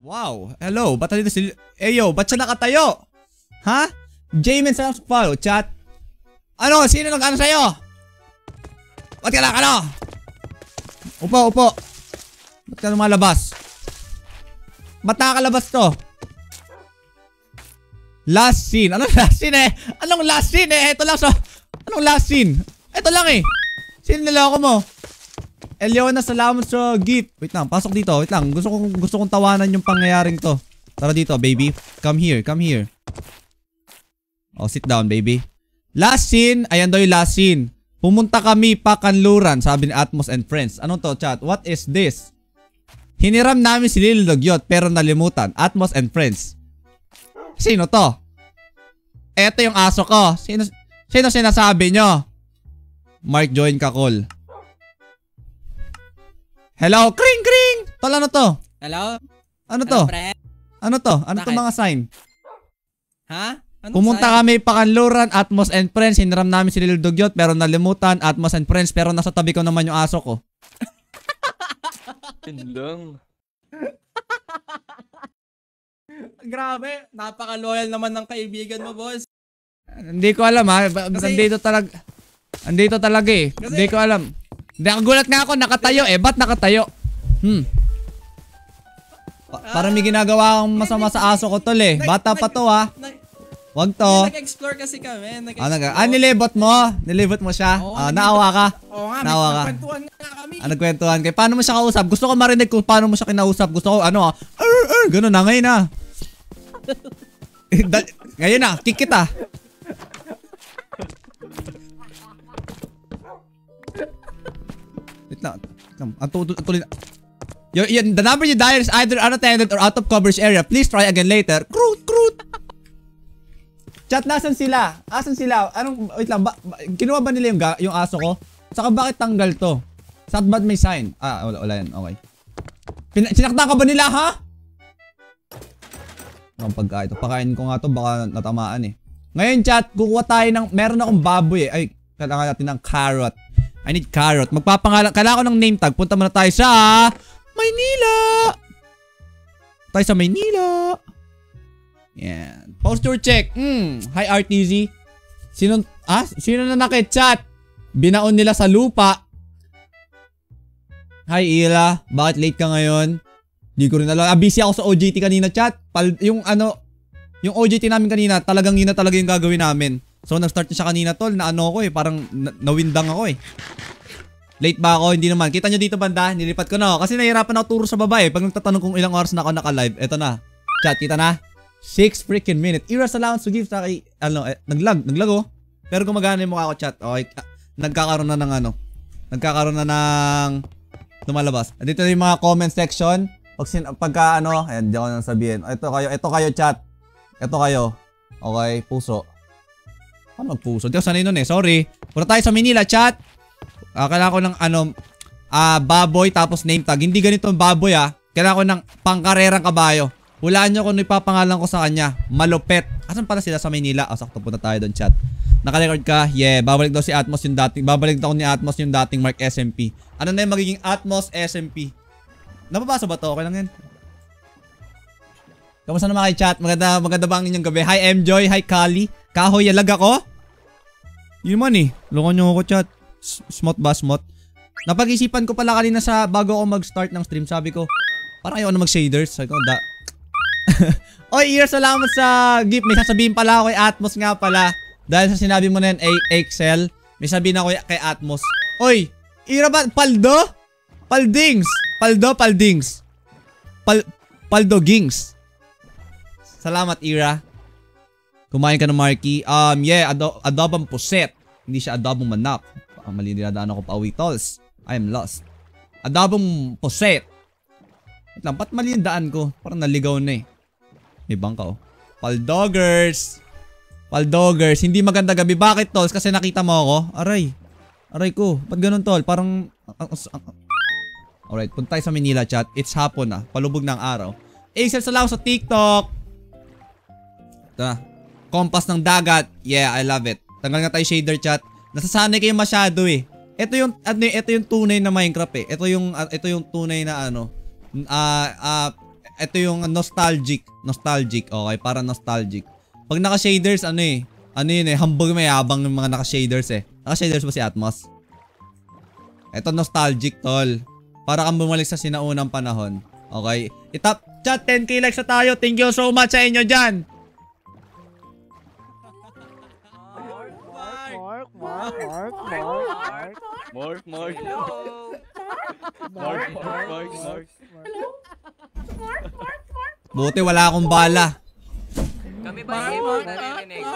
Wow, hello, ba't dito si... Eyo, ba't siya nakatayo? Ha? Jamin sa follow, chat. Ano, sino nag-ano sa'yo? Ba't ka lang, ano? Upo, upo. Ba't ka lumalabas? Ba't nakakalabas to? Last scene. Anong last scene eh? Anong last scene eh? Ito lang so... Anong last scene? Ito lang eh. Sino niloko mo? Eliona, salamat sa gift. Wait lang, pasok dito. Wait lang, gusto kong tawanan yung pangyayaring to. Tara dito, baby. Come here, come here. Oh, sit down, baby. Last scene, ayan daw yung last scene. Pumunta kami pa Kanluran, sabi ni Atmos and Friends. Anong to, chat? What is this? Hiniram namin si Lil Dugyot pero nalimutan. Atmos and Friends. Sino to? Eto yung aso ko. Sino sinasabi nyo? Mark join ka call. Hello? Kring kring! Tol, ano to? Hello? Ano to? Pre? Ano to? Ano to Bakit? mga sign? Ha? Anong Pumunta sign? kami pa Kanluran, Atmos and Friends. Hiniram namin si Lil Dugyot pero nalimutan. Atmos and Friends pero nasa tabi ko naman yung aso ko. Yun lang. Grabe, napaka-loyal naman ng kaibigan mo, boss. Hindi ko alam ha. Andito talaga eh. Hindi ko alam. Hindi, ang gulat nga ako, nakatayo eh. Ba't nakatayo? Parang may ginagawa akong masama sa aso ko tol eh. Bata pa to ha. Wag to. Nag-explore kasi kami. Nilibot mo? Nilibot mo siya? Oo, Naawa ka? Oo nga, Naawa ka? nagkwentuhan nga kami. Nagkwentuhan kayo. Paano mo siya kausap? Gusto ko marinig kung paano mo siya kinausap. Gusto ko gano'n na ngayon na. Ngayon na, kick kita. Wait lang. Tuloy na. The number you dial is either unattended or out of coverage area. Please try again later. Kroot, kroot. Chat, nasan sila? Asan sila? Wait lang, kinuha ba nila yung aso ko? Saka bakit tanggal to? Saan ba't may sign? Wala yan. Okay. Sinakta ka ba nila, ha? Ang pagkain ito. Pakain ko nga to, baka natamaan eh. Ngayon, chat, kukuha tayo ng... Meron akong baboy eh. Ay, kailangan natin ng carrot. I need carrot. Magpapangalan. Kailangan ko ng name tag. Punta muna tayo sa... Maynila! Tayo sa Maynila. Yan. Posture check. Hi, RTZ. Sino na nakit-chat? Binaon nila sa lupa. Hi, Ila. Bakit late ka ngayon? Di ko rin alam. Busy ako sa OJT kanina, chat. Yung OJT namin kanina, talagang yun na talaga yung gagawin namin. So, nag-start na siya kanina, tol. Na ano ko eh. Parang nawindang ako eh. Late ba ako? Hindi naman. Kita nyo dito banda? Nilipat ko na. Kasi nahihirapan ako turo sa baba eh. Pag nagtatanong kung ilang oras na ako naka-live. Eto na. Chat, kita na. 6 freaking minutes. Ira allowance to give sa kay... naglag oh. Pero gumagana yung mukha ko, chat. Okay. Nagkakaroon na ng Nagkakaroon na ng... Lumalabas. Dito na yung mga comment section. Pagka ayan, di ako nang sabihin. Ito kayo chat. Ito kayo. Okay, puso. Ano puso? Di ako sanay nun eh. Sorry. Punta tayo sa Manila, chat. Kailangan ko ng baboy tapos name tag. Hindi ganito ang baboy Kailangan ko ng pangkarerang kabayo. Hulaan nyo kung ipapangalan ko sa kanya. Malupet. Asan pala sila sa Manila? Sakto, punta tayo doon, chat. Naka-record ka? Yeah, babalik daw si Atmos yung dating. Babalik daw ni Atmos yung dating Mark SMP. Ano na yung magiging Atmos SMP? Napapasa ba to? Okay lang yan. Kamusta naman kay chat? Maganda ba ang inyong gabi? Hi Mjoy, hi Kali. Kahoy, yalag ako? Yun man eh. Lokon nyo ako chat. Smot ba? Smot? Napag-isipan ko pala kanina bago ako mag-start ng stream. Sabi ko, parang ayaw na mag-shaders. Sabi ko, Oy, Ira, salamat sa gift. May sasabihin pala ako kay Atmos nga pala. Dahil sa sinabi mo na yan, Excel. May sabihin ako kay Atmos. Oy, Ira ba? Paldo? Paldings. Paldings. Paldogings. Salamat, Ira. Kumain ka ng Marky. Yeah, adobong puset. Hindi siya adobong manok. Mali dinadaan ako pa uwi, tolls. I am lost. Adobong puset. Wait lang, ba't mali yung daan ko? Parang naligaw na eh. May bangka oh. Paldoggers. Hindi maganda gabi. Bakit, tolls? Kasi nakita mo ako. Aray ko. Ba't ganun, tol? Parang... Alright, punta tayo sa Manila, chat. It's hapon na. Palubog ng araw. Excel salaw sa TikTok. Ito na. Compass ng dagat. Yeah, I love it. Tanggal nga tayo shader, chat. Nasasanay kayo masyado eh. Ito yung tunay na Minecraft eh. Ito yung tunay na ito yung nostalgic. Nostalgic, okay? Para nostalgic. Pag naka-shaders, ano eh. Ano yun eh, hambog mayabang ng mga naka-shaders eh. Naka-shaders ba si Atmos? Ito nostalgic, tol. Para kang bumalik sa sinaunang panahon. Okay? Itap, chat, 10k likes na tayo. Thank you so much sa inyo dyan. Mark. Buti wala akong bala. Kami ba hindi mo naririnig?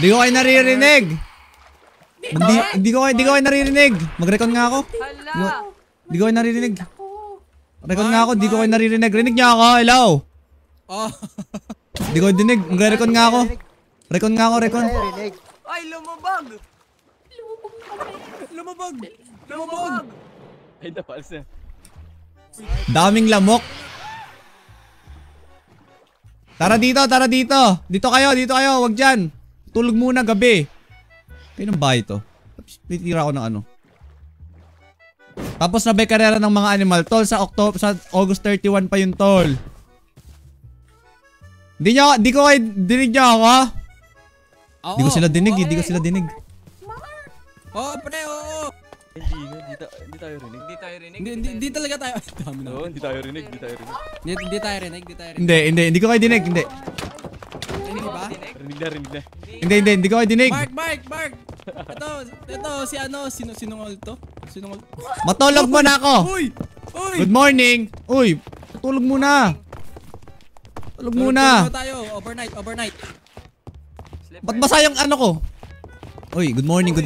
Hindi ko kayo naririnig. Hindi ko kayo naririnig. Mag-recon nga ako. Hala! Hindi ko kayo naririnig. Recon nga ako, hindi ko kayo naririnig. Rinig niya ako, hello. Oh. Hindi ko dinig. Mag-recon nga ako. Recon nga ako, recon. Ay, lumubog! Lumabog. Ay, napals na. Daming lamok. Tara dito, tara dito. Dito kayo, wag dyan. Tulog muna gabi. Kayo ng bahay to. Tapos titira ako ng ano. Tapos sabay karera ng mga animal. Tol, sa August 31 pa yung tol. Di ko kayo dinig niyo ako. Di ko sila dinig, di ko sila dinig. Oo, pre, oo. Hindi tayo rinig. Hindi tayo rinig. Hindi talaga tayo. Dami na. Oo, hindi tayo rinig. Hindi tayo rinig. Hindi ko kayo dinig, hindi. Hindi ba? Rinig na. Hindi ko kayo dinig. Mark. Ito, si ano, sinungol to? Sinungol. Matulog mo na ako. Uy! Good morning. Uy, tulog muna. Tulog muna. Tulog tayo, overnight. Ba't basa yung ano ko? Uy, good morning.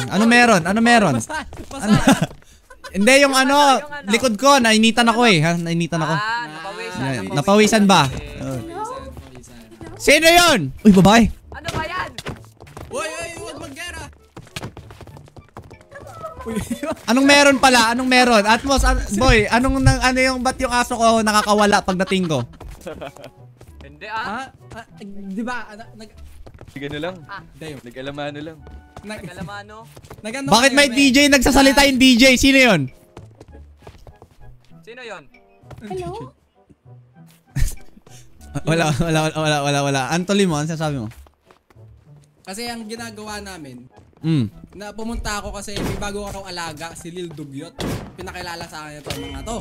Ano meron? Basa. Hindi, yung ano, likod ko, nainitan ako eh. Ha? Nainitan ako. Napawisan. Napawisan ba? Sino yun? Uy, babae. Ano ba yan? Uy, huwag mag-gera. Anong meron pala? Anong meron? Atmos, boy, ano yung ba't yung aso ko nakakawala pagdating ko? Hindi Di ba? Sige lang. Dayo. Nag-alamano lang. Kalamano. Bakit may DJ nagsasalita yung DJ? Sino yun? Sino yon? Hello? Wala. Antoli mo, ano sasabi mo? Kasi ang ginagawa namin, Mm. pumunta ako kasi may bago raw alaga, si Lil Dugyot. Pinakilala sa akin ito mga to.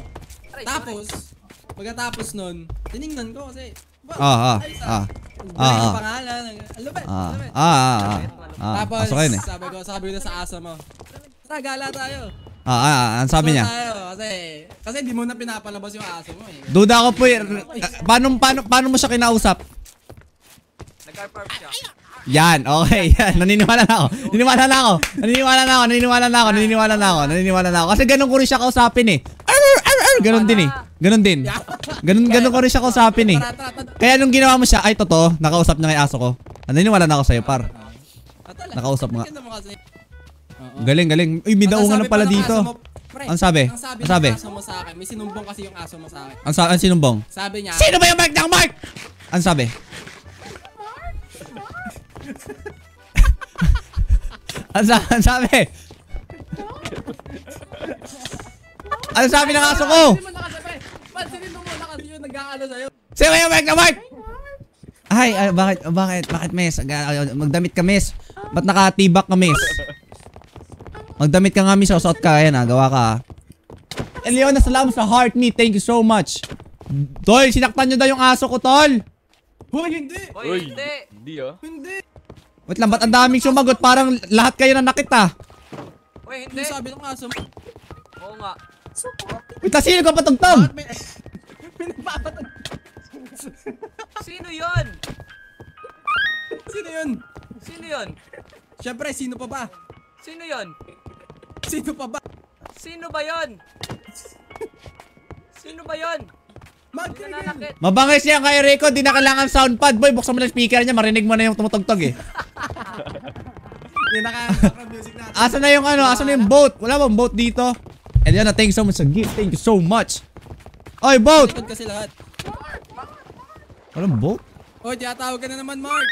Tapos, pagkatapos nun, tiningnan ko kasi, pangalan. Alubet. Tapos, sabi ko sa aso mo, tara, gala tayo. ano sabi niya? Tayo, kasi di mo na pinapalabas yung aso mo eh. Duda ko po paano mo siya kinausap? Nag-arparp siya. Yan, okay, yan. Naniniwala na ako. Kasi ganun ko rin siya kausapin eh. Ganun din eh. Ganun ko rin siya kausapin eh. Kaya nung ginawa mo siya, ay totoo, nakausap niya kay aso ko. Naniniwala na ako sa'yo, par. Nakausap nga. Galing. Uy, may daungan na pala dito. Ang sabi? Ang sabi ng aso mo sa akin, may sinumbong kasi yung aso mo sa akin. Ang sinumbong? Sabi niya, Sino ba yung mic ng Mark? Ang sabi? Ang sabi? Ano sabi ng aso ko? Hindi mo nakasabi. Pansinin mo muna kasi yung nag-aano sa'yo. Sino ba yung mic ng Mark? Ay, bakit miss? Magdamit ka miss. Ba't nakatibak ka miss? Magdamit ka nga miss, suot ka. Ayan gawa ka. Leona, salamat sa heart me. Thank you so much. Tol, sinaktan nyo daw yung aso ko, tol. Hoy, hindi! Hoy, hindi! Hindi ah. Hindi! Wait lang, ba't ang daming sumagot? Parang lahat kayo na nakita. Hoy, hindi! Hindi sabi ng aso mo. Oo nga. Wait lang, sino ka patugtog? Bakit may... Pinapapatag... Sino yon? Sino yun? Sino yon? Siyempre, sino pa ba? Sino yon? Sino pa ba? Sino ba yon? Sino ba yon? Magkagin! Nananakit. Mabangis yan kay Rico, di na kailangan soundpad. Boy, buksan mo lang speaker niya, marinig mo na yung tumutugtog eh. Yung naka-music natin. Asa na yung ano? Asa na yung boat? Wala bang boat dito? Eliana, thank you so much sa gift. Thank you so much. Oy, boat! Likod kasi lahat. Walang boat? Hoy, tiyatawag ka na naman, Mark.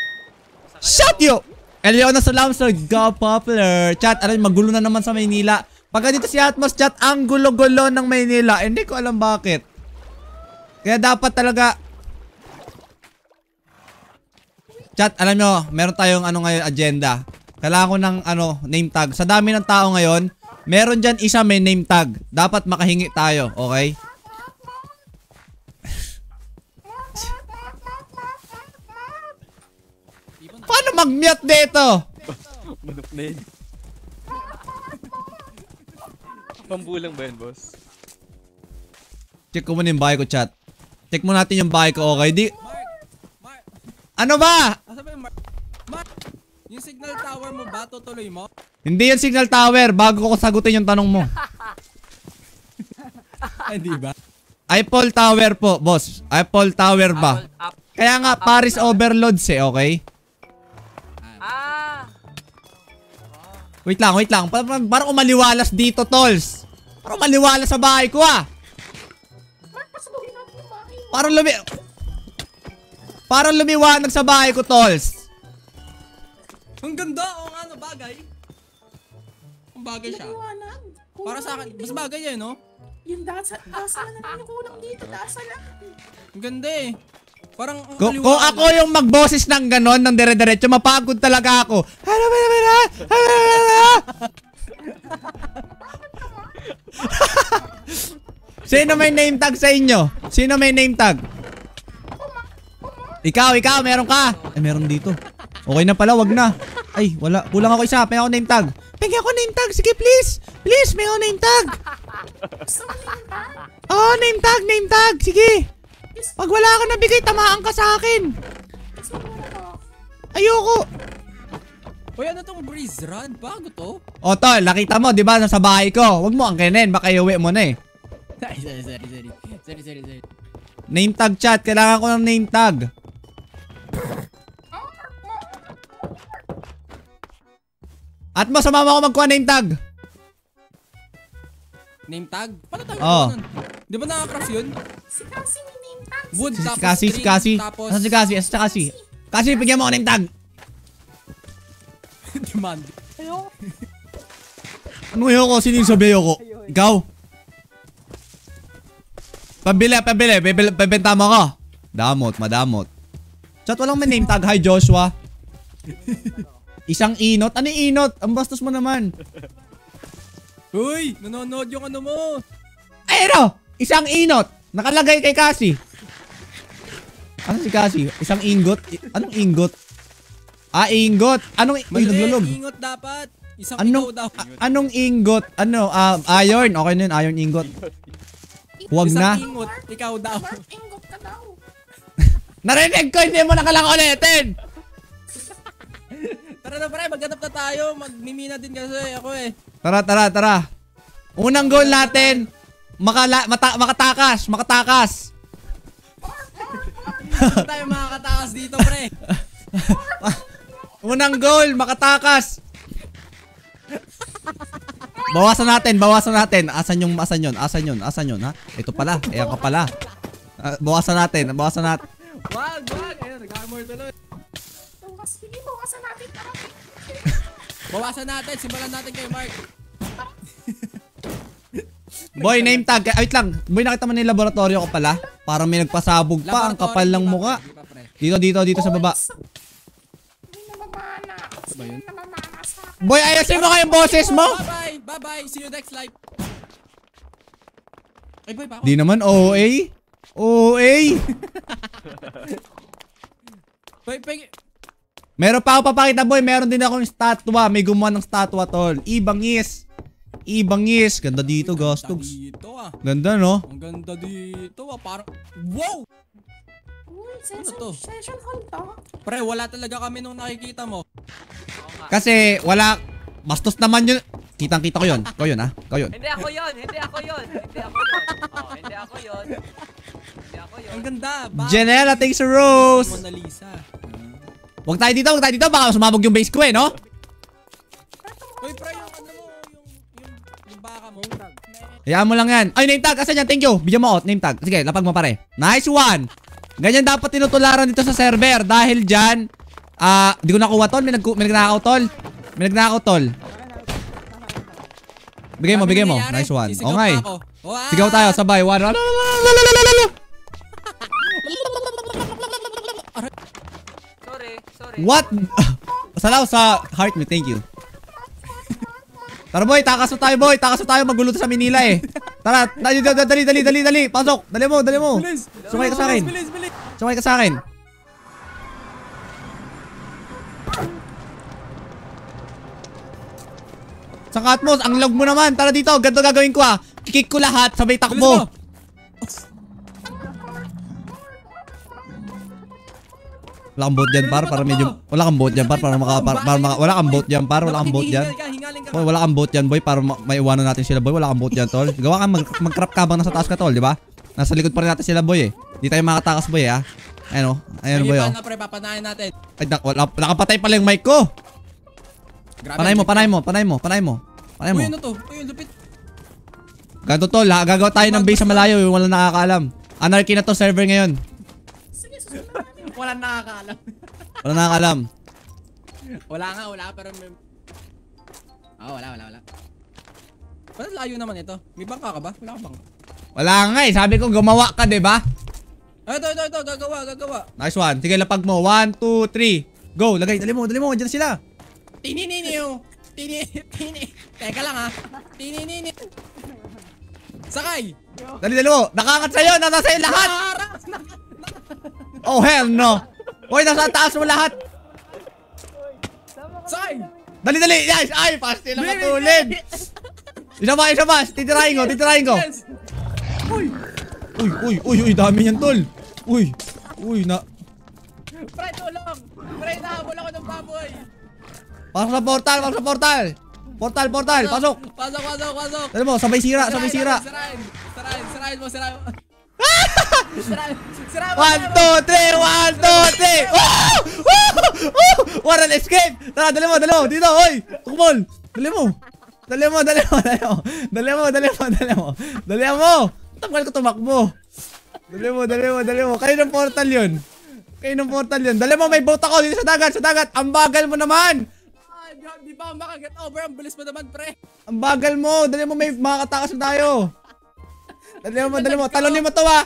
Shut you! Eliana, salamat sa God Popular. Chat, magulo na naman sa Maynila. Pagka dito si Atmos, chat, ang gulo-gulo ng Maynila. Hindi ko alam bakit. Kaya dapat talaga... Chat, alam nyo, meron tayong ano ngayon, agenda. Kailangan ko ng name tag. Sa dami ng tao ngayon, meron dyan isa may name tag. Dapat makahingi tayo, okay? Paano mag-mute dito? Manok na yun. Pambulang ba yan, boss? Check ko muna yung bahay ko, chat. Check mo natin yung bahay ko, okay? Mark! Ano ba? Asa ba yung Mark? Mark! Yung signal tower mo ba? Tutuloy mo? Hindi yung signal tower. Bago ko sagutin yung tanong mo. Ay, di ba? Eiffel Tower po, boss. Eiffel Tower ba? Up. Kaya nga, Paris overloads eh, okay? Ah! Wait lang. Parang umaliwalas dito, tolls. Parang umaliwalas sa bahay ko, ah. Parang lumiwanag sa bahay ko, tolls. Ang ganda! O nga, bagay. Ang bagay siya. Liwanag. Para sa akin, mas bagay yan, no? Yung dasa na naman yung kulang dito. Dasa lang. Ang ganda eh. Parang ang Kung kaliwanag. ako yung magboses ng ganon, ng dire-diretso, mapagod talaga ako. Sino may name tag sa inyo? Sino may name tag? Ikaw, meron ka. Ay, meron dito. Okay na pala, wag na. Ay, wala. Kulang ako isa. May ako name tag. Pingin ako name tag. Sige, please. Please, may ako name tag. Gusto mo yung tag? Oh, name tag. Sige. Pag wala ka nabigay, tamaan ka sa akin. Gusto mo na to? Ayoko. Uy, ano tong breeze rod? Bago to? O, tol, nakita mo, di ba, nasa bahay ko. Huwag mo angkinin, baka iuwi mo na eh. Sorry. Name tag, chat. Kailangan ko ng name tag. At mo, sumama ko magkuha name tag. Name tag? Paano tayo Oo. nun? Di ba nakakross yun? Si Cassie may name tag. Wood, Si tapos Cassie. string, tapos... Asan si Cassie? Asan si Cassie? Cassie, bigyan mo ako name tag. Demand. Ano ayoko? Sino yung sabi ayoko? Ikaw? Pabili. Pabenta mo ako. Madamot. Chat, walang may name tag. Hi, Joshua. Isang inot? Ano yung inot? Ang bastos mo naman. Uy! Nanonood yung ano mo! Ayun! Isang inot! Nakalagay kay Cassie. Ano si Cassie? Isang ingot? Anong ingot? Ah, ingot! Anong Mali, naglulog? ingot dapat! Isang Anong, ikaw daw. anong ingot? Ano? Iron. Okay na yun, iron ingot. Huwag Isang na. ingot, ikaw daw. Mark, ingot ka daw. Narinig ko, hindi mo nakalang ulitin! Tara na pre, maghanap na tayo. Magmimina din kasi ako eh. Tara. Unang goal natin, makatakas. Hindi tayo makakatakas dito pre. Unang goal, makatakas. Bawasan natin. Asan yun, ha? Ito pala, ayan ka pala. Bawasan natin. Wag! Ayun, nag-armor tuloy. Sige, bawasan natin. Bawasan natin, simulan natin kay Mark. Boy, name tag. Wait lang. Boy, nakita mo na yung laboratorio ko pala. Parang may nagpasabog pa. Ang kapal ng muka. Dito sa baba. Hindi namamana. Ba yun? Hindi namamana sa akin. Boy, ayusin mo kayong boses mo. Bye-bye. See you next live. Ay, boy, pa ako. Di naman, OA. Boy, Meron pa ako papakita, boy. Meron din akong statwa. May gumawa ng statwa, tol. Ibangis. Ganda dito, gastogs. Dito ah. Ganda, no? Ang ganda dito ah. Parang, wow! Uy, Ano to? session hall to. Pre, wala talaga kami nung nakikita mo. Kasi, wala. Bastos naman yun. Kitang-kita ko yun. Ikaw yun, ha? Ikaw yun. Hindi ako yun. Oh, hindi ako yun. Ang ganda. Janela, thanks a rose. Mona Lisa. Huwag tayo dito. Baka sumabog yung base ko, eh, no? Uy, pre, yung ano mo, yung baka mo. Hayaan mo lang yan. Ay, name tag. Asan yan? Thank you. Bigyan mo out. Name tag. Sige, lapag mo pare. Nice one. Ganyan dapat tinutularan dito sa server. Dahil dyan, di ko nakuha tol. May nagnakaw tol. Bigay mo. Nice one. Okay. Sigaw tayo. Sabay. One. sorry. What? Salaw sa heart me, thank you. Tara boy, takas na tayo boy. Takas na tayo, magulo to sa Manila eh. Tara, dali. Pasok. Dali mo. Bilis! Sumay ka sa akin. Bilis! Sumay ka sa akin. Sa Katmos, ang log mo naman. Tara dito, ganito gagawin ko ah. Kick ko lahat, sabay Bilis takbo. mo! Wala kang boat dyan par, para medyo... Wala kang boat dyan par, para wala kang boat dyan par, wala kang boat dyan. Hingaling ka. Boy, wala kang boat dyan boy, para maiwanan natin sila boy. Wala kang boat dyan tol. Gawa ka mag-crap ka bang nasa taas ka tol, di ba? Nasa likod pa rin natin sila boy eh. Di tayo makatakas boy ah. Ayan o, ayan boy o. Paano pre, papanahin natin. Ay, nakapatay pala yung mic ko. Grabe. Panay mo. Uy, ano to? Uy, lupit. Ganto tol, gagawa tayo ng base sa malayo, yung walang nakakaalam. Anarchy na to server ngayon. Wala nakakaalam. Walang nakakaalam. Wala, pero may... wala. Parang layo naman ito. May bangka ka ba? Wala ka bangka. Wala nga eh, sabi ko gumawa ka, di ba? Ito, gagawa. Nice one. Sige, lapag mo. 1, 2, 3. Go, lagay. Dali mo. Diyan sila. Tinininiw. Teka lang ha. Tininini. Sakay. Dali mo. Nakakat sa'yo. Nasa sa'yo lahat. Oh, hell no. Hoy, nasa taas mo lahat. Sakay. Dali. Yes. Ay, fast nila matulid. Isa ba? Titirahin ko. Yes. Uy, dami yan, tol. Uy, na. Pre, tulong. Pre, nahabol ako ng baboy. Pasok sa portal. Portal. Pasok. Pasok. Dali mo, sabay sira. Sirain mo. Sirain. 1, 2, 3. What an escape! Tara, dali mo. Dito, hoy. Tukmol. Dali mo. Tagal ko tumakbo. Dali mo. Kaninong portal yun? Dali mo, may boat ako dito sa dagat. Ang bagal mo naman. Di ba makaget over? Ang bilis mo naman, pre. Ang bagal mo. Dali mo, may makakatakas na tayo. Dali mo. Talonin mo to ah.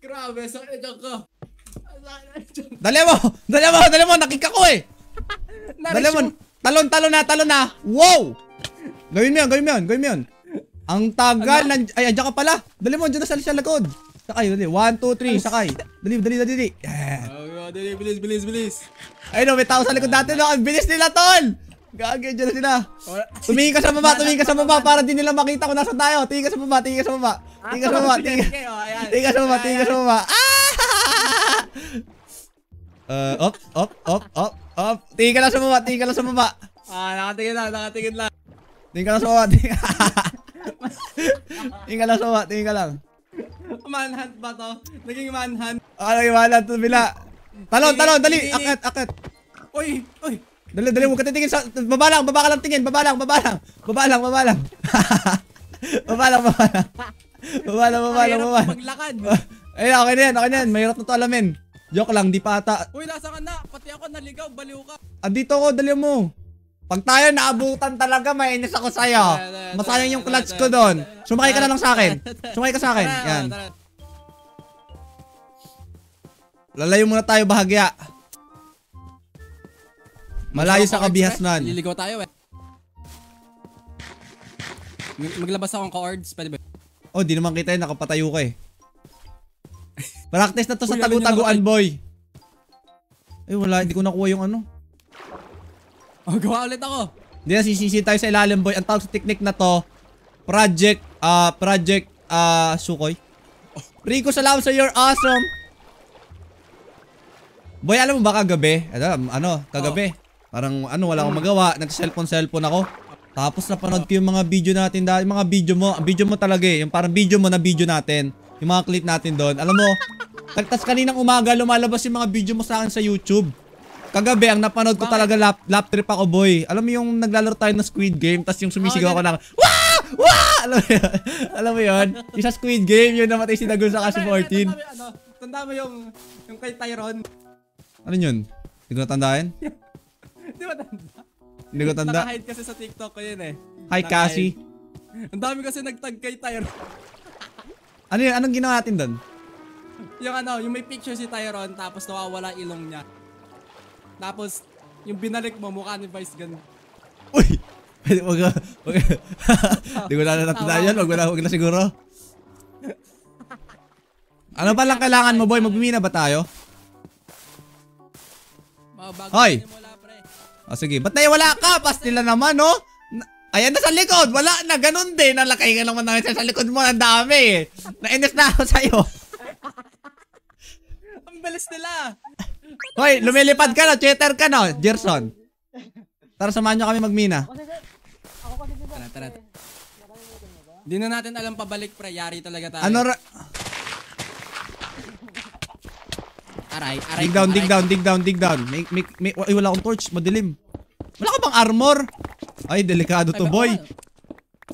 Grabe, sakit ako. Dali mo. Nakik ako eh. Dali mo. Talon na. Wow! Gawin mo yan. Ang tagal. Ay, andyan ka pala. Dali mo, andyan na sa likod. Sakay, dali. 1, 2, 3, sakay. Dali. Yeah. Dali, bilis. Ayun, may tao sa likod natin. No? Ang bilis nila, tol. Gagi, andyan na sila. Tumingin ka sa baba para di nila makita kung nasa tayo. Tingin ka sa baba. Tingin ka sa baba. Up. Tingin ka lang sa baba. Nakatingin lang. Tingin ka lang sa baba. Tingin ka lang. Manhunt ba to? Naging manhunt. Naging manhunt to bila. Talon, dali. Akit. Uy. Dali, huwag ka titingin sa... Baba ka lang tingin. Baba lang. Paglakad. Ay, okay na yan. Mahirap na to alamin. Joke lang, di pa ata. Uy, nasa ka na. Pati ako naligaw. Baliw ka. Dito ko, dali mo. Pag tayo naabutan talaga, mainis ako sa'yo. Masayang yung clutch ko doon. Sumakay ka na lang sa akin. Yan. Lalayo muna tayo bahagya. Malayo sa kabihasnan. Liligaw tayo eh. Maglabas akong ka-ords. Pwede ba? Oh, di naman kita yun. Nakapatayo ka eh. Practice na to sa tagu-taguan, boy. Wala. Hindi ko nakuha yung ano. Gawa ulit ako. Hindi na sisisi tayo sa ilalim, boy. Ang tawag sa technique na to, Project Sukoy. Rico, salamat sa you're awesome. Boy, alam mo ba kagabi? Kagabi. Parang wala akong magawa. Nag-cellphone ako. Tapos napanood ko yung mga video natin dahil mga video mo talaga eh. Yung parang video natin. Yung mga clip natin doon. Alam mo, tas kaninang umaga lumalabas yung mga video mo sa akin sa YouTube. Kagabi, ang napanood ko talaga lap trip ako, boy. Alam mo yung naglalaro tayo ng Squid Game, tas yung sumisigaw ako ng Wah! Alam mo yun? Yung sa Squid Game, yung namatay si Dagon sa Kaso 14. Tanda mo yung kay Tyron. Ano yun? Hindi ko natandaan? Di ba tanda? Hindi ko tanda. Nakahide kasi sa TikTok ko yun eh. Hi, Cassie. Ang dami kasi nagtag kay Tyron. Ano yun? Anong ginawa natin doon? Yung may picture si Tyron tapos nawawala ilong niya. Tapos, yung binalik mo, mukha ni Vice Gun. Uy! Wag. Di ko na natandaan yan. Wag na siguro. Ano pa lang kailangan mo, boy? Magmimina ba tayo? Bago Hoy! wala, pre. O sige, ba't wala ka? Pastila naman, no? Ayan na sa likod. Wala na, ganun din. Nalakay ka naman na sa likod mo. Ang dami eh. Nainis na ako sa'yo. Ang bilis nila. Hoy, lumilipad ka no. Cheater ka no, Gerson. Tara, samahan nyo kami magmina. Tara. Di na natin alam pabalik, pre. Yari talaga tayo. Ano Aray. Dig down. Ay, wala akong torch. Madilim. Wala ka bang armor? Ay, delikado to, boy.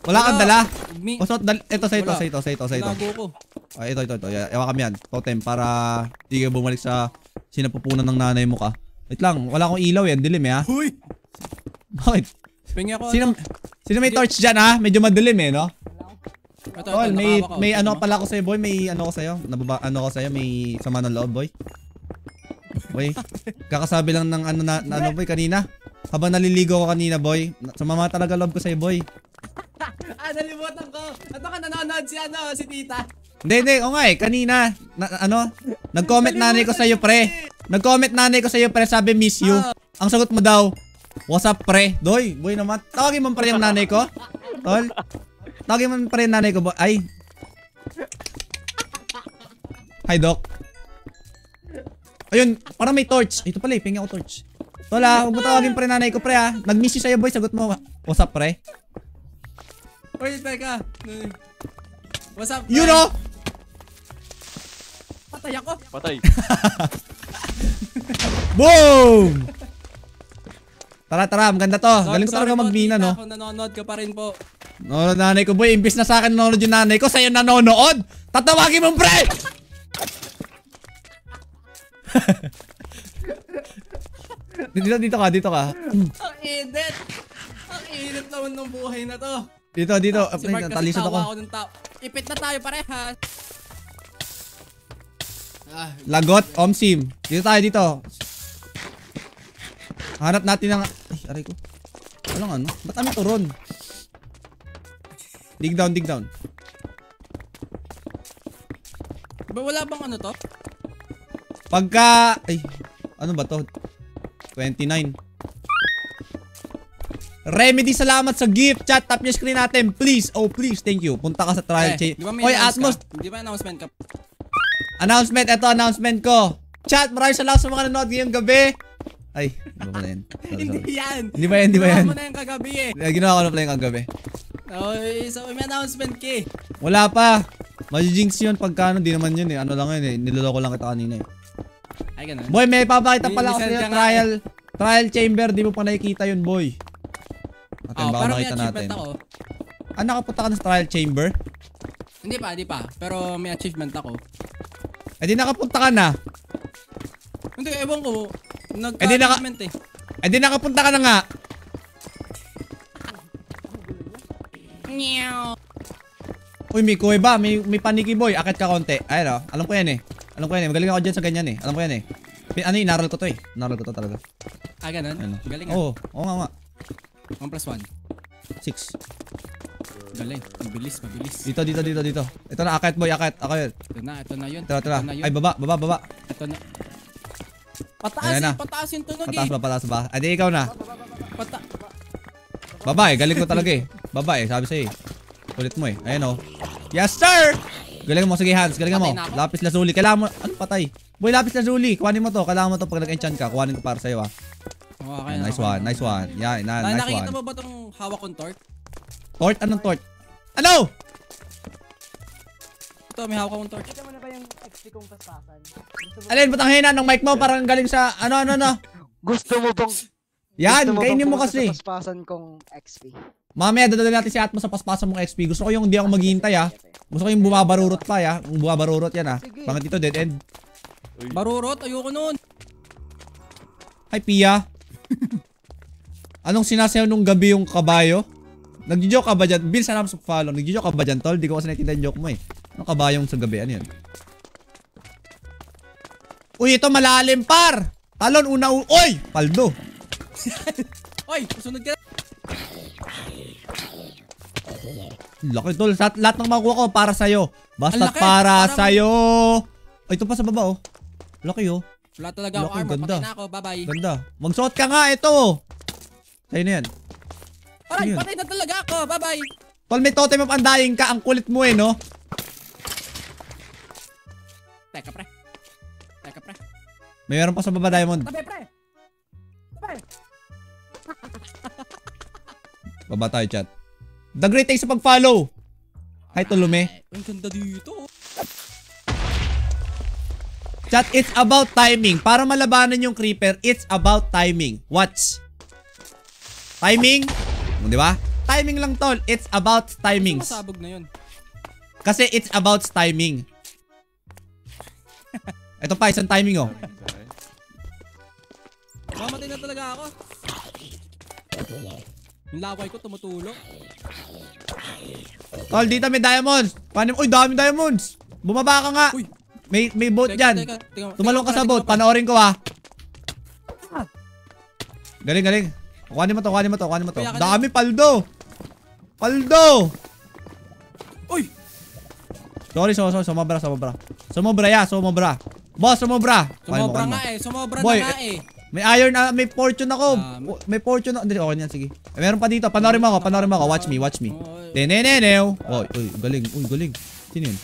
Wala kang dala. Ito sa ito. Gago ko. Ay, ito. Ewa kami yan. Totem para di ka bumalik sa sinapupunan ng nanay mo ka. Wait lang, wala akong ilaw yan. Dilim eh ha. Huy! Bakit? Pingi ako. Sino may torch dyan ha? Medyo madilim eh, no? Ito, Tol, may ano Tingnan mo. pala ko sa'yo, boy. May ano ko sa'yo. Ano ko sa'yo, may sama ng loob, boy. Boy, kakasabi lang ng ano, boy, kanina. Habang naliligo ko kanina, boy. Sumama talaga loob ko sa'yo, boy. Nalimutan ko. Ito ka nanonood si tita. Hindi, o nga eh, kanina, nag-comment nanay ko sa'yo, pre. Nag-comment nanay ko sa'yo, pre, sabi miss you. Ang sagot mo daw, what's up, pre? Doy, boy naman. Tawagin mo pre yung nanay ko. Tol, tawagin mo pre yung nanay ko, boy. Ay. Hi, Doc. Ayun, parang may torch. Ito pala eh, pingi ako torch. Tola, huwag mo tawagin pre nanay ko, pre ha. Nag-miss you sa'yo, boy, sagot mo. What's up, pre? Uy, teka. What's up, You know? Patay ako. Patay. Boom! Tara, maganda to. Galing ko talaga magbina, no? Kung nanonood ka pa rin po. No, nanay ko, boy. Imbis na sa akin nanonood yung nanay ko, sa'yo nanonood. Tatawagin mo, pre! Dito ka. Ang init. Ang init naman ng buhay na to. Dito. Si Mark kasi Talisod tawa ako. ako ng tao. Ipit na tayo parehas. Lagot, Omsim. Dito. Hanap natin ng... Ay, aray ko. Walang ano? Ba't kami turon? Dig down. Ba wala bang ano to? Pagka... Ay, ano ba to? 29. Remedy, salamat sa gift. Chat, tap yung screen natin. Please. Oh, please. Thank you. Punta ka sa trial chain. Di ba may Hoy, announce Atmos. ka? Di ba announcement ka? Announcement. Ito, announcement ko. Chat, maraming salamat sa mga nanonood ngayong gabi. Ay, ano ba na yan? Hindi yan. Hindi ba yan? Ginawa mo na yung kagabi eh. Ginawa ko na pala yung kagabi. Okay, so may announcement ka eh. Wala pa. Majijinx yun pagka ano. Di naman yun eh. Ano lang yun eh. Niloloko lang kita kanina eh. Ay, ganun. Boy, may papakita pala ako Listen sa'yo. ka nga Trial chamber. Di mo pa nakikita yun, boy. Atin, baka Pero may makita achievement natin. ako. Nakapunta ka na sa trial chamber? Hindi pa. Pero may achievement ako. Eh di nakapunta ka na. Hindi, ewan ko. di Nagka-achievement eh. Eh di nakapunta ka na nga. Uy, may kuwe ba? May paniki boy. Akit ka konti. Ayun o. Alam ko yan eh. Magaling ako dyan sa ganyan eh. Alam ko yan eh. Ano yung inaral ko to eh. Inaral ko to talaga. Ah, ganun? Ano? Galing Oo nga. 1+1. 6. Galing. Mabilis. Dito. Ito na, akit boy. Akit Ito na yun. Tara. Ito na yun. Ay, baba. Ito na. Pataas Ayan na. pataas yung tunog Pataas ba? Ay, di ikaw na. Baba eh. Galing ko talaga eh. Baba eh. Sabi sa'yo eh. Kulit mo eh. Ayan o. Yes, sir! Galing mo. Sige, Hans. Galing mo. Patay na ako. Lapis lazuli. Kailangan mo. Ano patay? Boy, lapis lazuli. Kuhanin mo to. Kailangan mo to pag nag-enchant ka. Kuhanin ko para sa'yo ah. Okay, Nice one. Yeah, nice nakikita one. mo ba itong hawak kong torch? Tort? Anong tort? Ano? Ito, may hawak akong torch. Kita mo na ba yung XP kong paspasan? Alin, ba't ang hina ng mic mo? Parang galing sa ano. Gusto mo bang Yan, kainin mo kasi. paspasan kong XP? Mamaya, dadala natin si Atmo sa paspasan mong XP. Gusto ko yung hindi ako maghihintay ah. Gusto ko yung bumabarurot pa ya. Yung bumabarurot yan ah. Pangit ito, dead end. Barurot, ayoko nun. Hi, Pia. Anong sinasayaw nung gabi yung kabayo? Nagjo-joke ka ba dyan? Bill, sana sa follow. Nagjo-joke ka ba dyan, tol? Di ko kasi natinda yung joke mo eh. Ano kabayong sa gabi? Ano yun? Uy, ito malalim, par! Talon, Uy! Paldo! Oy, susunod ka. Laki, tol. Lahat ng makuha ko para sa'yo. Basta Ang laki. para Parang- sa'yo. Ay, ito pa sa baba, oh. Laki, oh. Wala talaga ako Laki, armor. ganda. Patay na ako. Bye-bye. Ganda. Magsuot ka nga, ito. Sa'yo na yan. Aray, Yun. patay na talaga ako. Bye-bye. Tol, may totem of undying ka. Ang kulit mo eh, no? Teka, pre. Teka, pre. May meron pa sa baba, Diamond. Tabi, pre. Tabi. Baba tayo, chat. The great thanks sa pag-follow. Hi, Tulume. Ang ganda dito. Chat, it's about timing. Para malabanan yung creeper, it's about timing. Watch. Timing. Di ba? Timing lang, tol. It's about timings. Masabog na yun. Kasi it's about timing. Ito pa, isang timing, oh. Mamatay na talaga ako. Yung laway ko tumutulo. Tol, dito may diamonds. Paano? Uy, dami diamonds. Bumaba ka nga. Uy. May boat dyan. Teka, Tumalong ka sa boat. Teka, Panoorin ko, ha. Galing, galing. Kuhanin mo to, kuhanin mo to, kuhanin mo to. Kaya ka Dami, paldo. Paldo. Uy! Sorry, sumobra. Sumobra, ya, sumobra. Boss, sumobra. Kuhanin mo, Sumobra kuhanin mo. nga eh. Sumobra Boy, na nga eh. May iron, may fortune ako. May fortune ako. Hindi, okay yan, sige. Meron pa dito. Panoorin mo ako. Watch me, watch me. Tenenenew. Uy, galing. Uy, galing. Sino yun?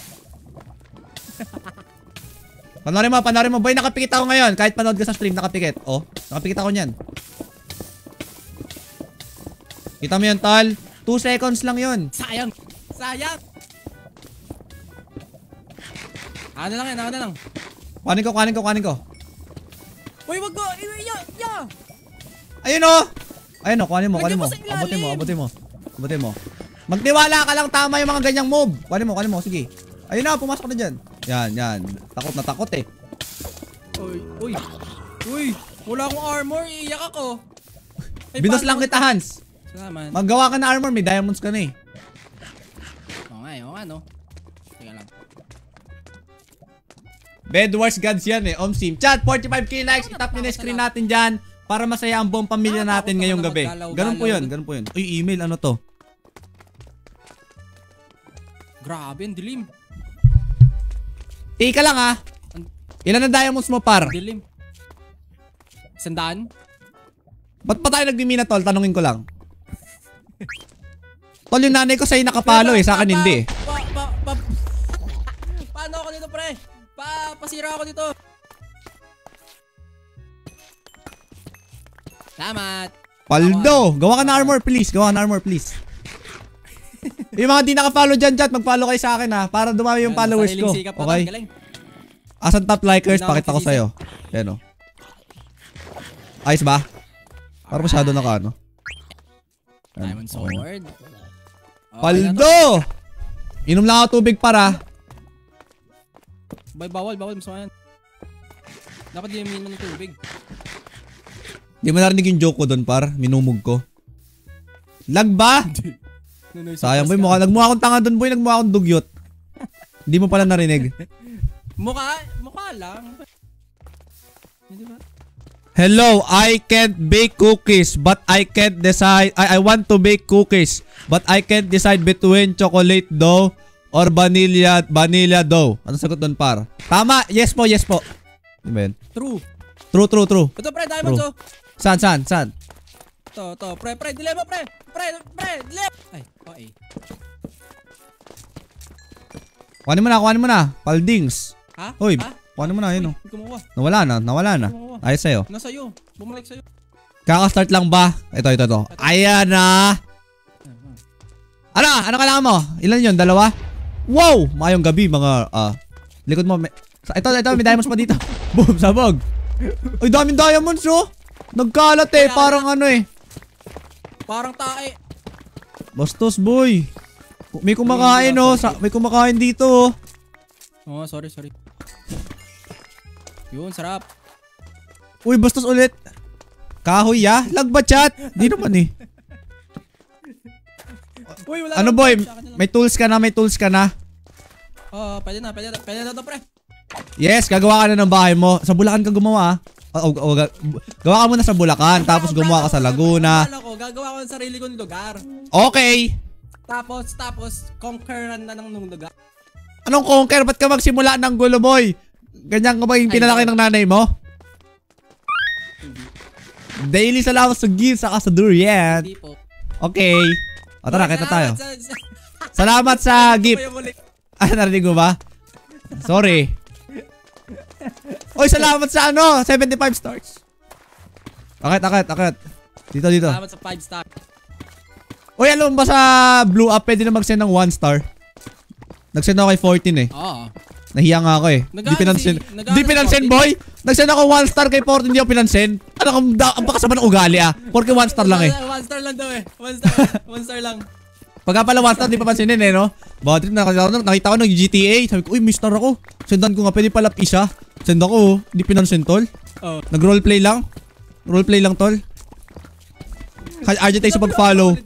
Panoorin mo. Boy, nakapikit ako ngayon. Kahit panood ka sa stream, nakapikit. Oh, nakapikit ako niyan. Kita mo yun, tol? 2 seconds lang yun. Sayang. Ano lang yan, ano lang. Kuhanin ko. Uy, wag ko. Ayun oh. Ayun oh, kuhanin mo. Lagyan mo sa ilalim. Abutin mo. Magtiwala ka lang, tama yung mga ganyang move. Kuhanin mo. Sige. Ayun na, pumasok na dyan. Yan. Takot eh. Uy. Wala akong armor. Iiyak ako. Ay, Binos paano lang ako kita, Hans. Salamat. Maggawa ka na armor, may diamonds ka na eh. Oo nga, no? Teka lang. Bedwars gods yan eh, Omsim. Chat, 45k likes, itap nyo na screen natin dyan para masaya ang buong pamilya natin ngayong gabi. Ganun po yun. Uy, email, ano to? Grabe, ang dilim. Tika lang ha. Ilan na diamonds mo, par? Dilim. 100? Ba't pa tayo nagmimina, tol? Tanungin ko lang. Tol, yung nanay ko sa'yo nakapalo eh, sa akin hindi eh. Paano ako dito, pre? Pasira ako dito. Salamat. Paldo! Gawa ka na armor, please. Yung mga di nakafollow dyan, chat, mag-follow kayo sa akin ha, para dumami yung followers ko. Okay? Asan top likers? Pakita ko sa'yo. Yan o. Ayos ba? Parang masyado naka ano. Diamond sword. Paldo! Inom lang ako tubig para. Bawal. Mas yan. Dapat di uminom ng tubig. Di mo narinig yung joke ko doon, par. Minumog ko. Lag ba? Sayang, boy. Nagmukha akong tanga doon, boy. Nagmukha akong dugyot. Hindi mo pala narinig. Mukha lang. Hindi ba? Hello, I can't bake cookies, but I can't decide. I want to bake cookies, but I can't decide between chocolate dough or vanilla dough. Ano sagot doon, par? Tama. Yes po. Diba yun? True. True. Ito, pre, diamond True. to. Saan? To. Pre, dilema, pre. Dilema. Ay, okay. Kuhanin mo na. Paldings. Ha? Hoy, Ha? kuhanin mo na, yun o. Hindi kumuha. Nawala na. Ayos sa'yo. Nasa iyo. Bumalik sa'yo. Kaka-start lang ba? Ito. Ayan na. Ano kailangan mo? Ilan yun? 2? Wow! Mayong gabi, mga, likod mo. Ito, may diamonds pa dito. Boom, sabog. Uy, daming diamonds, oh. Nagkalat eh, parang ano eh. Parang tae. Bastos, boy. May kumakain, oh. May kumakain dito, oh. Oh, sorry. Yun, sarap. Uy, bastos ulit. Kahoy, ya? Lag ba, chat? Di naman eh. Uy, wala Ano lang. boy, Sa akin na lang. may tools ka na, may tools ka na. Oo, pwede na to, pre. Yes, gagawa ka na ng bahay mo. Sa Bulacan ka gumawa gawa ka muna sa Bulacan, tapos gumawa ka sa Laguna. Wala ko, gagawa ko ng sarili kong lugar. Okay. Tapos, conqueran na ng lugar. Anong conquer? Ba't ka magsimula ng gulo, boy? Ganyan ka ba yung pinalaki ng nanay mo? Daily salamat sa gift saka sa durian. Hindi po. Okay. O tara, kita tayo. Salamat sa- Salamat sa gift. Ano ba yung muli? Narinig mo ba? Sorry. Oy, salamat sa 75 stars. Akit. Dito. Salamat sa 5 star. Oy, alam mo ba sa Blue Up, pwede na mag-send ng 1 star? Nag-send ako kay 14 eh. Oo. Nahiya nga ako eh. Di pinansin. Di pinansin, boy! Nag-send ako 1 star kay 14, hindi ako pinansin. Ano ang pakasama ng ugali ah. Porque 1 star lang eh. 1 star lang daw eh. 1 star lang. Pagka pala 1 star, di pa pansinin eh, no? Bad trip, nakita ko ng GTA. Sabi ko, uy, may star ako. Sendan ko nga, pwede pala isa. Send ako, oh. Di pinansin, tol. Oh. Nag-roleplay lang. Roleplay lang, tol. RJ tayo sa pag-follow.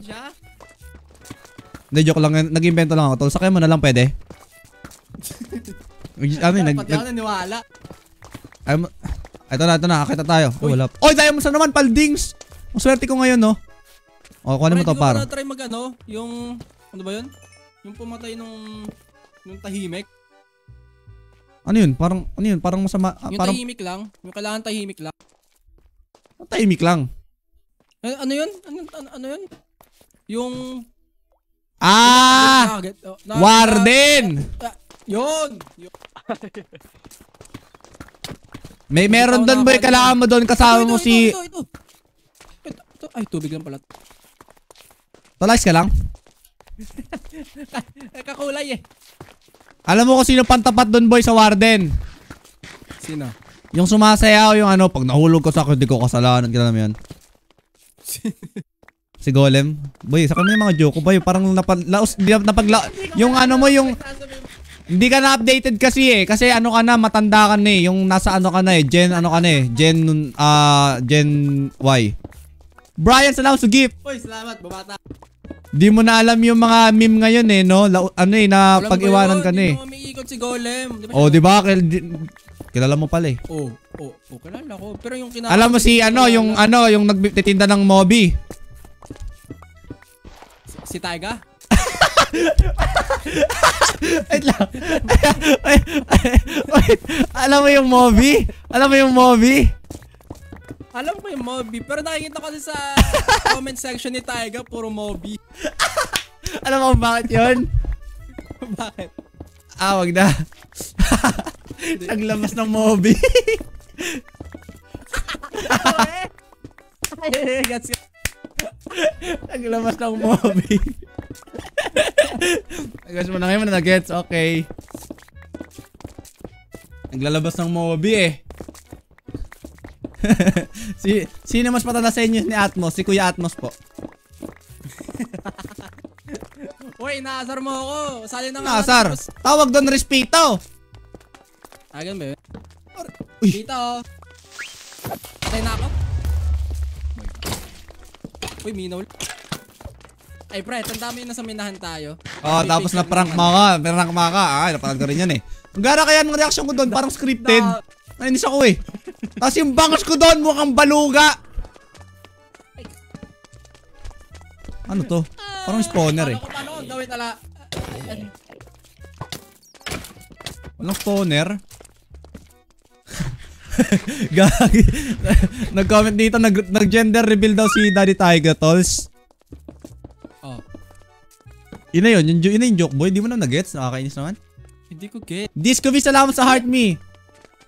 Hindi, joke lang. Nag-invento lang ako, tol. Sakay mo na lang, pwede. Ano yun? Pati ako naniwala. Ito na. Akita tayo. Oh, wala. Oy, Diamond sa naman, paldings! Ang swerte ko ngayon, no? O, kuha mo to, para. Try yung, ano ba yun? Yung pumatay nung tahimik. Ano yun? Parang masama. Yung Parang tahimik lang. Yung kailangan tahimik lang. tahimik lang. Ano yun? Ano yun? Yung... Warden! Yun! Meron doon, boy. Kailangan mo doon. Kasama mo si... Ito. Ay, tubig lang pala. Tolice ka lang? Kakulay eh. Alam mo kung sino pantapat doon, boy, sa Warden? Sino? Yung sumasayaw, yung pag nahulog ko sa akin, di ko kasalanan. Kilala mo yan? Si Golem. Boy, sa kanya yung mga joke ko, boy. Parang yung mo, yung... Hindi ka na updated kasi eh. Kasi ano ka na, matanda ka na eh. Yung nasa ano ka na eh. Gen Y. Brian, salamat sa gift. Uy, salamat, bumata. Di mo na alam yung mga meme ngayon eh, no? Na pag-iwanan ka na eh. Hindi mo umiikot si Golem. Oh, di ba? Kilala mo pala eh. Oh, kilala ko. Pero yung kinaka... Alam mo si yung nagtitinda ng Moby. Si Taiga? Wait lang. Wait. Alam mo yung Moby? Alam ko yung Moby, pero nakikita ko kasi sa comment section ni Taiga, puro Moby. Alam mo kung bakit yun? Bakit? Wag na. Naglabas ng Moby. Gets ka? Naglabas ng Moby. Naglas mo na ngayon na gets, okay. Naglalabas ng Moby eh. Sino mas matanda sa inyo ni Atmos? Si Kuya Atmos po. Uy, naasar mo ako. Sali na nga. Naasar. Tawag doon respeto. Agan ba yun? Uy. Dito. Patay na ako. Uy, minaw. Ay, pre, tanda mo yun nasa minahan tayo. Tapos na-prank mo ka. Napanood ko rin yan eh. Ang gara kaya ng reaction ko doon, parang scripted. Nainis ako eh. Tapos yung bangos ko doon, mukhang baluga. Ano to? Parang spawner eh. Paano ko gawin ala? Walang spawner. Gagi. Nag-comment dito, nag-gender reveal daw si Daddy Tiger, tolls. Oh. Yun na yung joke boy. Di mo na nag-gets? Nakakainis naman. Hindi ko get. Discovery, salamat sa heart me.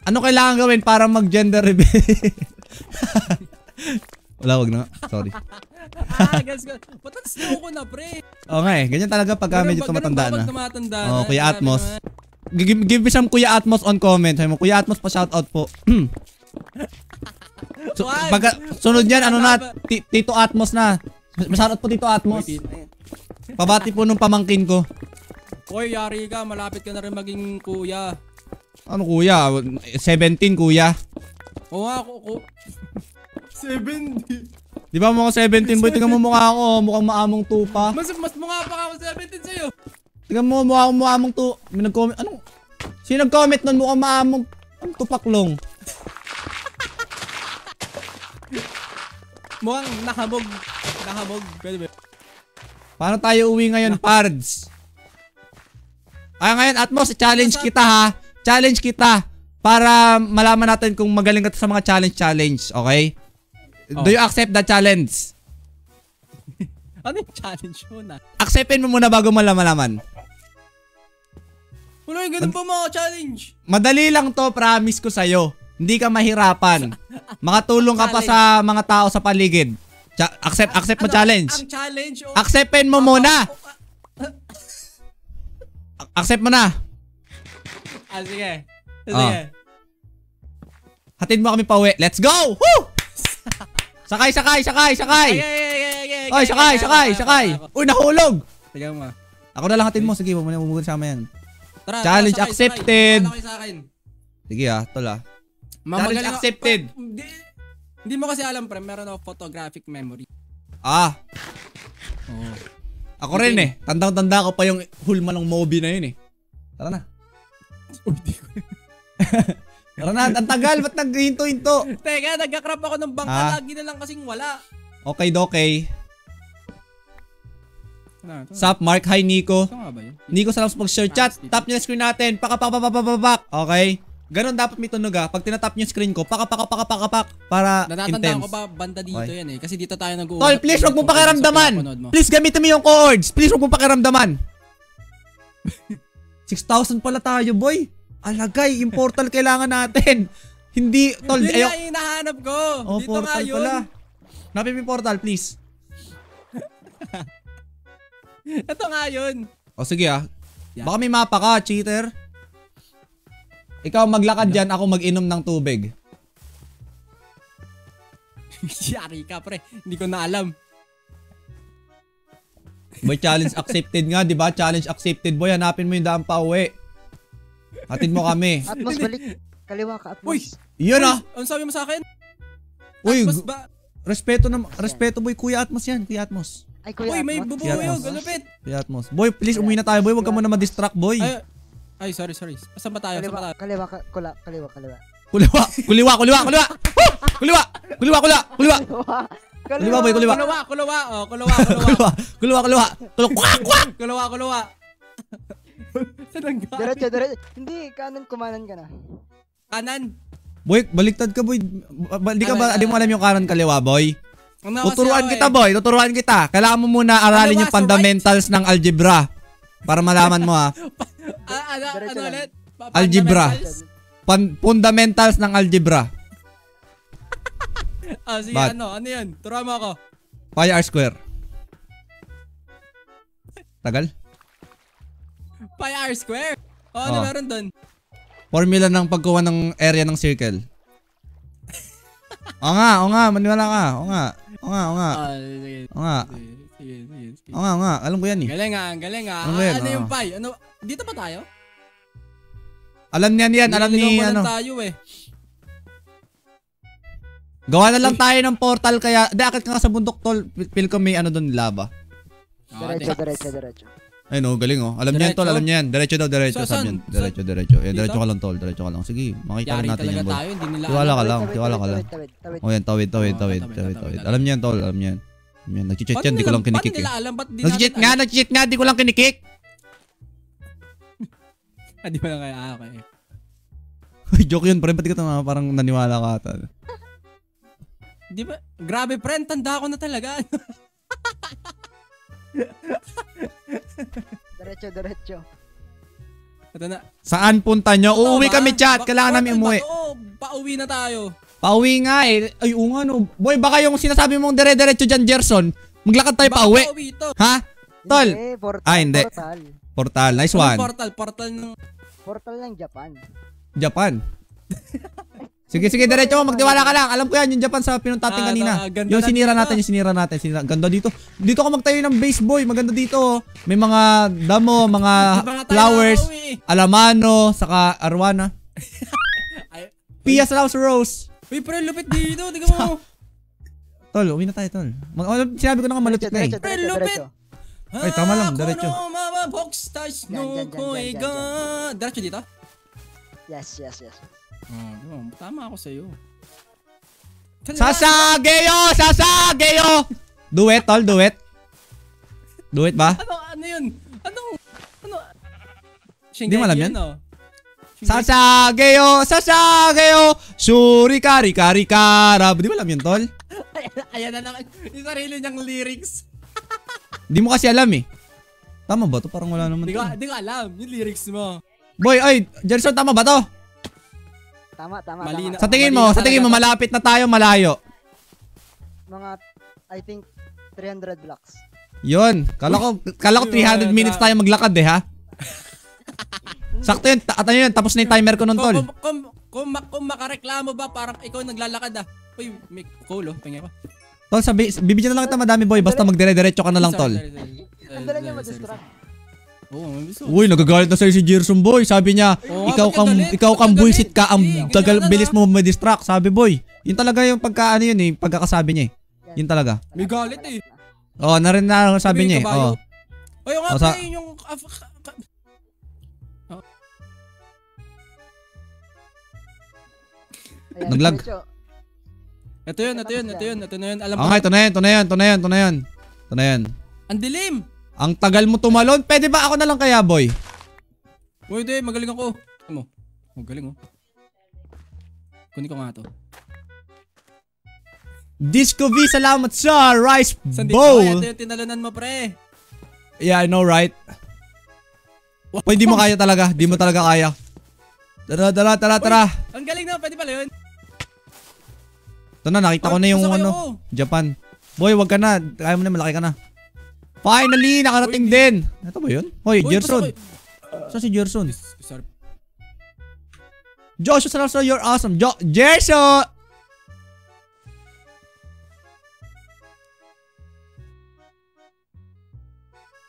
Ano kailangan gawin para mag-gender reveal? Wag na. Sorry. Guys, patats na ako na, pre. Okay, ganyan talaga pag medyo tumatanda na. Oh, Kuya Atmos. Give me some Kuya Atmos on comment. Sabi mo, Kuya Atmos pa shoutout po. Sunod yan, Tito Atmos na. Shoutout po Tito Atmos. Pabati po nung pamangkin ko. Hoy, yari ka. Malapit ka na rin maging kuya. Ano kuya? 17 kuya. Oo nga, ako. 70. Di ba mga 17 boy? Tingnan mo mukha ako. Mukhang maamong tupa. Mas mukha pa ako 17 sa'yo. Tingnan mo mukha akong maamong tu... May nag-comment. Anong... Sino nag-comment nun? Mukhang maamong... Ang tupaklong. Mukhang nakamog. Pwede ba? Paano tayo uwi ngayon, Pards? Ngayon, Atmos, challenge kita ha. Challenge kita. Para malaman natin kung magaling ka sa mga challenge, okay? Oh. Do you accept the challenge? Ano yung challenge mo na? Acceptin mo muna bago malaman. Wala yung ganun pa mga challenge. Madali lang to, promise ko sa'yo. Hindi ka mahirapan. Makatulong ka pa sa mga tao sa paligid. Accept mo challenge. Ang challenge o... Acceptin mo muna. Accept mo na. Sige. Hatid mo kami pa uwi. Let's go! Woo! Sakay! Oy, sakay! Uy, nahulog! Tignan mo. Ako na lang hatid mo. Sige, muna sama yan. Tara, Challenge sakay. accepted. Wala kayo sa akin. Sige tol Challenge Mamagaling ako- accepted. Hindi mo kasi alam, pre. Meron ako photographic memory. Oo. Ako rin eh. Tandang-tanda ko pa yung hulma ng Moby na yun eh. Tara na. Tara na, ang tagal. Ba't naghinto-hinto? Teka, nagka-crap ako ng bangka. Lagi na lang kasing wala. Okay, dokey. Ito Sup, Mark? Hi, Nico. nga ba yun? Nico, salamat sa mag-share chat. Tap nyo na screen natin. Pak. Okay? Ganon dapat may tunog Pag tinatap nyo yung screen ko, pak. Para Natatandaan intense. ko ba banda dito Okay. yan eh. Kasi dito tayo nag-uusap. Tol, please wag mo pakiramdaman. Please gamitin mo yung chords. Please wag mo pakiramdaman. 6,000 pala tayo, boy. Alagay, yung portal kailangan natin. Hindi, tol. Yun nga yung hinahanap ko. Oh, Dito nga portal yun. pala. Napin mo yung portal, please. Ito nga yun. O sige Yan. Baka may mapa ka, cheater. Ikaw maglakad dyan, ako mag-inom ng tubig. Yari ka, pre. Hindi ko na alam. Boy, challenge accepted nga, di ba? Challenge accepted, boy. Hanapin mo yung daan pa uwi. Hatid mo kami. Atmos, balik. Kaliwa ka, Atmos. Uy! Yun Ano sabi mo sa akin? Uy, Atmos ba? respeto boy, Kuya Atmos yan, Kuya Atmos. Ay, Kuya Uy, may Atmos. bubuo Atmos. yun. Galupit. Kuya Atmos. Boy, please, umuwi na tayo, boy. Huwag ka muna ma-distract, boy. Ay, sorry. Saan ba tayo? Kaliwa. Kuliwa. Kuliwa. Kuliwa, boy, kuliwa. Kulawa. Oh, Kuliwa. Kulawa. Saan ang galing? Diretso. Hindi, kumanan ka na. Kanan. Boy, baliktad ka, boy. Di mo alam yung kanan kaliwa, boy. Ano kasi Tuturuan ako kita, boy. Tuturuan kita. Kailangan mo muna aralin Ano yung ba, fundamentals ng algebra. Para malaman mo, ha. Diretso Ano lang. ulit? Algebra. Fundamentals? Fundamentals ng algebra. Sige, Bad. ano yun? Turuan mo ako. Pi r square. Tagal? Pi r square. Ano Oh. meron doon? Formula ng pagkuha ng area ng circle. Oo nga, maniwala ka. Oo nga. Sige. Oo nga. Oo nga. Alam ko yan eh. Galing nga. Ano yan? Ano yung Oo. pi? Ano? Dito pa tayo? Alam niyan yan. Alam ni Nililigaw mo ano. lang tayo eh. Gawa na lang tayo ng portal kaya. Di, akit ka nga sa bundok, tol. Feel ko may ano doon, lava. Diretso. Ay no, galing oh. Alam niyan, tol. Diretso? Alam niyan. Diretso daw, diretso. So, Sabi niyan. saan? Diretso. Yan, Dito? diretso ka lang, tol. Diretso ka lang. Sige, makita Yari rin natin talaga yan, boy. tayo. Hindi nila Tiwala ka alam. lang. Tiwala ka lang. Tawid. Oh yan, tawid. Tawid. Alam niyan, tol. Alam niyan. Nag-cheat yan, di ko lang kinikik Ba't eh. nila alam? Ba't di Nag-cheat nga, di ko lang kinikik. Di ba lang kaya? Okay. Joke yun, pre. Ba't di ka parang naniwala ka ata? Di ba? Grabe, friend. Tanda ko na talaga. Diretso. Ito na. Saan punta nyo? Uuwi ba? kami, chat. Kailangan namin umuwi. Pauwi na tayo. Pauwi nga eh. Ay, oo nga no. Boy, baka yung sinasabi mong dire-diretso dyan, Gerson. Maglakad tayo Baka pauwi. pauwi to. Ha? Tol. Hindi. Hindi. Portal. Nice Anong one. portal ng... Portal ng Japan. Japan. Sige, diretso mo. Magtiwala ka lang. Alam ko yan, yung Japan sa pinunta natin kanina. ganda Yung na sinira dito. natin. Ganda dito. Dito ka magtayo ng base, boy. Maganda dito. May mga damo, mga Di ba nga tayo flowers, nakauwi? alamano, saka arwana. Ay, Pia House Rose. Uy, pre, lupit dito. Tingnan mo. Tol, uwi na tayo, tol. Sinabi ko na nga malupit na eh. Diretso, diretso, diretso. Ay, tama lang, diretso. Yan. Diretso dito? Yes. Tama ako sa'yo. Sasageyo! Do it, tol, do it. Do it ba? Ano yun? Ano? Hindi mo alam yan? Oh. Sasageyo! Surikari-kari-karab. Di mo alam yun, tol? Ayan na naman. Yung sarili niyang lyrics. Di mo kasi alam eh. Tama ba to? Parang wala naman to. Di ko alam. Yung lyrics mo. Boy, ay, Jerson, tama ba to? Tama. Mali na. Sa tingin mo, malapit na tayo, malayo. Mga, I think, 300 blocks. Yun. Kala ko 300 minutes tayo maglakad eh, ha? Sakto yun. At ano yun, tapos na yung timer ko nun, tol. Kung makareklamo ba, parang ikaw naglalakad ah. Uy, may kulo. Tingin ko. Tol, bibigyan na lang kita madami, boy. Basta magdire-diretso ka na lang, tol. Ang dala niya ma-distract. Oo, mabiso. Uy, nagagalit na sa'yo si Gerson, boy. Sabi niya, ikaw kang bullshit ka, ang bilis mo ma-distract. Sabi, boy. Yun talaga yung pagkaano yun eh, pagkakasabi niya eh. Yun talaga. May galit eh. Oo, narin na sabi niya eh. Oo. O yung O, sa- yung... Ayan, Naglag. diretso. Ito na yun. Alam Okay, ito na yan. Ang dilim! Ang tagal mo tumalon. Pwede ba ako na lang kaya, boy? Uy, di, magaling ako. Ano mo? Magaling oh. Kunin ko nga to. Disco V, salamat sa rice Sandito, bowl. ito yung tinalunan mo, pre. Yeah, I know, right? Boy, di mo kaya talaga. Di mo talaga kaya. Tara. Ang galing na, pwede pala yun. Ito na, nakita ko na yung Sasakay ano, ako. Japan. Boy, wag ka na. Kaya mo na, malaki ka na. Finally, nakarating din. Ito ba yun? Hoy, Uy, Gerson. pasok Saan si Gerson? Sorry. Joshua Salazar, you're awesome. Gerson!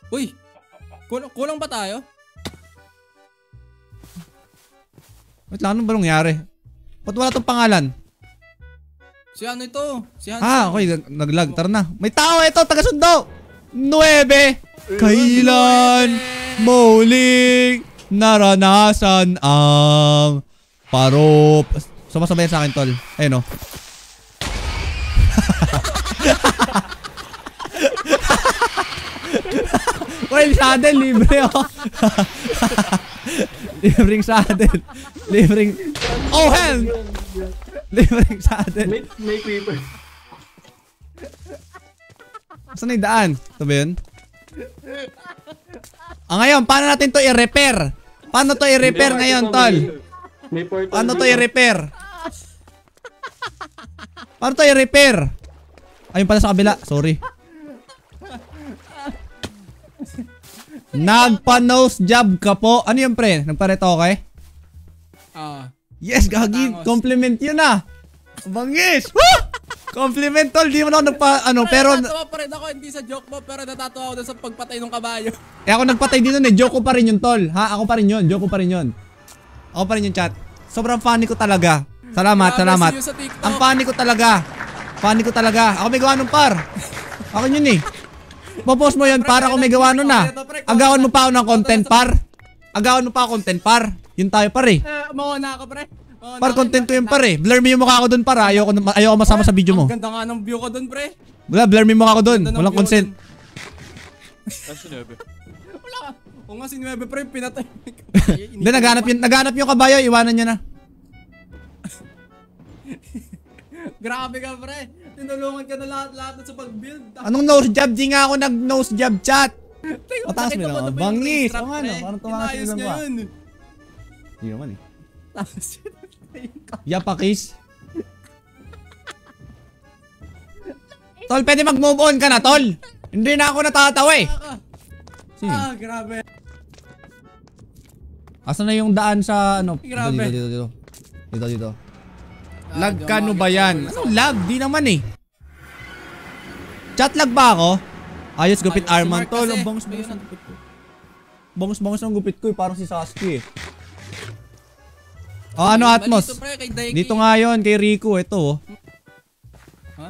Uy! Kulang ba tayo? Wait lang, ano ba nangyari? Ba't wala tong pangalan? Si ano ito? Si Hans. Okay, naglag. Tara na. May tao ito, taga-sundo! 9! Kailan muling naranasan ang parop? Sumasabay sa akin, tol. Ayun o. Well, saddle, libre oh. Libreng saddle. Oh, hell! Libreng saddle. May paper. Saan na yung daan? Ito ba yun? Ngayon, paano natin to i-repair? Paano to i-repair ngayon, tol? May portal. Paano to i-repair? Paano to i-repair? Ayun pala sa kabila. Sorry. Nagpa-nose job ka po. Ano yun, pre? Nagpareto okay? Yes, gagi. Tangos. Compliment yun ah. Bangis. Woo! Compliment, tol. Di mo na ako pero... Natatawa pa rin ako, hindi sa joke mo, pero natatawa ako dun sa pagpatay ng kabayo. Ako nagpatay dito eh. Joke ko pa rin yun, tol. Ha? Ako pa rin yun. Joke ko pa rin yun. Ako pa rin yung chat. Sobrang funny ko talaga. Salamat. See you sa TikTok. Ang funny ko talaga. Ako may gawa nun, par. Ako yun eh. Popost mo yun, para ako may gawa nun ah. Agawan mo pa ako ng content, par. Yun tayo, par eh. Mauna ako, pre. Par, content ko yun, par eh. Blur mo yung mukha ko dun, par. Ayoko masama sa video mo. Ang ganda nga ng view ko dun, pre. Wala, blur mo yung mukha ko dun. Ganda ng Walang view ko consent. dun. Ano sinabi? Wala ka. O nga, si Nueve, pre, pinatay. Hindi, naghanap yung kabayo. Iwanan niya na. Grabe ka, pre. Tinulungan ka na lahat sa pag-build. Anong nose job? Di nga ako nag-nose job, chat. Mataas mo Nakita na. ba yung Bangis. trap, O nga, pre? no? Parang tumangas Inayos yung niya ba? yun. Hindi naman eh. Tapos, Yapakis. Tol, pwede mag-move on ka na, tol. Hindi na ako natatawa eh. Sige. grabe. Asan na yung daan sa ano? Grabe. Dito. Lag ka no ba yan? Ano lag? Di naman eh. Chat lag ba ako? Ayos gupit Ayos, si Arman, Mark tol. kasi. Ang bangus-bangus ng gupit ko. Bangus-bangus ng gupit ko eh. Parang si Sasuke eh. Oh, ano Atmos? Malito, pre, kay Daiki. Dito nga yun, kay Rico. Ito oh. Ha?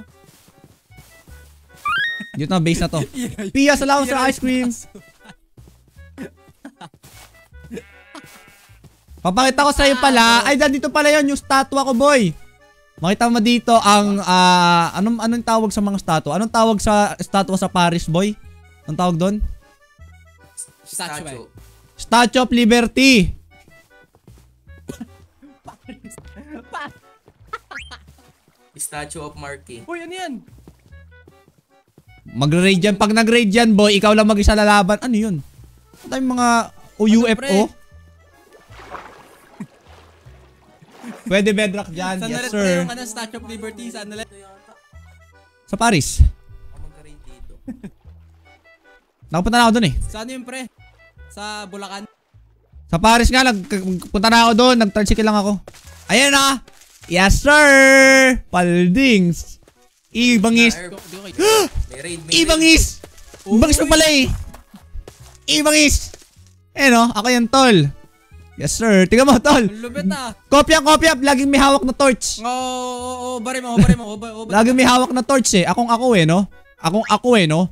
Dito na, base na to. Pia, salamat sa ice cream. Papakita ko sa'yo pala. Ay, dito pala yun, yung statua ko, boy. Makita mo dito ang, anong tawag sa mga statua? Anong tawag sa statua sa Paris, boy? Anong tawag doon? Statue. Statue of Liberty. Statue of Marky. Uy, ano yan? Magre-raid yan. Pag nag-raid yan, boy, ikaw lang mag-isa lalaban. Ano yun? Ano tayong mga UFO? Pwede bedrock dyan. Saan Yes, nalit sir. yung Statue of Liberty? Saan nalit? Sa Paris. Ako magka-raid dito. Nakapunta na ako doon eh. Saan yun, pre? Sa Bulacan? Sa Paris nga, punta na ako doon. Nag-tricycle lang ako. Ayan na. Yes, sir. Paldings. Ibangis. May raid, may raid. Ibangis. Ibangis mo pala eh. Ibangis. Eh no, ako yan, tol. Yes, sir. Tingnan mo, tol. Ang lupit ah. Kopya. Laging may hawak na torch. Oo, bari mo. Laging may hawak na torch eh. Akong ako eh, no? Akong ako eh, no?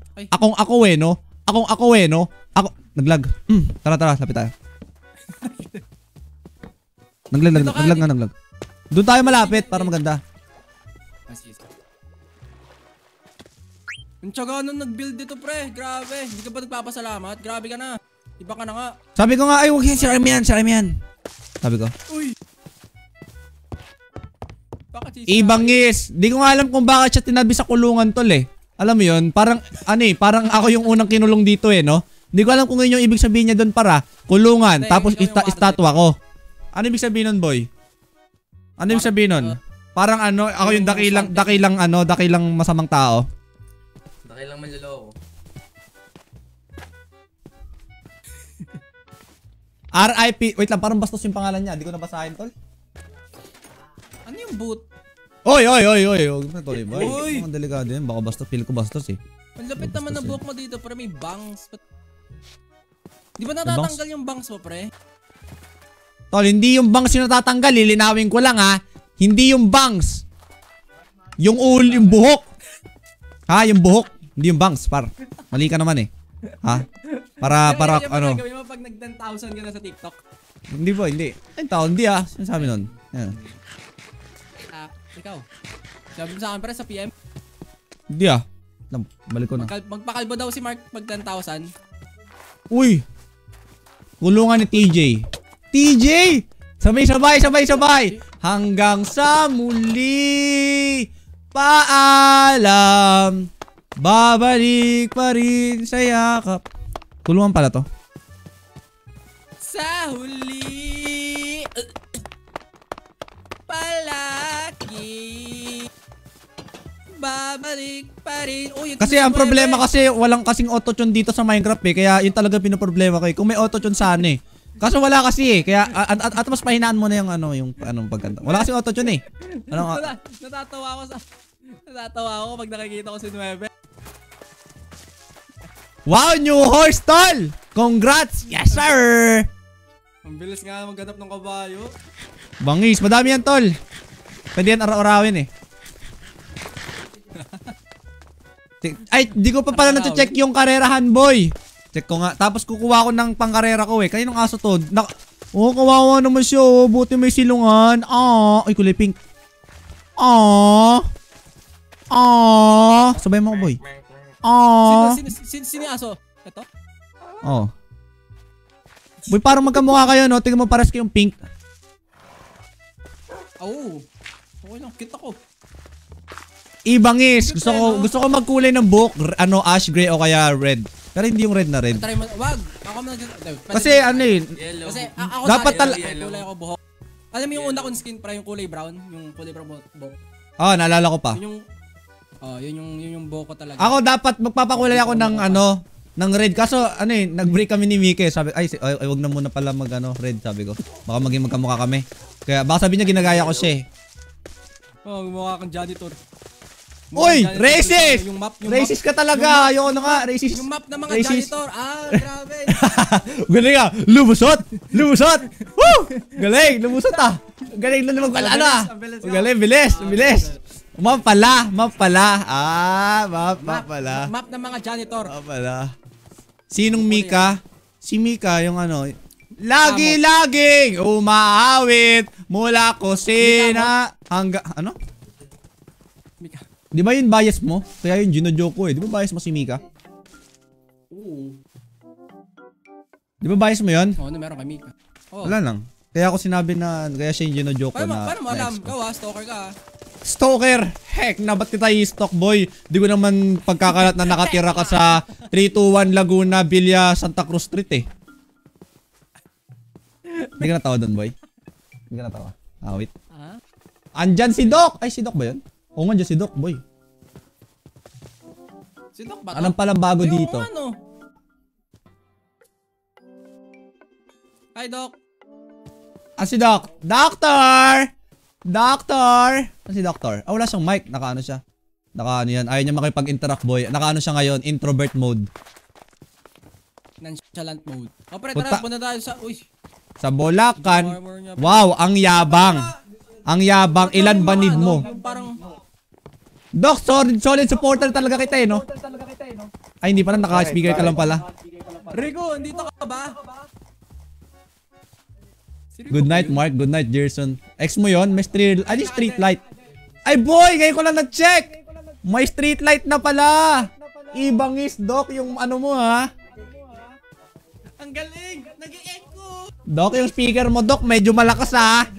Ako. Naglag. Tara, lapit tayo. Naglag. Doon tayo malapit para maganda. Ang tsaga nung nag-build dito, pre. Grabe. Hindi ka ba nagpapasalamat? Grabe ka na. Iba ka na nga. Sabi ko nga, ay huwag yan, siramin yan. Sabi ko. Uy. Bakit sisiramin? Ibangis. Di ko nga alam kung bakit siya tinabi sa kulungan, tol eh. Alam mo yun, parang ako yung unang kinulong dito eh, no? Di ko alam kung yun yung ibig sabihin niya doon para. Kulungan, Hindi, tapos ikaw yung istatwa ko. Ano ibig sabihin nun, boy? Ano ibig sabihin nun? Parang ako yung dakilang masamang tao. Dakilang manloloko. RIP. Wait lang, parang bastos yung pangalan niya. Di ko nabasahin, tol. Ano yung boot? Oy. Huwag na, tol. Uy! Ang delikado yan. Baka bastos. Feel ko bastos eh. Ang lapit naman na buhok mo dito, pre. May bangs. Di ba natatanggal yung bangs mo, pre? Tol, hindi yung bangs yung natatanggal. Lilinawin ko lang ha. Hindi yung bangs. Yung buhok. Ha, yung buhok. Hindi yung bangs, par. Mali ka naman eh. Ha? Para ano. Gawin mo pag nag-10,000 ka na sa TikTok. Hindi po, hindi. Ay, tao, hindi ah. Ano sabi nun? Yan. Ikaw. Sabi mo sa akin, pre, sa PM. Hindi ah. Balik ko na. Magpakalbo daw si Mark pag 10,000. Uy! Kulungan ni TJ. TJ! Sabay! Hanggang sa muli. Paalam. Babalik pa rin sa yakap. Kulungan pala to. Sa huli. Palagi. Babalik pa rin. Kasi ang problema kasi walang kasing autotune dito sa Minecraft eh. Kaya yun talaga pinoproblema ko eh. Kung may autotune sana eh. Kaso wala kasi eh. Kaya at mas pahinaan mo na yung anong pagkanta. Wala kasi autotune eh. Natatawa ako pag nakikita ko si Nueve. Wow, new horse, tol! Congrats! Yes, sir! Ang bilis nga maghanap ng kabayo. Bangis, madami yan, tol. Pwede yan araw-arawin eh. Ay, di ko pa pala na-check yung karerahan, boy. Check ko nga. Tapos kukuha ko ng pangkarera ko eh. Kaninong aso to? Kawawa naman siya. Buti may silungan. Ay, kulay pink. Sabay mo ko, boy. Sino yung aso? Ito? Boy, parang magkamukha kayo, no? Tingnan mo, pares kayong pink. Oo. Okay lang, cute ako. Ibangis. Gusto ko magkulay ng buhok. Ash gray o kaya red. Pero hindi yung red na red. Try mo, wag. Ako Kasi ano eh. Yellow. Kasi ako Dapat kulay ako buhok. Alam mo yung una kong skin para yung kulay brown, yung kulay brown buhok. Naalala ko pa. Yun yung buhok ko talaga. Ako dapat magpapakulay ako ng red. Kaso nag-break kami ni Mike. Sabi, wag na muna pala red, sabi ko. Baka maging magkamukha kami. Kaya baka sabi niya ginagaya ko siya eh. Mukha kang janitor. Uy! Racist! Yung map. Racist ka talaga! Ayoko na nga, racist. Yung map ng mga Racist. janitor. Grabe. Galing ah! Lumusot! Woo! Galing! Lumusot ah! Galing na naman pala Ang bilis. Galing, bilis! Map pala. Ah, map pala. Map ng mga janitor. Map pala. Sinong Mika? Si Mika, yung ano. Laging umaawit mula kusina hanggang, ano? Mika. Di ba yun bias mo? Kaya yun gino-joke ko eh. Di ba bias mo si Mika? Oo. Di ba bias mo yun? Oo, meron kay Mika. Oh. Wala lang. Kaya ako sinabi na, kaya siya yung gino-joke ko na. Paano mo alam? na-ex ko. Ikaw stalker ka Stalker! Heck, na ba't kita i-stalk boy? Di ko naman pagkakalat na nakatira ka sa 321 Laguna, Villa, Santa Cruz Street eh. Hindi ka natawa doon boy? Hindi ka natawa? Ah, wait. Andyan si Doc! Ay, si Doc ba yun? Oo nga, dyan si Doc boy. Si Doc ba to? Anong palang bago Ay, oo dito? nga, no. Hi, Doc. Ah, si Doc! Doctor! Ah, si Doctor. Ah, wala siyang mic. Nakaano siya. Nakaano yan. Ayaw niya makipag-interact boy. Nakaano siya ngayon. Introvert mode. Nonchalant mode. O, pre, Puta. tara, punta tayo sa... Uy. Sa Bulacan. Wow, ang yabang. Ang yabang. Ilan ba need mo? Yung parang... Doc, solid supporter talaga kita eh, no? Ay, hindi pala. Naka-speaker ka lang pala. Rico, andito ka ba? Si Rico Good ba night, yun? Mark. Good night, Jerson. Ex mo yon? May street... Ay, street light. Ay, boy! Ngayon ko lang na-check! May street light na pala! Ibangis, Doc, yung ano mo, ha? Ang galing! Nag-i-echo! Doc, yung speaker mo, Doc, medyo malakas, ha?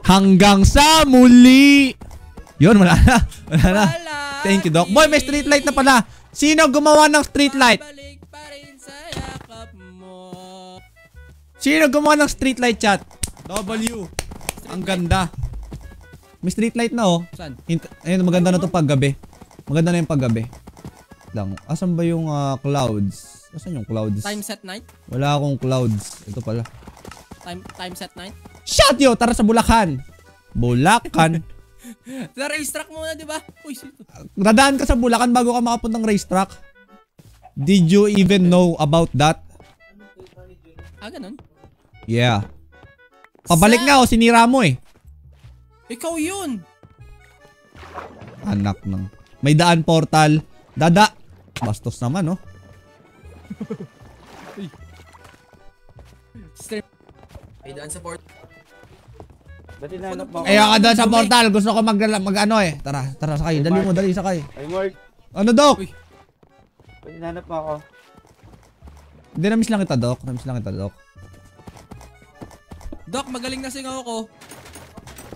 Hanggang sa muli! Yun, wala na. Wala na. Thank you, Doc. Boy, may street light na pala. Sino gumawa ng street light? Balik pa rin sa yakap mo. Sino gumawa ng street light, chat? W. Ang ganda. May street light na, oh. Saan? Ayun, maganda na to paggabi. Maganda na yung paggabi. Lang. Asan ba yung clouds? Asan yung clouds? Time set night? Wala akong clouds. Ito pala. Time set night? Shut yo! Tara sa Bulacan. Bulacan. Sa racetrack muna, di ba? Uy, sito. Nadaan ka sa Bulacan bago ka makapuntang racetrack. Did you even know about that? Ah, ganun? Yeah. Pabalik nga, oh. Sinira mo, eh. Ikaw yun! Anak ng... May daan portal. Dada. Bastos naman, oh. Stream. May daan sa port. Dati nanap mo ako. Ayaw ka doon sa portal. Gusto ko mag ano, eh. Tara, sakay. Dali, sakay. Ay, Mark. Ano, Doc? Uy. Dati nanap mo ako. Hindi, na-miss lang kita, Doc. Doc, magaling na singaw ko.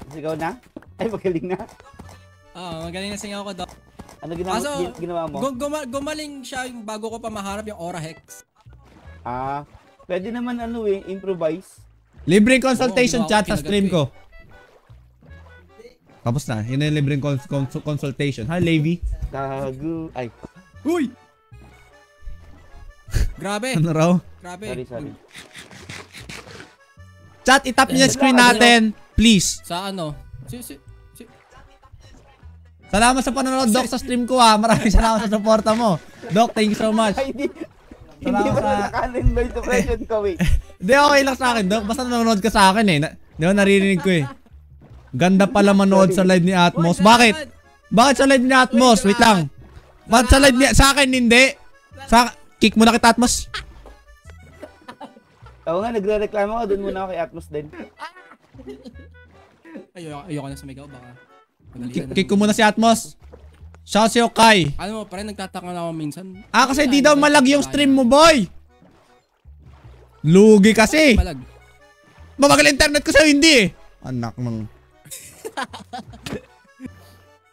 Sigaw na? Ay, magaling na. Magaling na singaw ko, Doc. Ano ginawa mo? Gumaling siya yung bago ko pa maharap yung Aura Hex. Pwede naman improvise. Libreng consultation Oo, chat sa kinagat stream ko ko. Tapos na. Yun na yung libreng consultation. Hi, Levi. Tago. Ay, Uy! Grabe. Ano raw? Grabe. sorry. Chat, itap niyo yung screen natin. Please. Sa ano? Salamat sa panonood, Doc, sa stream ko, ha. Maraming salamat sa suporta mo. Doc, thank you so much. Ay, hindi Salamat ba sa... naka-invite to present ko, wait. Hindi, okay lang sa akin, Doc. Basta nanonood ka sa akin, eh. Di ba, naririnig ko, eh. Ganda pala manood sa live ni Atmos. Bakit? Bakit sa live ni Atmos? Wait lang. Bakit sa live ni... Sa akin, hindi. Kick mo na kita, Atmos. Oo nga, nagre-reklamo ako. Doon muna ako kay Atmos din. Ayoko na sumigaw, baka. Madalian na. Kick ko muna si Atmos. Shout si Okay. Ano mo, pare, nagtataka na ako minsan. Kasi di daw malag yung stream mo, boy. Lugi kasi. Malag. Mabagal internet ko sa'yo, hindi, eh. Anak ng...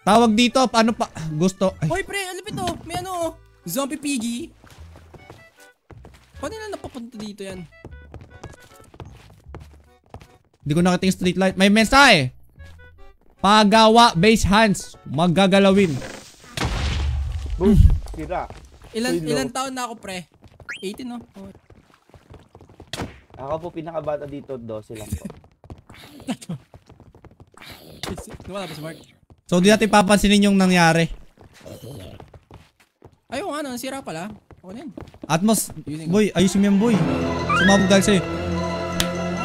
Tawag dito, paano pa... Gusto... Ay. Hoy, pre, alipit to. May ano, zombie piggy. Paano na napapunta dito yan? Hindi ko nakita yung street light. May mensahe. Pagawa, base hands. Magagalawin. Boom, sira. Ilan taon na ako, pre? 18, no? Oh. Ako po pinakabata dito, 12 lang po. Wala ba si Mark? So, di natin papansinin yung nangyari. Ayaw nga, nasira pala. Ako na yan. Atmos, boy, ayusin mo yan, boy. Sumabog dahil sa'yo.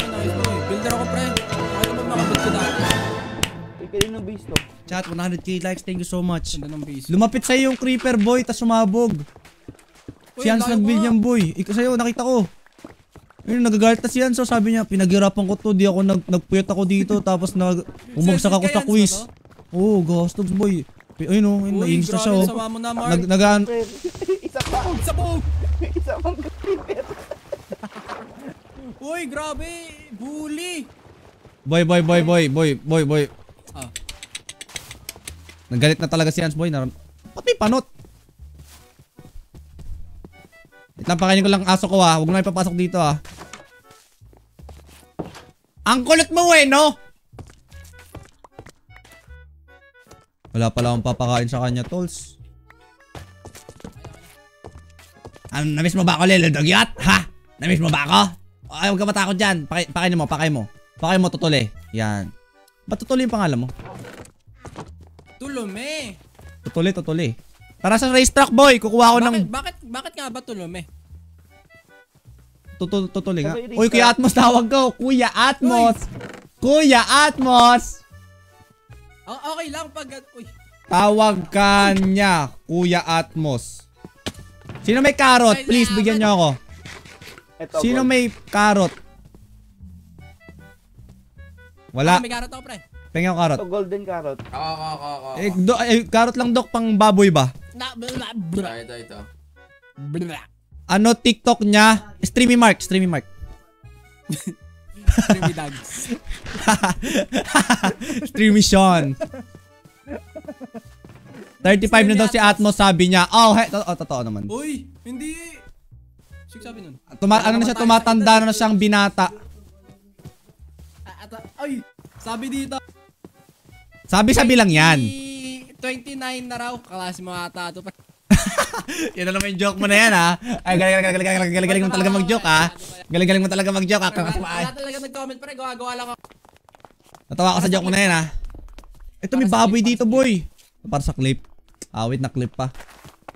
Nice boy. Builder ako, pre. Ano ba makabot ko dati? Kanino base to? Chat, 100k likes. Thank you so much. Ganda ng base. Lumapit sa'yo yung creeper boy, tas sumabog. Uy, Si Hans layo nag-build ko. niyang boy. Ikaw sa'yo, nakita ko. Ayun, nagagalit na si Hans. So sabi niya, pinaghirapan ko to. Di ako nagpuyat ako dito. Tapos umagsak ako sa quiz. Oo, gastogs boy. Ayun o, Uy, nainis na grabe, siya o. sama mo na, Mark. Isa pa. Isa po. Isa pang creeper. Uy, grabe. Bully. Boy. Ah. Nagalit na talaga si Hans boy. Pati panot. Wait lang, pakainin ko lang aso ko ha. Huwag mo na ipapasok dito ha. Ang kulit mo eh, no? Wala pala akong papakain sa kanya, tolls. Namiss mo ba ako, Lilo Dugyot? Ha? Namiss mo ba ako? Ay, huwag ka matakot dyan. Pakain mo. Pakain mo, Tutuli. Yan. Ba't Tutuli yung pangalan mo? Tulome. Tutuli. Tara sa racetrack, boy. Kukuha ko ng Bakit nga ba tulome? Tutuli nga. Sabay Uy, Kuya Atmos, tawag ko. Kuya Atmos. Kuya Atmos. Okay lang pag... Uy. Tawag ka niya, Kuya Atmos. Sino may carrot? Please, bigyan niyo ako. Ito, Sino gold. may carrot? Wala. May karot ako, pre. Tingnan ko carrot. Ito, golden carrot. Carrot lang, Dok, pang baboy ba? Ito. Ano TikTok niya? Streamy Mark. Streamy dogs. Streamy Sean. 35 na daw si Atmos, sabi niya. Oh, totoo naman. Uy, hindi. Sik sabi nun. Ano na siya, tumatanda na siyang binata. Ay, sabi dito. Sabi lang yan. 29 na raw. Klase mga tato. Yan na naman yung joke mo na yan, ha? Ay, galing mo talaga mag-joke, ha? Galing mo talaga mag-joke, ha? Wala talaga nag-comment, pre. Gawa lang ako. Natawa ka sa joke mo na yan, ha? Ito, may baboy dito, boy. Para sa clip. Wait na clip pa.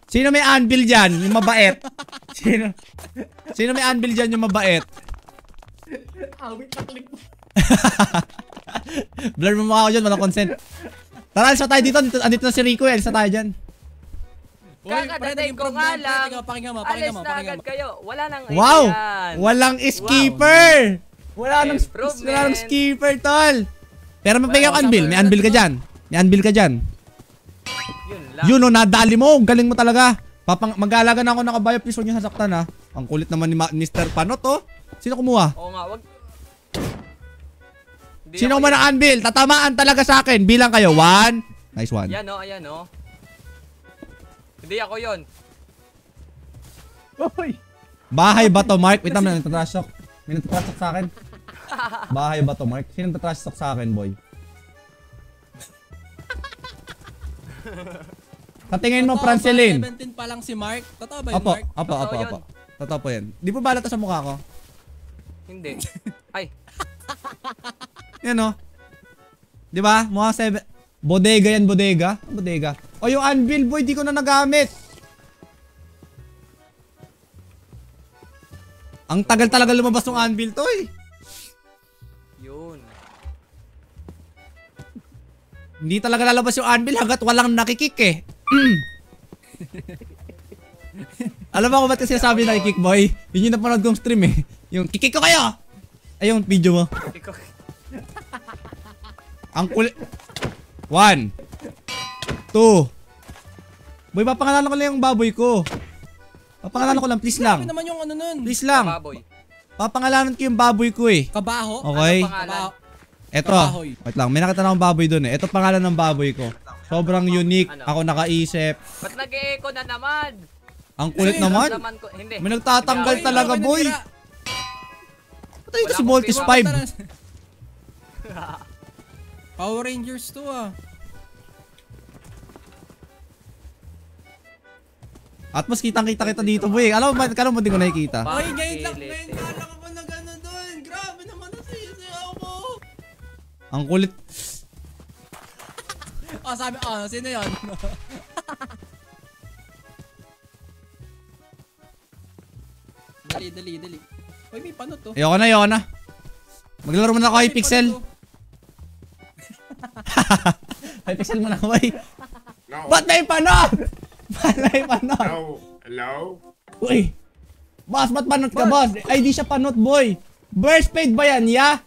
Sino may anvil dyan? Yung mabait. Sino may anvil dyan yung mabait? Awit na clip mo. Blur mo mukha ko dyan, walang consent. Tara, alisa tayo dito. Andito na si Rico, alisa tayo dyan. Kakadating ko nga lang. Pakinggan mo. Alis na agad kayo. Wala nang Wow! yan. Walang skipper! Wala nang Improvement. skipper, tol! Pero mapigyan ko anvil. May anvil ka dyan. Yun lang. Yun o, nadali mo. Galing mo talaga. Mag-aalaga na ako ng kabayo. Please huwag niyo sasaktan, ha. Ang kulit naman ni Mr. Panot, oh. Sino kumuha? Oo nga, wag. Hindi Sino ako kumuha ng anvil? Tatamaan talaga sa akin. Bilang kayo. 1. Nice one. Yan o, ayan o. Hindi ako yon. Uy! Bahay ba to, Mark? Wait lang, may nagtatrash talk. May nagtatrash talk sa akin. Bahay ba to, Mark? Sino nagtatrash talk sa akin, boy? Patingin mo, Franceline. 17 pa lang si Mark. Totoo ba yun, Opo, Mark? opo. Totoo po yan. Di po balata sa mukha ko? Hindi. Ay, Yan o. Di ba? Mukha 7. Bodega yan, bodega. O yung anvil, boy, di ko na nagamit. Ang tagal talaga lumabas ng anvil to eh. yun. Hindi talaga lalabas yung anvil hanggat walang nakikik eh. Alam mo kung ba't kasi sabi nakikik, boy? Yun yung napanood kong stream eh. Yung kikik ko kayo! Ay, yung video mo. Ikaw. Ang kulit. 1 2. Boy, papangalanan ko lang yung baboy ko. Papangalanan ko lang, please Grabe lang. naman yung ano nun. Please lang. Baboy. Papangalanan ko yung baboy ko eh. Kabaho? Okay? Ano pangalan? Kabaho. Eto. Kabahoy. Wait lang, may nakita na akong baboy dun eh. Ito pangalan ng baboy ko. Sobrang unique. Ano? Ako nakaisip. Ba't nag-e-echo na naman? Ang kulit Ay, naman. Naman ko, hindi. May nagtatanggal Ay, talaga, grabe, boy. natira. Patay ito Wala si akong Voltes piwa. 5. Power Rangers to ah. At mas kitang-kita kita dito, boy. Alam mo ba, kala mo di ko nakikita? Ay, ngayon lang Kilit. ako na gano'n doon. Grabe naman na sisiyaw mo. Ang kulit. Sabi, sino yun? Dali. Uy, may panot to. Ayoko na. Maglaro muna ako kay Pixel. Pixel mo na, boy. No. Ba't may panot? Ba't may panot? Hello? Hello? Uy. Boss, ba't panot ka, boss? Ay, di siya panot, boy. Burst fade ba yan, ya?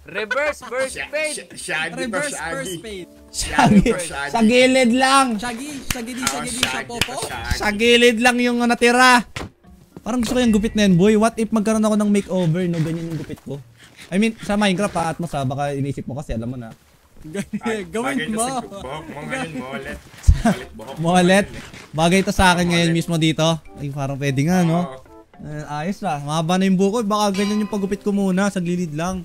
Reverse burst fade. Shaggy pa Reverse first shaggy. fade. Shaggy. Sa gilid lang. Shaggy di siya, Popo. Sa gilid lang yung natira. Parang gusto ko yung gupit na yan, boy. What if magkaroon ako ng makeover, no? Ganyan yung gupit ko. I mean, sa Minecraft, ha, Atmos, ha? Baka inisip mo kasi, alam mo na. Gawin mo. Buhok mo ngayon, molet. Buhok mo Molet. ngayon. Bagay to sa akin ngayon mismo dito. Ay, parang pwede nga, no? Oo. Ayos lah. Mahaba na yung buko. Baka ganyan yung paggupit ko muna. Sa gilid lang.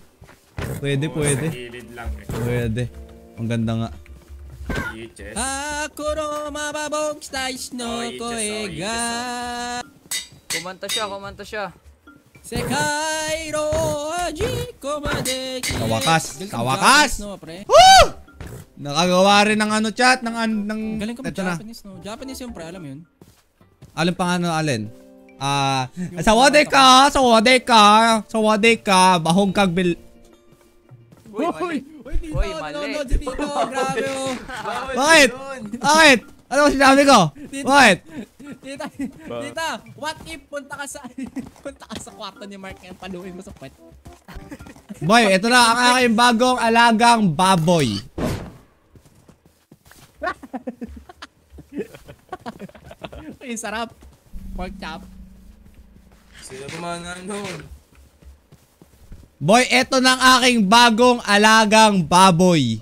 Pwede, Oo, pwede. Sa gilid lang eh. Pwede. Ang ganda nga. Iches. Hakuro mababog style no koega. Kumanta siya. Sekai ro aji komade. Sa wakas. Sa wakas! No, pre. Woo! Nakagawa rin ng ano chat. Ng Galing ko Ito na. Japanese, no? Japanese yung pre, alam mo yun? Alin pang ano, alin? Sawadeka! Bahog kag bil... Uy, Tito, Uy, mali. no, si Tito, grabe oh. Bakit? Bakit? Ano ba sinabi ko? Bakit? Tita, what if punta ka sa kwarto ni Mark and paluin mo sa puwet? Boy, ito na ang aking bagong alagang baboy. Ay, sarap. Pork chop. Sino kumana nun? Boy, ito na ang aking bagong alagang baboy.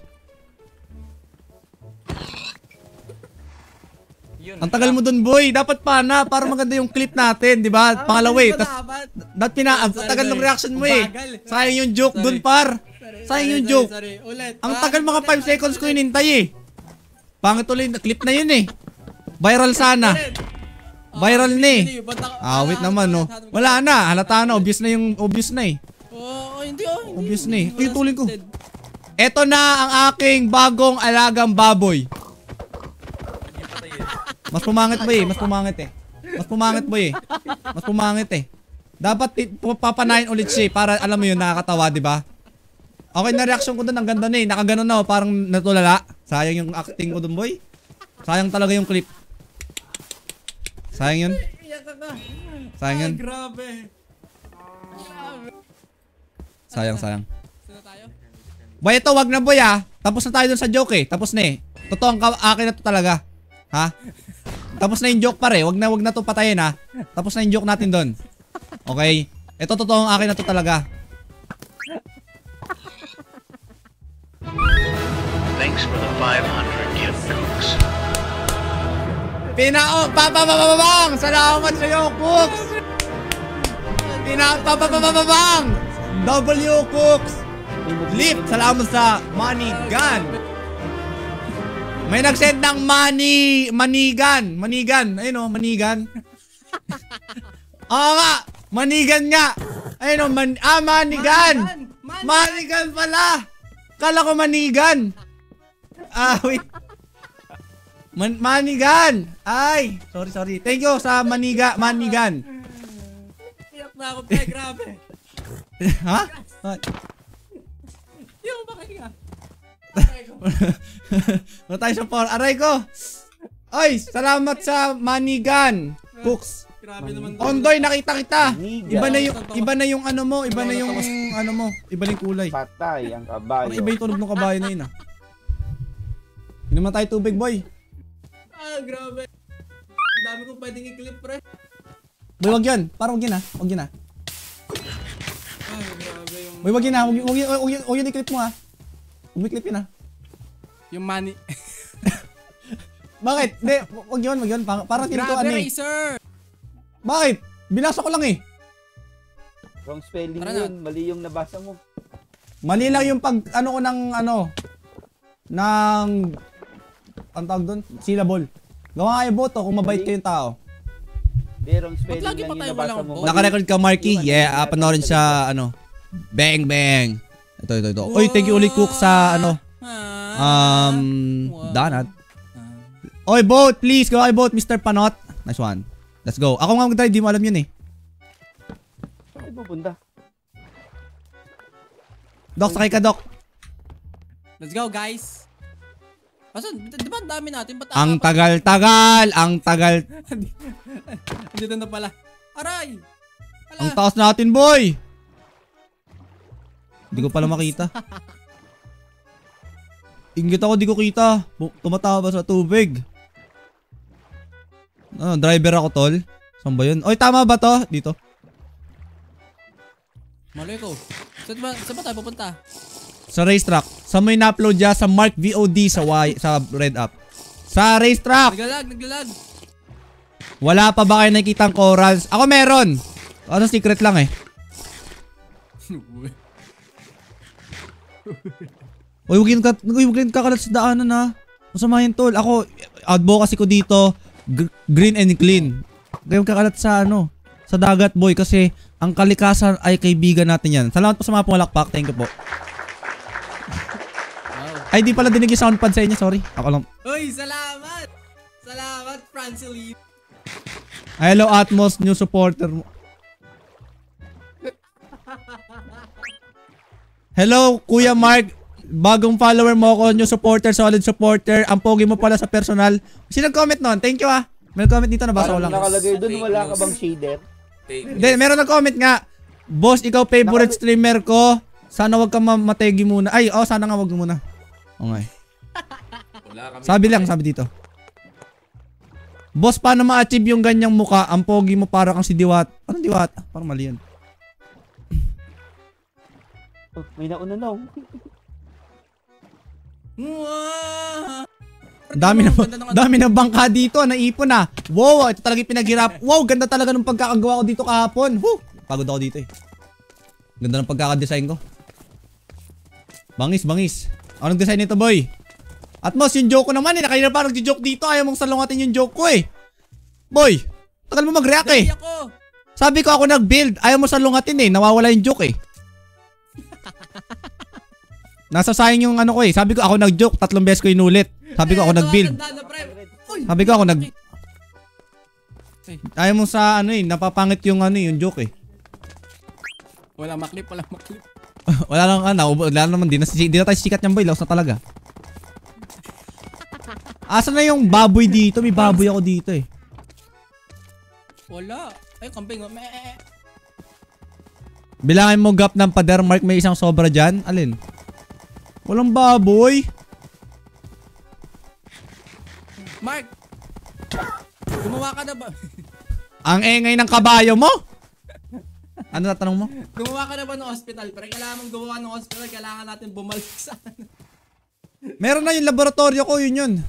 Yun. Ang tagal mo dun, boy. Dapat pa na para maganda yung clip natin, di ba? Pangalawa eh. Ang tagal ng reaction mo eh. Sayang yung joke dun, par. Sayang yung joke. Sorry, ulit. Ang tagal mga 5 seconds ko hinintay eh. Pangit ulit, clip na yun eh. Viral sana. Viral na eh. Wait naman no. Wala na, halata na, obvious na eh. Hindi Obvious na eh. Uy, tulin ko. Ito na ang aking bagong alagang baboy. Mas pumangit ba eh, mas pumangit eh. Mas pumangit eh. Dapat papanayin ulit siya eh, para alam mo yun, nakakatawa, di ba? Okay na reaction ko dun, ang ganda na eh. Nakaganon na, parang natulala. Sayang yung acting ko dun, boy. Sayang talaga yung clip. Sayang yun. Sayang yun. Grabe. Sayang. Sino tayo? Boy, ito, wag na boy ah. Tapos na tayo dun sa joke eh. Tapos na eh. Totoo, akin na to talaga. Ha? Tapos na yung joke pare. Wag na to patayin ha. Tapos na yung joke natin dun. Okay? Ito, totoo, akin na to talaga. Thanks for the 500 gift cooks. Papapapapang! Salamat sa iyo, Cooks! Papapapapang! W Cooks! Lift! Salamat sa Money Gun! May nag-send ng Manigan! Ayun o, Manigan. Oo nga! Manigan nga! Ayun o, Manigan! Manigan pala! Kala ko Manigan! Wait. Manigan! Ay! Sorry. Thank you sa Manigan. Iyak na ako, pre, grabe. Ha? Hindi ako makahinga. Wala tayo sa por. Aray ko! Ay! Salamat sa Manigan! Cooks! Grabe naman. Ondoy, nakita kita! Manigan. Iba na yung ano mo. Iba na yung kulay. Patay ang Parang kabayo. iba yung tunog ng kabayo na yun ah. Hindi naman tayo tubig, boy. Grabe. Ang dami kong pwedeng i-clip, pre. Boy, wag yan. Parang wag yan ah. Grabe yung... Boy, wag yan ah. Wag yan i-clip mo ah. Huwag mo i-clip yun ah. Yung money. Bakit? Hindi, wag yun. Parang tinutuan Grabe, eh. Razer! Bakit? Binasa ko lang eh. Wrong spelling Tara na. yun. Mali yung nabasa mo. Mali lang yung pag ano ko ng ang tawag doon? Syllable. Gawa kayo boto kung mabait kayong tao. Di, wrong spelling Ba't lagi lang pa yung tayo nabasa walang mo. vote? Naka-record ka, Marky? Yeah, panoorin sa Bang Bang. Ito. Oy, thank you ulit Cook sa Donut. Oy, vote please. Gawa kayo vote, Mr. Panot. Nice one. Let's go. Ako nga mag-drive, di mo alam yun eh. Saan pupunta? Doc, sakay ka, Doc. Let's go, guys. Asan? Di ba ang dami natin? Ba't Ang tagal-tagal! Ang tagal! Dito na pala. Aray! Ang taas natin, boy! Hindi ko pala makita. Inggit ako, di ko kita. Tumatawa sa tubig. Driver ako, tol. Saan ba yun? Oy, tama ba to? Dito. Maloy ko. Saan ba tayo pupunta? Sa racetrack. Sa may na-upload dyan sa Mark VOD sa Red App. Sa racetrack! Naglalag. Wala pa ba kayo nakikitang corals? Ako meron! Ano, secret lang eh. Uy, huwag yung kakalat sa daanan ha. Masamahin tol. Ako, advocacy ko dito, green and clean. Huwag kakalat sa sa dagat boy kasi ang kalikasan ay kaibigan natin yan. Salamat po sa mga pumalakpak. Thank you po. Ay, di pala dinig yung soundpad sa inyo. Sorry. Ako lang. Uy, salamat! Salamat, Francely. Hello, Atmos, new supporter mo. Hello, Kuya Mark. Bagong follower mo ako, new supporter, solid supporter. Ang pogi mo pala sa personal. Sino nag-comment nun? Thank you ah. May comment dito, nabasa ko lang. Nakalagay doon, wala ka bang shader? Hindi, meron nag-comment nga. Boss, ikaw favorite streamer ko. Sana wag ka mategi muna. Ay, sana nga wag muna. Okay. Sabi dito. Boss, paano ma-achieve yung ganyang muka? Ang pogi mo para kang si Diwat. Anong Diwat? Parang mali yan. Oh, may nauna na. Dami na bangka dito, naipon na. Wow, ito talaga yung pinaghirap. Wow, ganda talaga ng pagkakagawa ko dito kahapon. Woo! Pagod ako dito eh. Ganda ng pagkakadesign ko. Bangis. Ano nag-design nito, boy? Atmos, yung joke ko naman eh. Kanina pa nag-joke dito. Ayaw mong salungatin yung joke ko eh. Boy, tagal mo mag-react eh. Sabi ko ako nag-build. Ayaw mo salungatin eh. Nawawala yung joke eh. Nasa sayang yung ko eh. Sabi ko ako nag-joke. 3 beses ko inulit. Sabi ko ako nag-build. Sabi ko ako ayaw mo sa napapangit yung yung joke eh. Wala maklip. Wala naman. Di na tayo sikat niyang boy. Laos na talaga. Asa na yung baboy dito? May baboy ako dito eh. Wala. Ay, kambing. Bilangin mo gap ng pader, Mark. May isang sobra dyan. Alin? Walang baboy. Mark! Gumawa ka na ba? Ang engay ng kabayo mo? Ano na tanong mo? Gumawa ka na ba ng hospital? Pero kailangan mong gumawa ng hospital. Kailangan natin bumalik sa Meron na yung laboratorio ko. Yun.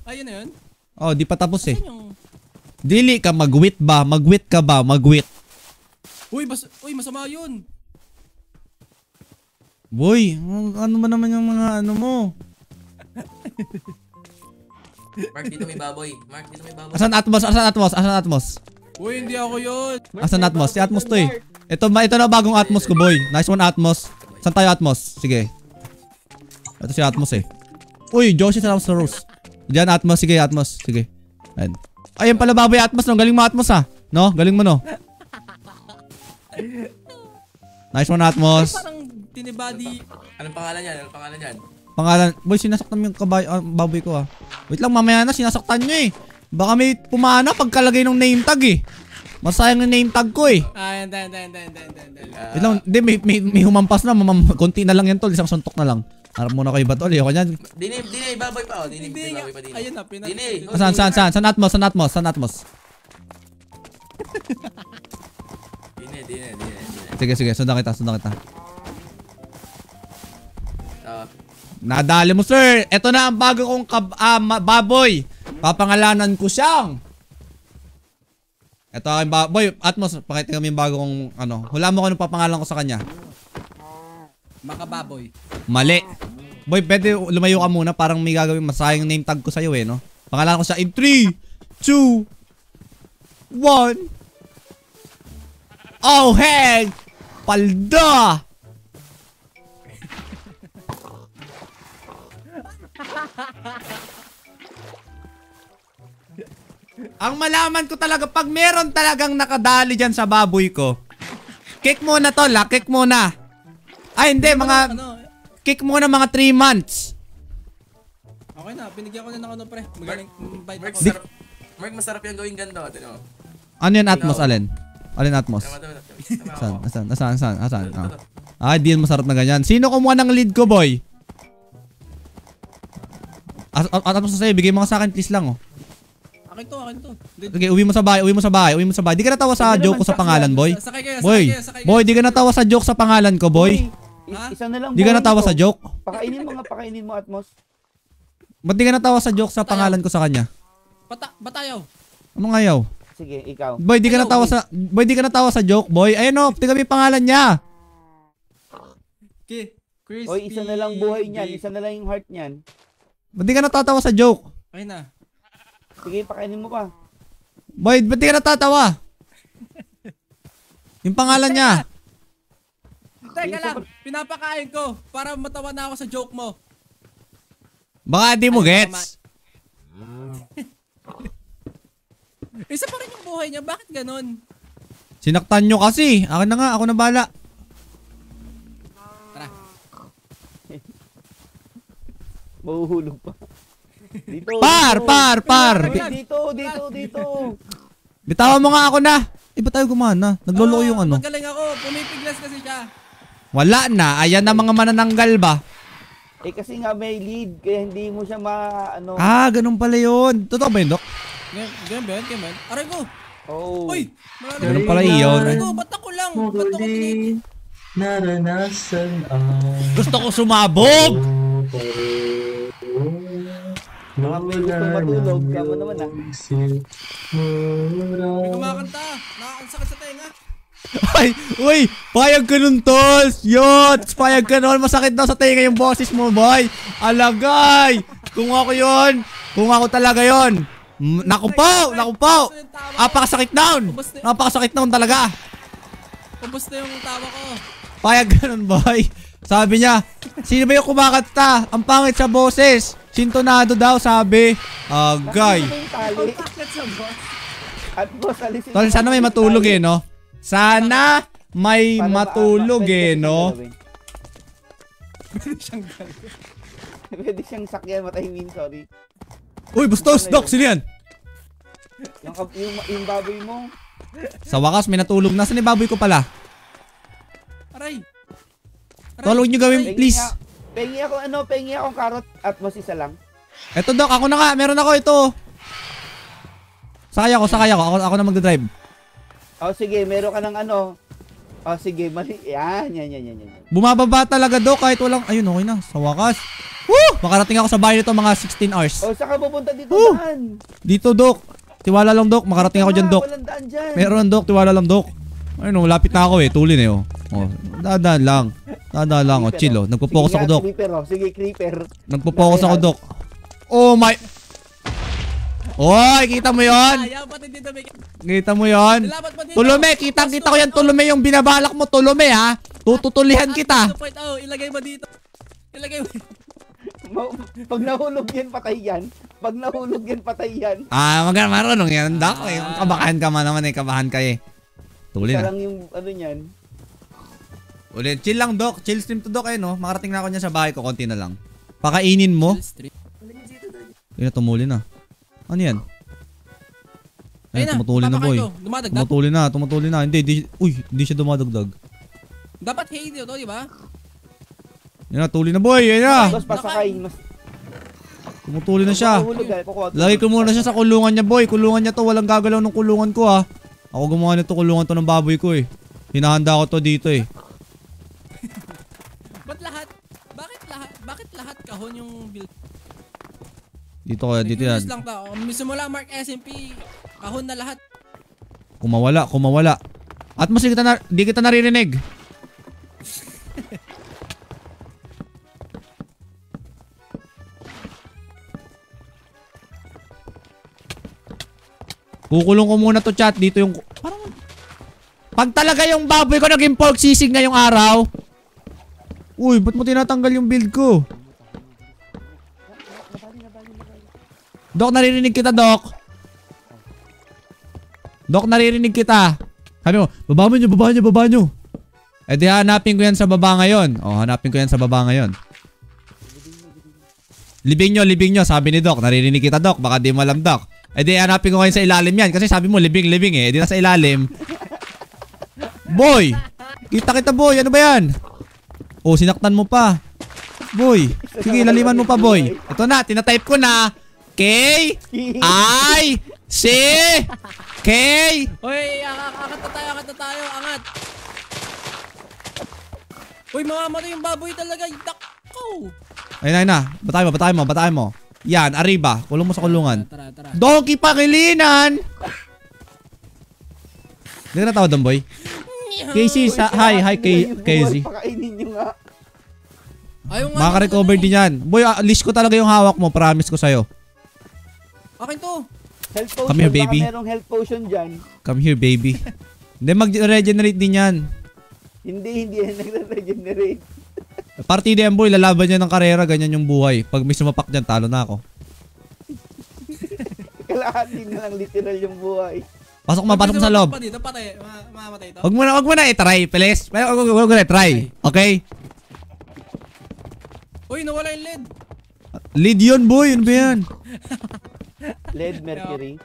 Ayun na yun? Oh, di pa tapos eh. Dili ka magwit ba? Magwit ka ba? Magwit. Uy, masama yun. Boy, ano ba naman yung mga mo? Mark, dito may baboy. Asan Atmos? Uy, hindi ako yun. Asan Atmos? Si Atmos to eh. Ito na bagong Atmos ko, boy. Nice one, Atmos. Saan tayo, Atmos? Sige. Ito si Atmos eh. Uy, Joshi sa Rose. Diyan, Atmos. Sige, Atmos. Sige. Ayun pala baboy, Atmos. No? Galing mo, Atmos ah. No? Galing mo, no? Nice one, Atmos. Parang tinibody. Anong pangalan yan? Pangalan. Boy, sinasaktan mo yung baboy ko ah. Wait lang, mamaya na. Sinasaktan nyo eh. Baka may pumana pagkalagay ng name tag eh. Masayang yung name tag ko eh. Hindi. Wait lang, may humampas na. Konti na lang yan tol. Isang suntok na lang. Harap muna kayo ba tol? Ayoko nyan. Dini, baboy pa oh. Dini, baboy pa dini. Ayun na, Dini. Saan Atmos? Dini. Sige. Sundan kita. Nadali mo sir. Ito na ang bago kong baboy. Papangalanan ko siyang. Ito ang baboy. Atmos, pakita kami yung bago kong Hula mo kung anong papangalan ko sa kanya. Makababoy. Mali. Boy, pwede lumayo ka muna. Parang may gagawin. Masayang name tag ko sa'yo eh, no? Pangalan ko siya in 3, 2, 1. Oh, heck! Palda! Ang malaman ko talaga, pag meron talagang nakadali dyan sa baboy ko, kick muna tol ha, kick muna. Ay hindi, kick muna mga 3 months. Binigyan ko na ng ano pre. Magaling. Bite Mark, ako. Mark, masarap yung gawing ganito. Tignan mo. Ano yan, Atmos, Alin? Alin, Atmos? Tama. Asan? Ah, di yan masarap na ganyan. Sino kumuha ng lead ko, boy? Atmos na sa'yo, bigay mo nga sa akin, please lang, oh. Akin to. Okay, uwi mo sa bahay. Di ka natawa sa joke ko sa pangalan, boy? Sakay kayo. Boy, di ka natawa sa joke sa pangalan ko, boy? Ha? Isa na lang Di ka buhay natawa nito. sa joke? Pakainin mo, Atmos. Ba't di ka natawa sa joke sa pangalan ko sa kanya? Batayaw. Anong ayaw? Sige, ikaw. Boy, di ka natawa sa joke, boy. Ayun, oh, tingnan mo yung pangalan niya. Okay. Crispy. Oy, isa na lang buhay niyan. Isa na lang yung heart niyan. Ba't di ka natatawa sa joke? Ayun na. Sige, pakainin mo pa. Boy, ba't di ka natatawa? Yung pangalan niya. Teka lang. Pinapakain ko para matawa na ako sa joke mo. Baka di mo gets. Isa pa rin yung buhay niya. Bakit ganon? Sinaktan nyo kasi. Akin na nga, ako na bala. Tara. Mahuhulog pa. Dito. Par. Dito. Bitawan mo nga ako na. Ba't tayo gumana? Naglolo yung ano. Magaling ako. Pumipiglas kasi siya. Wala na. Ayan na mga manananggal ba? Kasi nga may lead. Kaya hindi mo siya ano. Ah, ganun pala yun. Totoo ba yun, Dok? Ganyan ba yun? Aray ko. Oh. Uy. Ganun pala yun. Aray ko. Ba't ako lang? Ba't ako tinit? Naranasan ang Gusto ko sumabog! Baka may gusto matulog. Kamo naman ah. May kumakanta. Ang sakit sa tenga. Ay, uy! Payag ka nun, Tols! Yots! Payag ka nun! Masakit daw sa tenga yung boses mo, boy! Alagay! Kung ako yun! Kung ako talaga yun! Naku po! Napakasakit noon talaga! Ubus na yung tawa ko. Payag ka nun, boy! Sabi niya, sino ba yung kumakanta? Ang pangit sa boses! Sintonado daw, sabi. Agay. Tol, sana may matulog eh, no? Sana may matulog eh, no? Pwede siyang sakyan, matahimin, sorry. Uy, bastos, Dok, sino yan? Yung baboy mo. Sa wakas, may natulog. Nasaan yung baboy ko pala? Aray. Tulog nyo gawin, please. Pengi akong carrot at mas isa lang. Eto, Dok, ako na nga. Meron ako ito. Sakay ako. Ako na magdadrive. Oh, sige, meron ka ng ano. Oh, sige, mali. Yan. Bumababa talaga, Dok, kahit walang... Ayun, okay na. Sa wakas. Woo! Makarating ako sa bahay nito mga 16 hours. Oh, saan ka pupunta dito? Daan? Dito, Dok. Tiwala lang, Dok. Makarating ako dyan, Dok. Walang daan dyan. Meron, Dok. Tiwala lang, Dok. Ayun, lapit na ako eh. Tulin eh, oh. Dadaan lang. Oh. Chill, oh. Nagpo-focus ako, Dok. Sige, creeper. Nagpo-focus ako, Dok. Oh my... Oy, kita mo yon? Kita mo yon? Tulume, kitang-kita ko yan, Tulume, yung binabalak mo, Tulume, ha? Tututulihan kita. Ilagay mo dito. Pag nahulog yan, patay yan. Ah, marunong yan, Dok. Kabahan ka man naman eh, kabahan ka eh. Tuli Isa na. lang yung ano niyan. Ulit, chill lang, Dok. Chill stream to, Dok, eh, no? Makarating na ako niya sa bahay ko, konti na lang. Pakainin mo. Yun na, tumuli na. Ano yan? Ayun, tumutuli na, boy. Tumutuli na. Hindi siya dumadagdag. Dapat hay dito, di ba? Yan na, tuli na, boy. Yan na. Mas pasakay. Tumutuli na siya. Lagay ko muna siya sa kulungan niya, boy. Kulungan niya to. Walang gagalaw ng kulungan ko, ha. Ako gumawa nito, kulungan to ng baboy ko, eh. Hinahanda ko to dito, eh. Bakit lahat kahon yung build? Dito yan. Lang ta. Simula Mark SMP, kahon na lahat. Kumawala. At mas di kita naririnig. Kukulong ko muna to, chat. Dito yung... Pag talaga yung baboy ko naging pork sisig ngayong araw. Uy, ba't mo tinatanggal yung build ko? Dok, naririnig kita, Dok. Dok, naririnig kita. Sabi mo, baba nyo. Eh di hanapin ko yan sa baba ngayon. Oh, hanapin ko yan sa baba ngayon. Libing nyo, sabi ni Doc. Naririnig kita, Doc. Baka di mo alam, Doc. Eh di, hanapin ko ngayon sa ilalim yan. Kasi sabi mo, libing eh. Eh di nasa ilalim. Boy! Kita, boy. Ano ba yan? Oh, sinaktan mo pa. Boy. Sige, laliman mo pa, boy. Ito na, tinatype ko na. K-I-C-K. Uy, angat na tayo, angat. Uy, mamamatay yung baboy talaga. Dako. Ayun na. Batayin mo. Yan, arriba. Kulong mo sa kulungan. Tara. Donkey pakilinan! Hindi ka natawad doon, boy? Casey, hi, Casey. Pakainin nyo nga. Makaka-recover din yan. Boy, list ko talaga yung hawak mo. Promise ko sa'yo. Akin to. Health potion, Come here, baby. baka merong health potion dyan. Come here, baby. Hindi, mag-regenerate din yan. Hindi yan nagre-regenerate. Partida yan, boy. Lalaban niya ng karera. Ganyan yung buhay. Pag may sumapak dyan, talo na ako. Kalahati na lang literal yung buhay. Pasok mo sa loob. Dito, patay. Mamamatay to. Wag mo na i-try, please. Wag mo na i-try. Okay? Uy, nawala yung lead. Lead yun, boy. Ano ba yan? Lead, mercury.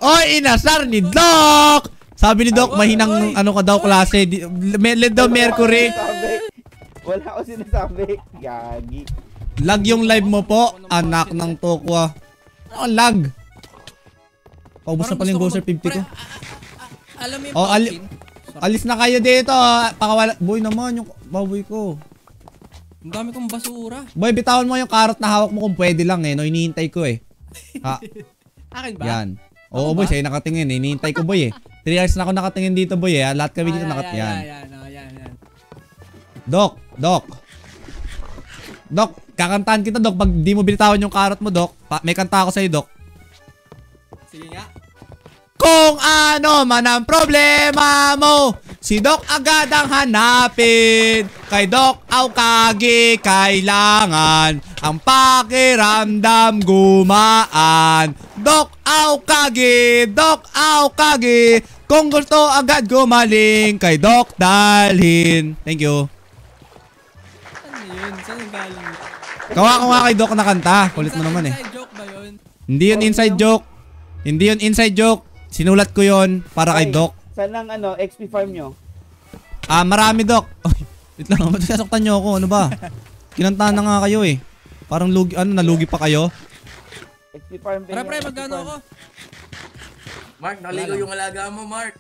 Oy, inasar ni Doc! Sabi ni Doc, mahinang ano ka daw klase. Lead daw, mercury. Wala ako sinasabi. Gagi. Lag yung live mo po. Anak ng tokwa. Ano lag? Paubos na pala yung Ghoster 50 ko. Alam mo yung Oh, pumpkin? alis na kayo dito. Pakawala. Boy naman, yung baboy ko. Ang dami kong basura. Boy, bitawan mo yung carrot na hawak mo kung pwede lang eh. No, hinihintay ko eh. Ha? Akin ba? Yan. Oo, boy, sa'yo nakatingin eh. Hinihintay ko, boy eh. 3 hours na ako nakatingin dito, boy eh. Lahat kami dito nakatingin. Yan. Doc, kakantahan kita, Doc. Pag di mo binitawan yung carrot mo, Doc. May kanta ako sa'yo, Doc. Sige nga. Kung ano man ang problema mo, si Doc agad ang hanapin. Kay Doc Aukagi kailangan ang pakiramdam gumaan. Doc Aukagi, kung gusto agad gumaling, kay Doc dalhin. Thank you. Ano yun? Saan yung galing? Kawa ko nga kay Doc na kanta. Kulit mo naman eh. Inside joke ba yun? Hindi yun inside joke. Sinulat ko yun para kay Doc. Saan ang XP farm nyo? Marami, Doc. Oy, wait lang, matasaktan nyo ako. Ano ba? Kinantahan na nga kayo eh. Parang nalugi pa kayo. XP farm. Pre, magkano ako? Mark, nakaligo yung alaga mo, Mark.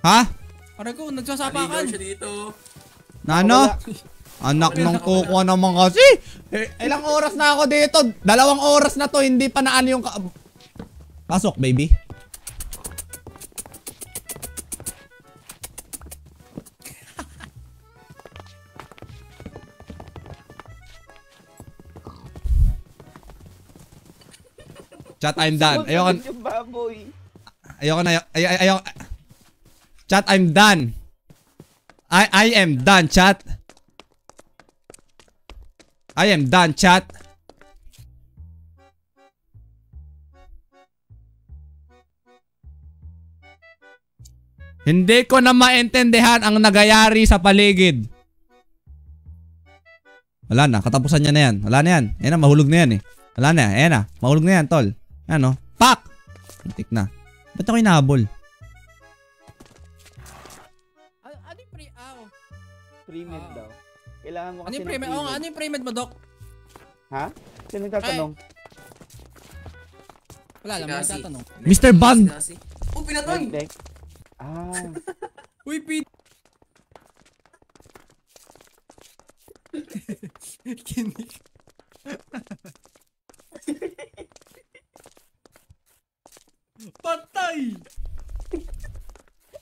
Ha? Aray ko, Naligo nagsasapakan. siya dito. Na ano? Anak ng kukuha naman kasi. Ilang oras na ako dito? 2 oras na to. Hindi pa naano yung... Pasok, baby. Chat, I'm done. Ayoko na. Chat, I'm done. I am done, chat. I am done, chat. Hindi ko na maintindihan ang nagyayari sa paligid. Wala na, katapusan niya na yan. Wala na yan. Ayan na, mahulog na yan eh. Wala na, ayan na. Mahulog na yan, tol. Ano? Pak! Muntik na. Ba't ako inahabol? Ano yung Pre-med daw. Kailangan mo kasi ng pre-med? Oo nga, ano yung pre-med mo, Doc? Ha? Sino nagtatanong? Wala lang, may tatanong. Mr. Bond! Oh, pinatoy! Deck. Uy, Pete! Kinig. Patay!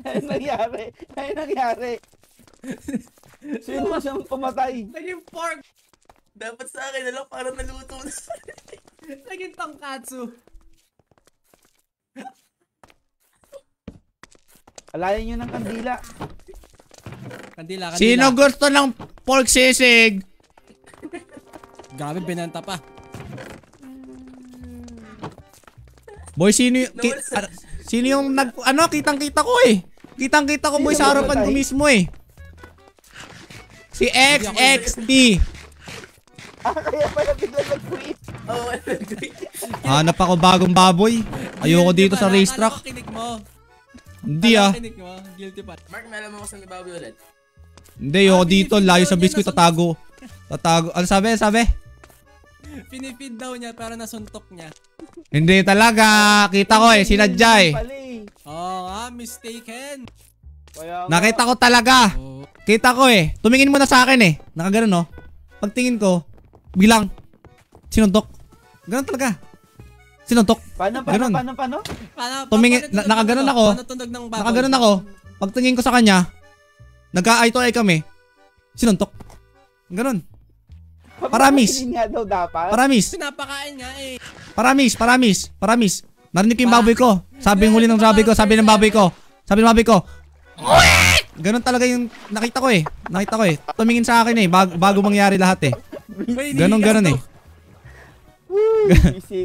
Ano nangyari? Sino siyang pumatay? Naging pork! Dapat sa akin na lang para naluto na. Naging tangkatsu. Alayan nyo ng kandila. Kandila. Sino gusto ng pork sisig? Grabe, binanta pa. Boy, sino yung kitang-kita ko eh. Kitang-kita ko, boy, sa harapan ko mismo eh. Si XXT. Kaya pala bigla nag-quit. Oo, Hanap ako bagong baboy. Ayoko dito sa racetrack. Kinig mo. Hindi ah. Kinig mo. Guilty pa. Mark, may alam mo kung saan ni Bobby ulit. Hindi, ayoko dito. Layo sa biscuit. Tatago. Ano sabi? Pinifeed daw niya pero nasuntok niya. Hindi talaga. Kita ko eh. Sinadya eh. Oo nga, mistaken. Nakita ko talaga. Oh. Kita ko eh. Tumingin mo na sa akin eh. Nakaganon no. Pagtingin ko, bilang. Sinuntok. Ganon talaga. Sinuntok. Paano? Tumingin, nakaganon ako. Paano tunog ng baboy? Nakaganon ako. Pagtingin ko sa kanya, nagka-eye to eye kami. Sinuntok. Ganon. Paramis. Hindi nga daw dapat. Paramis. Pinapakain nga eh. Paramis. Narinig ko yung baboy ko. Sabi ng huli ng baboy ko. Sabi ng baboy ko. Ganon talaga yung nakita ko eh. Tumingin sa akin eh. Bago mangyari lahat eh. Ganon eh.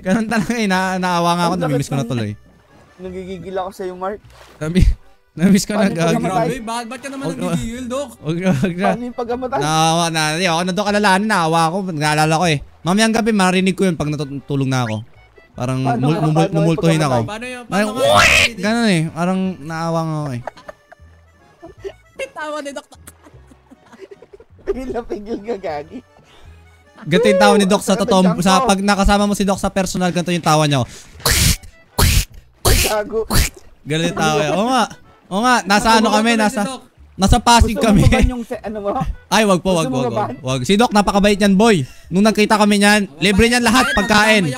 Ganon talaga eh. Naawa nga ako. Namimiss ko na tuloy. Nagigigil ako sa'yo, Mark. Namiss ko na. Grabe, ba't ka naman nagigigil, Dok? Huwag na. Paano yung pagkamatay? Naawa na. Ako na doon kalalanin. Naawa ako. Naalala ko eh. Mamayang gabi marinig ko yun pag natutulog na ako. Parang mumultuhin ako. Paano Ganon eh. Parang naawa nga ako eh. Tawa ni Dok. Pigil ka, gagi. Ganito yung tawa ni Doc sa totoo. Pag nakasama mo si Doc sa personal, ganito yung tawa niya. Gago. Ganito yung tawa niya. Oo nga. Nasa ano kami? Nasa Pasig Gusto kami. mo ba yung ano mo? Ay, wag po. Si Doc, napakabait yan, boy. Nung nagkita kami niyan, libre niyan lahat pagkain.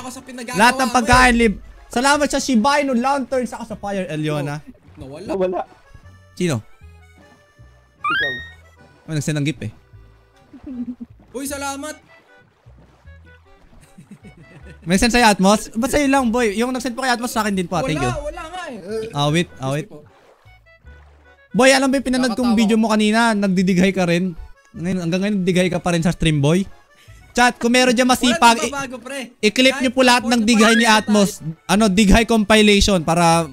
Lahat ng pagkain, libre. Salamat sa Shibino Lantern saka sa Fire Eliona. Nawala. Sino? Ikaw. Ay, nagsend ng gift eh. Uy, salamat. May send sa'yo, Atmos? Ba't sa'yo lang, boy? Yung nagsend po kay Atmos sa akin din po. Thank you. Wala nga eh. Awit. Boy, alam ba yung pinanood kong video mo kanina? Nagdidighay ka rin. Hanggang ngayon, nagdighay ka pa rin sa stream, boy. Chat, kung meron dyan masipag, i-clip nyo po lahat ng dighay ni Atmos. Dighay compilation para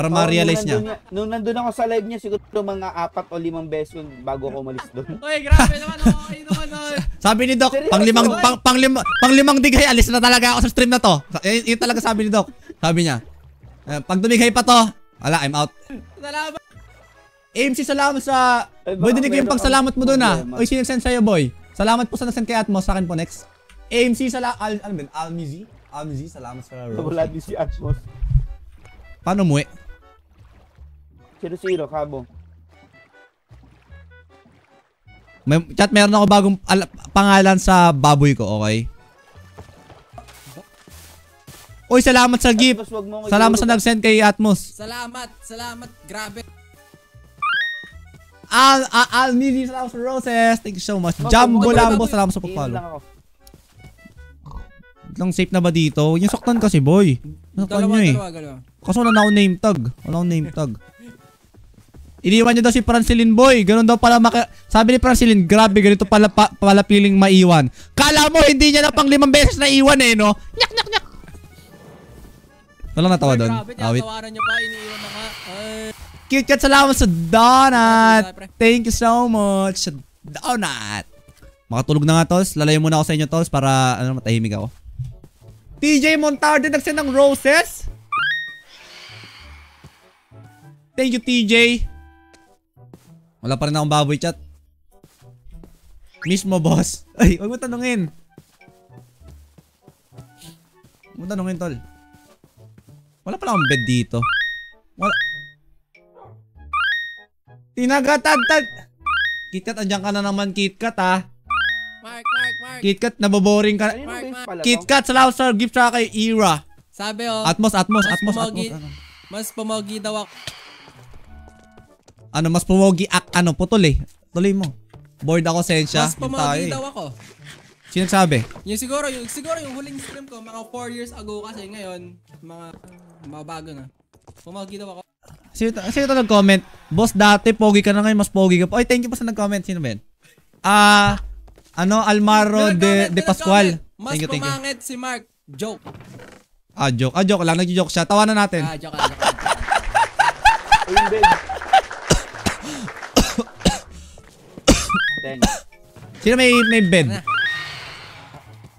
ma-realize niya. Nung nandun ako sa live niya, siguro mga 4 o 5 beses yun bago ako umalis doon. Uy, grabe naman. Okay naman. Sabi ni Doc, panglimang dighay, alis na talaga ako sa stream na to. Yun talaga sabi ni Doc. Sabi niya, pag dumighay pa to, wala, I'm out. Salamat. AMC, salamat sa... Boy, dinig ko yung pagsalamat mo doon ah. Uy, sinasend sa'yo, boy. Salamat po sa nasend kay Atmos. Sa akin po next. AMC, Almizi, salamat sa rose. Wala din si Atmos. Paano muwi? 0-0, kabo. Chat, meron ako bagong pangalan sa baboy ko, okay? Uy, salamat sa gift. Salamat sa nag-send kay Atmos. Salamat. Grabe. Almizi, salamat sa roses. Thank you so much. Jumbo Lambo, salamat sa pag-follow. Lang safe na ba dito? Yung saktan kasi, boy. Saktan nyo eh. Kaso wala na akong name tag. Iniwan nyo daw si Francilin, boy. Ganun daw pala sabi ni Francilin, grabe, ganito pala piling maiwan. Kala mo, hindi niya na pang 5 beses na iwan eh, no? Nyak. Walang natawa doon. Grabe, tinatawaran nyo pa. Iniiwan na nga. Cute cat, salamat sa donut. Thank you so much sa donut. Makatulog na nga, Tos. Lalayo muna ako sa inyo, Tos, para matahimik ako. TJ Montarde nagsend ng roses. Thank you, TJ. Wala pa rin akong baboy, chat. Miss mo, boss. Ay, huwag mo tanungin. Huwag mo tanungin, tol. Wala pala akong bed dito. Wala. Tinagatad-tad. KitKat, andyan ka na naman, KitKat, ha? Mark. KitKat, naboboring ka. KitKat, salamat sa gift sa kay Ira. Sabi oh. Atmos. Mas pumogi daw ako. Mas pumogi putol eh. Tuloy mo. Bored ako, Sensya. Mas pumogi daw ako. Sino nagsabi? Siguro yung huling stream ko, mga 4 years ago kasi ngayon, mga bago na. Pumogi daw ako. Sino ito nag-comment? Boss, dati pogi ka na ngayon, mas pogi ka pa. Oy, thank you pa sa nag-comment. Sino ba yun? Almaro de Pascual. Mas pumangit si Mark. Joke. Joke lang. Nag-joke siya. Tawanan natin. Joke. Ayun, Ben. Sino may bed?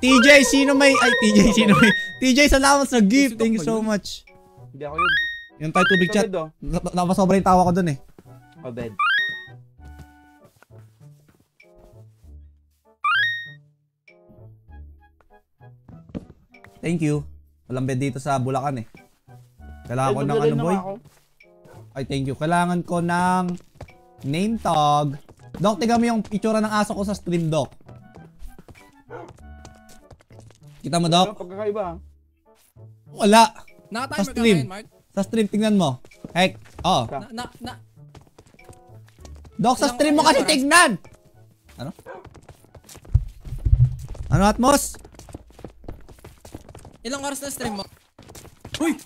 TJ, sino may... Ay, TJ, sino may... TJ, salamat sa gift. Thank you so much. Hindi ako yun. Yung tayo tubig chat. Ito, Napasobra yung tawa ko dun eh. Obed. Thank you. Walang bed dito sa Bulacan eh. Kailangan ko ng ano boy? Ay, thank you. Kailangan ko ng name tag. Doc, tiga mo yung itsura ng aso ko sa stream, Doc. Kita mo, Doc? Pagkakaiba. Wala. Naka-timer Sa ka stream. ngayon, Mark? Sa stream, tingnan mo. Heck, oh. Doc, sa stream mo kasi tignan! Ano? Ano, Atmos? Ilang oras na stream mo? Uy!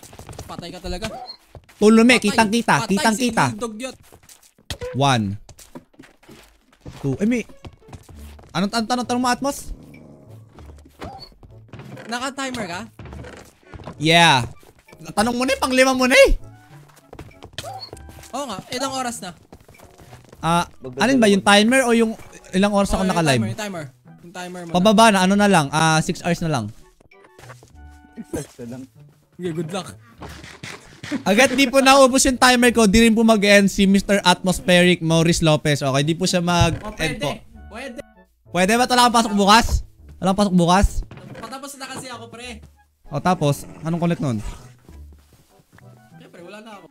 Patay ka talaga. Tulume, Patay. kitang-kita, Patay kitang-kita. si Dugyot. 1 2 may... Anong tanong mo, Atmos? Naka-timer ka? Yeah. Tanong mo na eh, pang-5 mo na eh. Oo nga, ilang oras na? Alin ba, yung timer o yung ilang oras ako naka-live? Yung timer mo. Pababa na, ano na lang, 6 hours na lang. Okay, good luck. Agad di po naubos yung timer ko, di rin po mag-end si Mr. Atmospheric Maurice Lopez. Okay, di po siya mag-end po. Pwede. Pwede ba? Wala kang pasok bukas? Wala kang pasok bukas? Patapos na kasi ako, pre. O tapos, anong connect nun? Siyempre, wala na ako.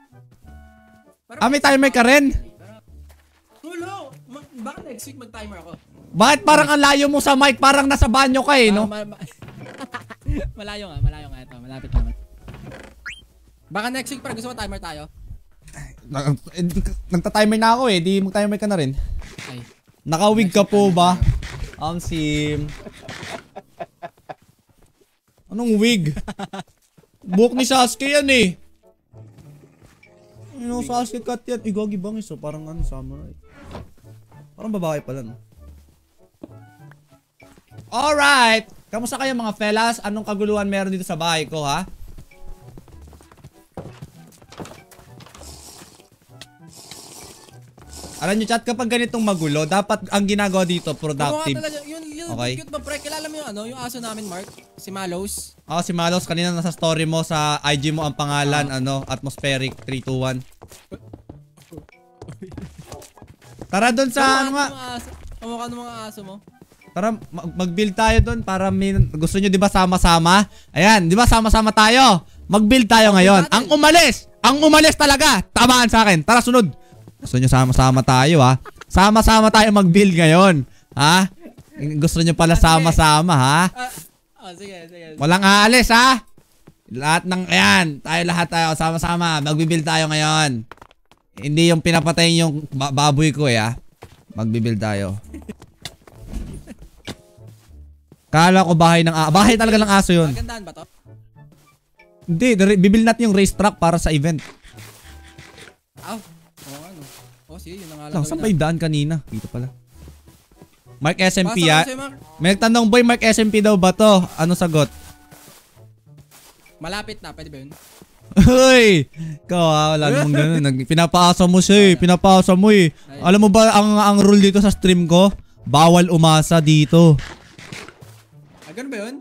May timer ka rin? Wala. Baka next week mag-timer ako. Bakit parang ang layo mo sa mic? Parang nasa banyo ka eh, no? Malayo nga. Ito, malapit naman. Baka next week, pre, gusto mo timer tayo? Nagta-timer na ako eh, di mag-timer ka na rin. Ay. Naka-wig ka po ba? Sim. Anong wig? Buhok ni Sasuke yan eh. Ano, Sasuke cut yan. Igagi bangis oh, parang ano, samurai. Parang babae pala no. Alright! Kamusta kayo mga fellas? Anong kaguluhan meron dito sa bahay ko ha? Alam nyo chat, kapag ganitong magulo, dapat ang ginagawa dito, productive. Yung Okay. cute ba, pre? Kilala mo yung ano, yung aso namin, Mark? Si Malos. Si Malos, kanina nasa story mo sa IG mo ang pangalan, Atmospheric 321. Tara doon sa ano nga. Kamukha ng mga aso mo. Tara, mag-build tayo doon para gusto nyo 'di ba sama-sama? Ayan, 'di ba sama-sama tayo? Mag-build tayo ngayon. Ang umalis talaga. Tamaan sa akin. Tara sunod. Gusto nyo sama-sama tayo ha? Sama-sama tayo mag-build ngayon. Ha? Gusto nyo pala sama-sama ha? Sige. Walang aalis ha? Lahat ng ayan, lahat tayo sama-sama. Mag-build tayo ngayon. Hindi yung pinapatay yung baboy ko eh ha? Mag-build tayo. Kala ko bahay talaga ng aso yun. Magandaan ba to? Hindi, bibil natin yung racetrack para sa event. Sige, yun ang Lang, saan ba yung daan kanina? Dito pala. Mark SMP ya. May nagtanong boy, Mark SMP daw ba to? Ano sagot? Malapit na, pwede ba yun? Hoy! Ikaw wala namang ganun. Pinapaasa mo siya eh. Pinapaasa mo eh. Alam mo ba ang rule dito sa stream ko? Bawal umasa dito. Ganun ba yun?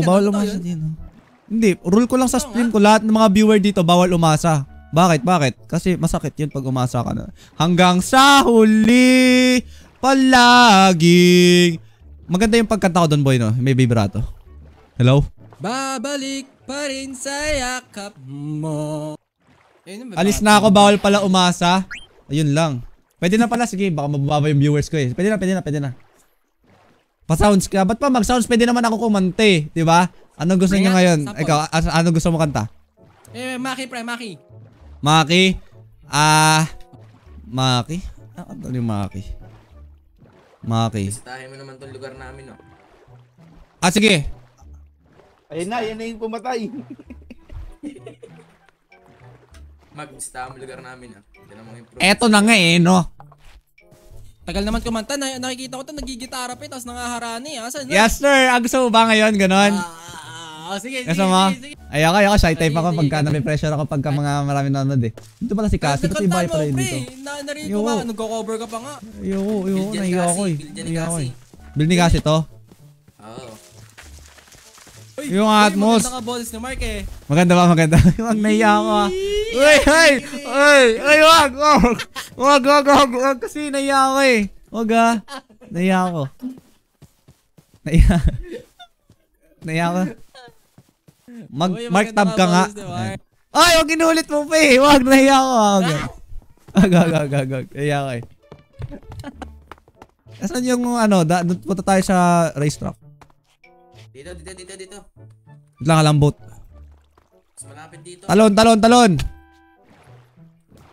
Bawal umasa dito. Hindi, rule ko lang sa stream ko. Lahat ng mga viewer dito, bawal umasa. Bakit? Kasi masakit yun pag umasa ka na. Hanggang sa huli, palaging. Maganda yung pagkanta ko doon, boy, no? May vibrato. Hello? Babalik pa rin sa yakap mo. Alis na ako, bawal pala umasa. Ayun lang. Pwede na pala, sige, baka mababa yung viewers ko eh. Pwede na. Pa-sounds ka. Ba't pa mag-sounds? Pwede naman ako kumante, di ba? Anong gusto niyo ngayon? Ikaw, ano gusto mo kanta? Maki, pre, Maki. Maki? Maki? Ano yung Maki? Maki. Visitahin mo naman tong lugar namin, no? Sige. Ayun na yung pumatay. Mag-visitahin mo lugar namin, no? Hindi naman improve. Eto na nga eh, no? Tagal naman kumanta. Nakikita ko to, nagigitara pa, tapos nangaharani. Asan na? Yes, sir. Gusto mo ba ngayon? Ganon? Sige. Gusto mo? Ayoko. Shy type ako pagka nape-pressure ako pagka mga marami nanonood eh. Dito pala si Cassie. Kasi iba pa rin dito. Narinig ko ba? Nagko-cover ka pa nga. Ayoko. Nahiya ako eh. Build ni Cassie. Build ni Cassie to? Oo. Yung Atmos. Maganda ka balls ni Mark eh. Maganda ba? Maganda. Wag naiya ako ah. Uy, wag. Kasi naiya ako eh. Wag ah. Naiya ako. Naiya ako. Uy, Mark maganda tab ka nga. balls ni Mark. Ay, wag inulit mo pa eh. Wag, naiya ako. Wag. Naiya ako eh. Asan yung ano, doon punta tayo sa racetrack. Dito. Wait lang, alambot. Mas malapit dito. Talon.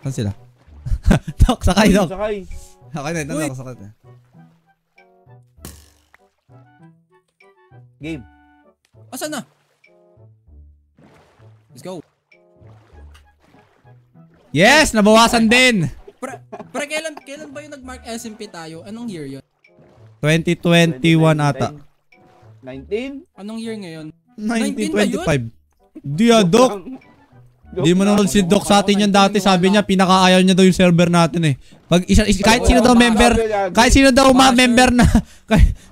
Saan sila? Dok, sakay, Dok. Sakay. Sakay na, Dok, sakay na. Game. Asan na? Let's go. Yes, nabawasan din. Pre, kailan ba yung nag-mark SMP tayo? Anong year yun? 2021 ata. 19? Anong year ngayon? 1925. Di ah, Dok. Di mo naman si Doc sa atin yan dati. Sabi niya, pinakaayaw niya daw yung server natin eh. Pag kahit sino daw member, kahit sino daw member na,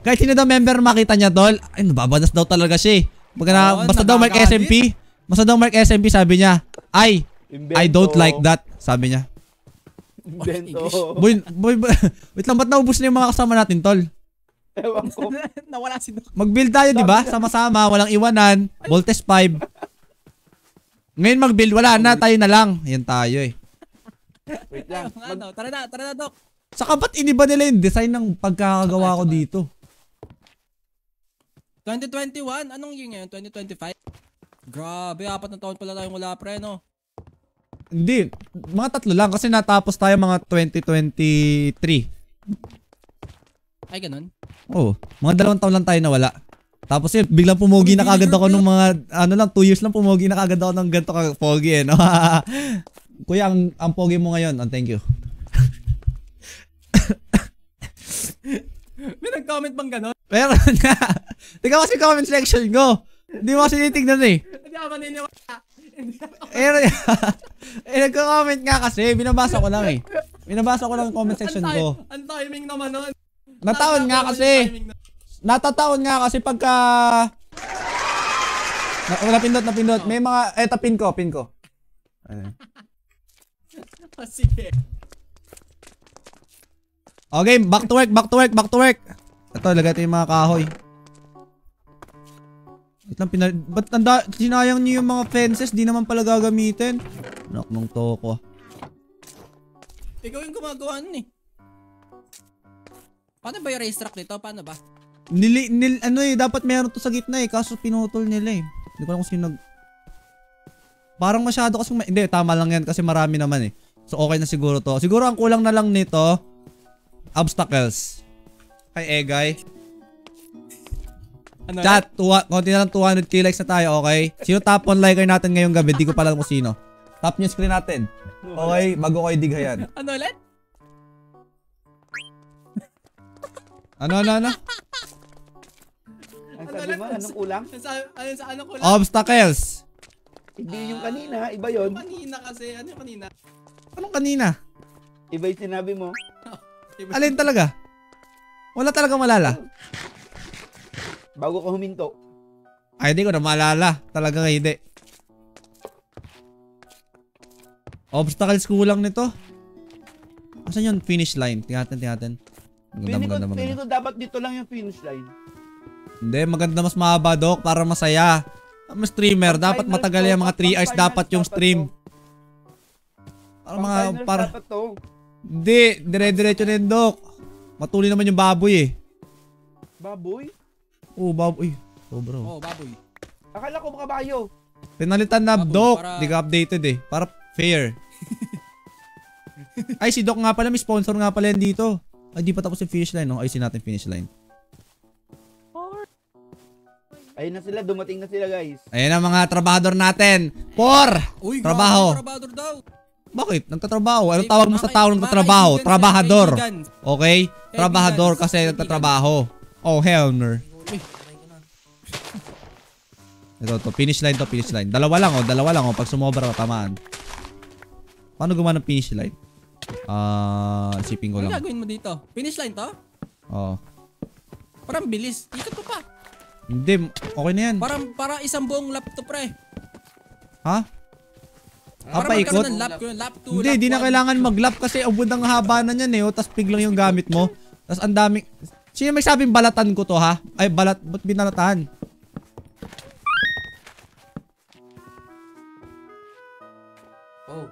kahit sino daw member makita niya, tol, ay, nababadas daw talaga siya eh. Basta daw Mark SMP. Basta daw Mark SMP, sabi niya, I don't like that, sabi niya. Invento. Boy, wait lang, ba't naubos na yung mga kasama natin, tol? Ewan ko. Nawala si Doc. Mag-build tayo, di ba? Sama-sama, walang iwanan. Voltes 5. Ngayon mag-build, wala na, tayo na lang. Ayan tayo eh. Wait lang. Tara na, Doc. Saka ba't iniba nila yung design ng pagkakagawa ko dito? 2021? Anong year ngayon? 2025? Grabe, 4 na taon pala tayong wala, pre, no? Hindi, mga 3 lang kasi natapos tayo mga 2023. Ay, ganun? Oo, mga 2 taon lang tayo nawala. Tapos yun, biglang pumogi na kagad ako nung mga, 2 years lang pumogi na kagad ako ng ganito ka-pogi eh, no? Kuya, ang pogi mo ngayon, thank you. May nag-comment bang ganun? Meron nga. Tingnan kasi comment section ko. Hindi mo kasi titignan eh. Hindi ako maniniwala. Nagko-comment nga kasi, binabasa ko lang eh. Binabasa ko lang yung comment section ko. Ang timing naman nun. Nataon nga kasi. Natataon nga kasi pagka... Napindot. May mga... Pin ko. Sige. Okay, back to work. Ito, lagay ito yung mga kahoy. Ba't sinayang niyo yung mga fences? Di naman pala gagamitin. Anak nung toko. Ikaw yung gumagawa nun eh. Paano ba yung racetrack nito? Paano ba? Dapat meron to sa gitna eh. Kaso pinutol nila eh. Hindi ko alam kung sino Parang masyado kasi... Hindi, tama lang yan kasi marami naman eh. So okay na siguro to. Siguro ang kulang na lang nito, obstacles. Kay Egay. Ano Chat, konti na lang 200k likes na tayo, okay? Sino top 1 liker natin ngayong gabi? Di ko pala kung sino. Tap nyo screen natin. Okay, bago ko idighayan. Ano ulit? Ano? Ang sabi mo, anong kulang? Anong kulang? Obstacles. Hindi yung kanina, iba yon. Kanina kasi. Ano yung kanina? Anong kanina? Iba yung sinabi mo. Alin talaga? Wala talaga malala. Bago ka huminto. Ay, hindi ko na maalala. Talaga nga hindi. Obstacles kulang nito. Asan yun? Finish line. Tingnan. Maganda. Feeling ko dapat dito lang yung finish line. Hindi, maganda mas mahaba, Dok, para masaya. Ang streamer, dapat matagal yan. Mga 3 hours dapat yung stream. Para Hindi, dire-diretso na yun, Dok. Matuli naman yung baboy eh. Baboy? Oo, baboy. Oo, bro. Oo, baboy. Akala ko kabayo. Pinalitan na, Baboy, Dok. para- Di ka updated eh. Para fair. Ay, si Doc nga pala. May sponsor nga pala yan dito. Ay, di pa tapos yung finish line, no? Ayusin natin finish line. Ayun na sila, dumating na sila, guys. Ayan ang mga trabahador natin. Uy, Trabaho. Trabador daw. Bakit? Nagtatrabaho. Anong tawag mo sa tao nagtatrabaho? Trabahador. Okay? Trabahador kasi nagtatrabaho. Oh, hell no. Ito, finish line to, finish line. Dalawa lang, pag sumobra ka, tamaan. Paano gumawa ng finish line? Isipin ko Ano lang. gagawin mo dito? Finish line to? Oo. Parang bilis. Ikot ko pa. Hindi, okay na yan. Para isang buong lap to, pre. Ha? Para paikot? magkaroon ng lap, lap 2, Hindi, di na kailangan mag-lap kasi ubod ang haba na yan eh. Oh, tas pig lang yung gamit mo. Tas ang daming... Sino may sabing balatan ko to ha? Ay, balat, ba't binalatan? Oh.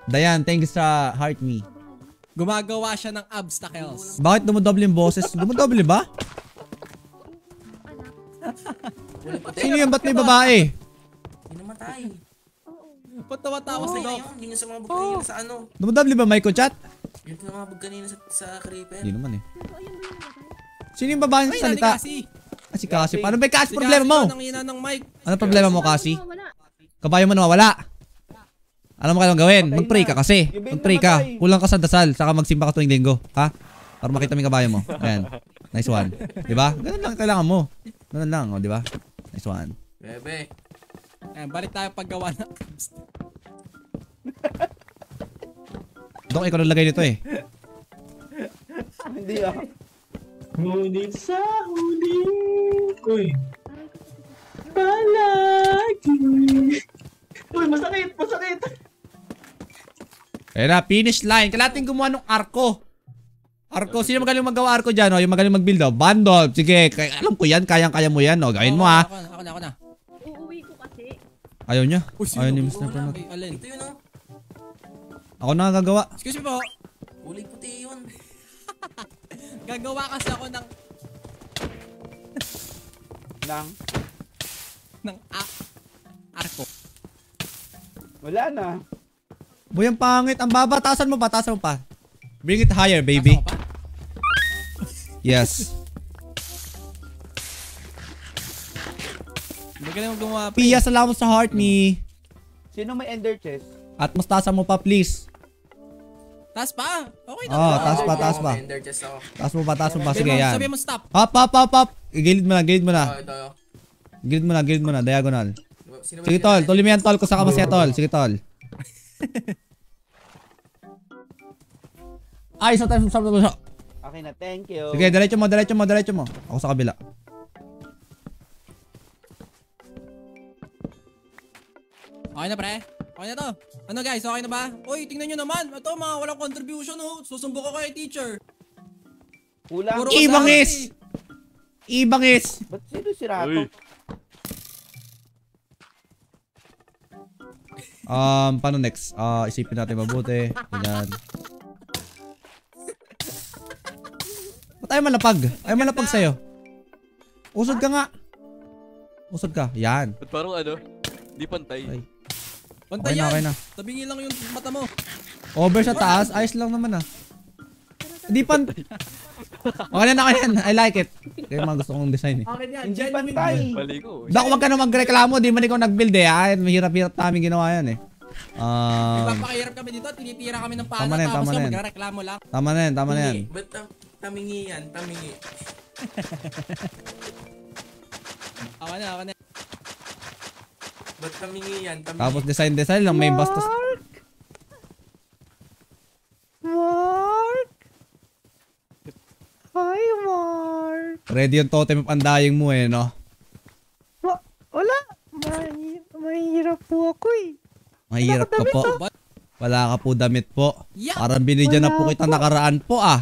Dayan, thanks sa heart me. Gumagawa siya ng obstacles. Bakit dumodoble yung boses? Dumodoble ba? Sino yung ba't may babae? Hindi namatay. Ba't tumatawa si Doc? Hindi nga sumabog kanina sa ano. Dumodoble ba Micro Chat? Yung tumabog kanina sa creeper. Hindi naman eh. Sino yung babae Ay, sa salita? Kasi. Ah, si Kasi. Paano ba Kasi problema mo? Ang ina ng mic. Ano problema mo Kasi? Kabayo mo nawawala. Alam mo kailangan gawin? Mag-pray ka kasi. Mag-pray ka. Kulang ka sa dasal. Saka magsimba ka tuwing linggo. Ha? Para makita mo yung kabayo mo. Ayan. Nice one. Diba? Ganun lang kailangan mo. Ganun lang. O, diba? Nice one. Bebe. Ayan, balik tayo paggawa ng Dok, ikaw nalagay nito eh. Hindi ah. Ngunit sa huli ko'y palagi. Uy, masakit, masakit. Ayan na, finish line. Kailangan gumawa ng arko. Arko. Sino magaling magawa arko dyan? O, yung magaling mag-build o. Bandol. Sige, alam ko yan. Kayang-kaya mo yan. O, gawin mo ha. Ako na. Uuwi ko kasi. Ayaw niya. Uy, Ayaw ni Mr. Pranot. Alin? Ito yun oh. Ako na gagawa. Excuse me po. Kulay puti yun. Gagawa kasi ako ng arko. Wala na. Boy, ang pangit. Ang baba. Taasan mo pa. Taasan mo pa. Bring it higher, baby. Yes. Magaling mo gumawa. Pia, salamat sa heart ni. Sino may ender chest? At mas taasan mo pa, please. Taas pa. Okay na. Taas pa, taas pa. Ender chest ako. Taas mo pa, taas mo pa. Sige, yan. Sabi mo stop. Hop, hop, hop, hop. Gilid mo na, gilid mo na. Ito. Gilid mo na. Diagonal. Sino Sige, tol. Tuloy mo yan, tol. Kung saan ka masaya, tol. Sige, tol. Ay, isa tayo. Okay na, thank you. Sige, diretso mo. Ako sa kabila. Okay na, pre. Okay na to. Ano guys, okay na ba? Uy, tingnan nyo naman. Ito, mga walang contribution oh. Susumbo ko kay teacher. Kulang. Puro Ibangis! Ibangis! Ba't sino si Rato? Paano next? Isipin natin mabuti. Ganyan. Ba't ayaw malapag? Ayaw malapag sa'yo. Usod ka nga. Usod ka. Yan. Ba't parang ano? Di pantay. Ay. Pantay Okay yan. na. Tabingin lang yung mata mo. Over sa taas. Ayos lang naman ah. Hindi pan... Okay na. I like it. Kaya mga gusto kong design eh. Okay yan. Hindi pantay. Mali ko. Dok, wag ka na magreklamo. Di man ikaw nag-build eh. Mahirap-hirap namin ginawa yan eh. Papakahirap kami dito. Tinitira kami ng pala. Tama na yan, Tapos tama na yung yan. magreklamo lang. Tama na yan. Ba't tamingi yan? Tamingi. Okay na. Ba't tamingi yan? Tamingi. Tapos design lang. May bastos. Mark! Hi, Mark! Ready yung totem of andaying mo eh, no? Wala! Mahirap po ako eh. Mahirap ka po. Wala ka po damit po. Yeah. Parang binigyan na po Wala kita po. nakaraan po ah.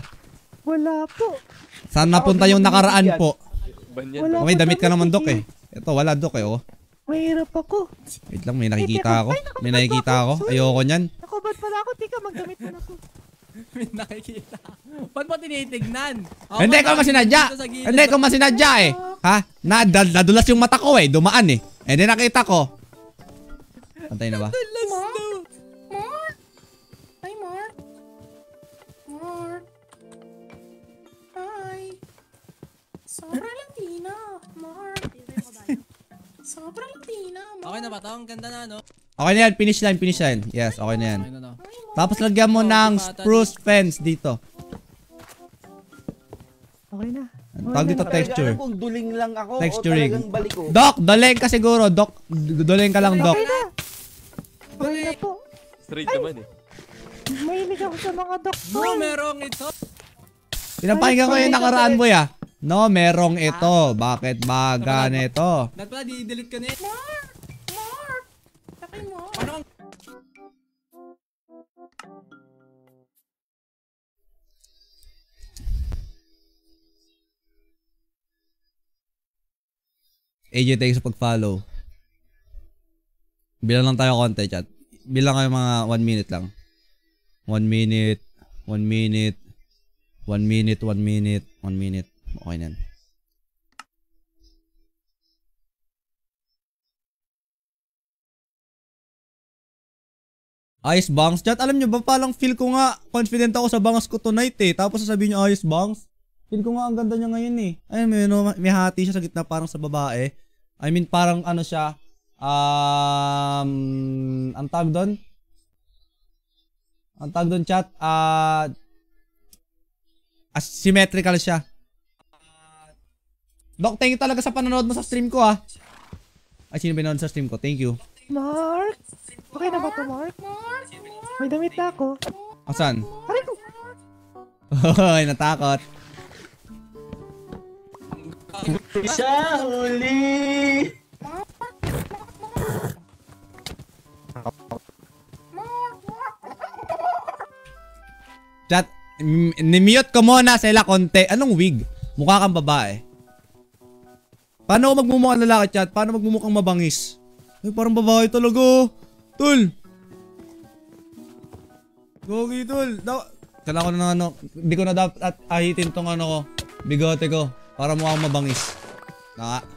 Wala po. Saan napunta yung nakaraan po? Banyan. Wala May po damit ka naman, Dok eh. eh. Ito, wala, Dok eh, oh. Mahirap ako. Wait lang, may nakikita ako. May nakikita ako. Ayoko niyan. Ako, ba't pala ako? Tika, magdamit mo na ako. May nakikita. Ba't mo tinitignan? Hindi ko masinadya. Hindi ko masinadya eh. Ha? Nadulas yung mata ko eh. Dumaan eh. Eh, di nakita ko. Pantay na ba? Mark? Hi, Mark. Mark. Hi. Sobra Latina, Mark. Sobra Latina, Mark. Okay na ba to? Ang ganda na, no? Okay na yan. Finish line. Yes, okay na yan. Okay na to. Tapos lagyan mo ng spruce fence dito. Okay na. Tawag dito texture. Alam kung duling lang ako Texturing. o talagang balik ko. Dok, doleng ka siguro. Dok, doleng ka lang, Dok. Okay na. Okay na po. Straight naman eh. Mahilig ako sa mga doktor. No, merong ito. Pinapakinggan ko yung nakaraan mo ya. No, merong ito. Bakit ba ganito? Dapat pala, di-delete ka na eh. Mark! Laki mo. Paano kung... AJ, thanks sa pag-follow. Bilang lang tayo konti, chat. Bilang kayo mga 1 minute lang. 1 minute, 1 minute, 1 minute, 1 minute, 1 minute. Okay na. Ayos bangs, chat. Alam nyo ba, palang feel ko nga, confident ako sa bangs ko tonight eh. Tapos sasabihin nyo, ayos bangs. Feel ko nga ang ganda niya ngayon eh. Ayun, may hati siya sa gitna parang sa babae. I mean, parang ano siya, ang tag doon? Ang tag doon, chat, asymmetrical siya. Dok, thank you talaga sa panonood mo sa stream ko ah. Ay, sino pinanood sa stream ko? Thank you. Mark! Okay na ba to, Mark? May damit na ako. Asan? Aray ko! Hoy, natakot. Sa huli! Chat, nimute ko muna sila konti. Anong wig? Mukha kang babae. Paano ako magmumukhang lalaki, chat? Paano magmumukhang mabangis? Ay, parang babae talaga. Tol! Gogi, tol. Kailangan ko na ano. Hindi ko na dapat ahitin tong ano ko. Bigote ko. Para mukhang mabangis. Naka.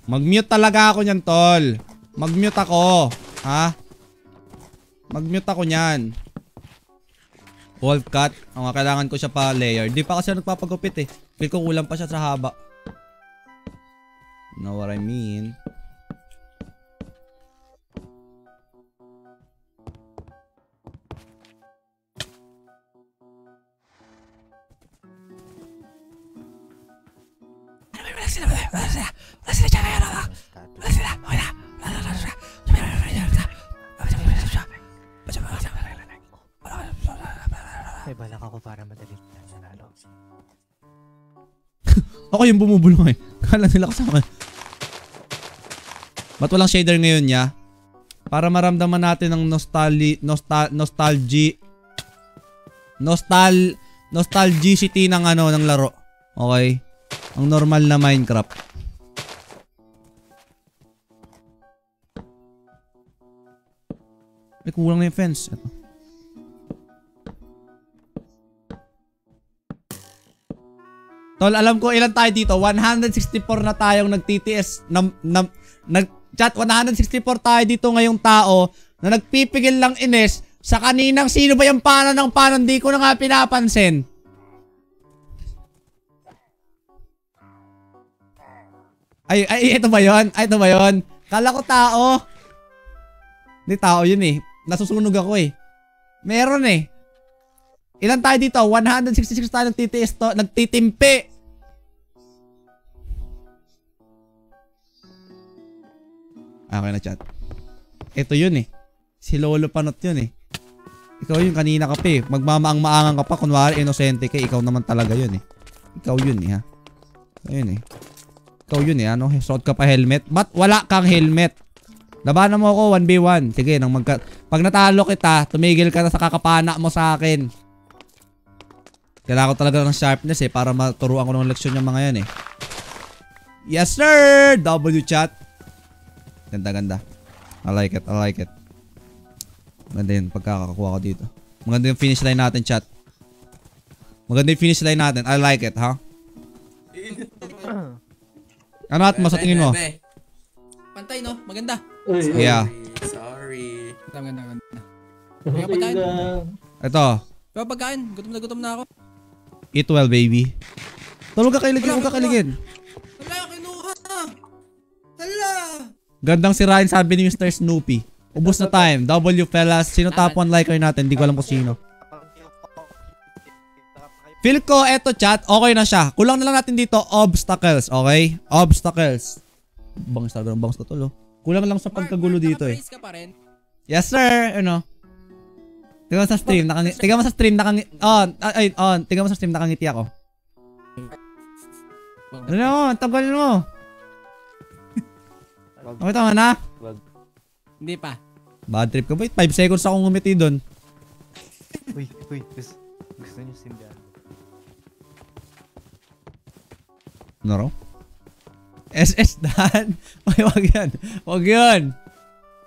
Mag-mute talaga ako niyan, tol. Mag-mute ako. Ha? Mag-mute ako niyan. Wolf cut. Ang kailangan ko siya pa layer. Di pa kasi nagpapagupit eh. Feel ko kulang pa siya sa haba. Know what I mean? May balak ako para madali na nanalo. Ako yung bumubulong eh. Kala nila kasama. Ba't walang shader ngayon niya? Para maramdaman natin ang nostalgicity ng ano, ng laro. Okay? Ang normal na Minecraft. May kulang na yung fence. Ito. Tol, alam ko ilan tayo dito. 164 na tayong nag-TTS. Chat, 164 tayo dito ngayong tao na nagpipigil lang ines sa kaninang sino ba yung panan ng panan. Di ko na nga pinapansin. Ay, ito ba yun? Ay, ito ba yun? Kala ko tao. Hindi tao yun eh. Nasusunog ako eh. Meron eh. Ilan tayo dito? 166 tayo nag-TTS to. Nagtitimpi. Okay na, chat. Ito yun eh. Si Lolo Panot yun eh. Ikaw yun kanina ka pa eh. Magmamaang-maangan ka pa. Kunwari inosente ka. Ikaw naman talaga yun eh. Ikaw yun eh ha. Ikaw yun eh. Ikaw yun eh. Ano? Suot ka pa helmet. Ba't wala kang helmet? Labanan mo ako 1v1. Sige. Pag natalo kita, tumigil ka na sa kakapana mo sa akin. Kailangan ko talaga ng sharpness eh. Para maturuan ko ng leksyon yung mga yan eh. Yes sir! W chat. Ganda. I like it. Maganda yun pagkakakuha ko dito. Maganda yung finish line natin, chat. Maganda yung finish line natin. I like it, ha? Ano at mo sa tingin mo? Pantay, no? Maganda. Yeah. Sorry. Ganda. May pagkain. Ito. May pagkain. Gutom na ako. Eat well, baby. Huwag ka kiligin. Wala, kinuha. Hala. Gandang sirain, sabi ni Mr. Snoopy. Ubus na time. W fellas. Sino top 1 liker natin? Hindi ko alam kung sino. Feel ko, eto chat, okay na siya. Kulang na lang natin dito, obstacles, okay? Obstacles. Bangs na tol, oh. Kulang lang sa pagkagulo dito eh. Ka pa rin? Yes sir, ano? Tingnan mo sa stream, tingnan mo sa stream, tingnan mo sa stream, nakangiti ako. Ano, tagal mo. Okay, tama na? Hindi pa. Bad trip ka ba? 5 seconds akong ngumiti doon. Uy, gusto niyo sindihan. Ano raw? SS Dan. Wag yan. Wag yun.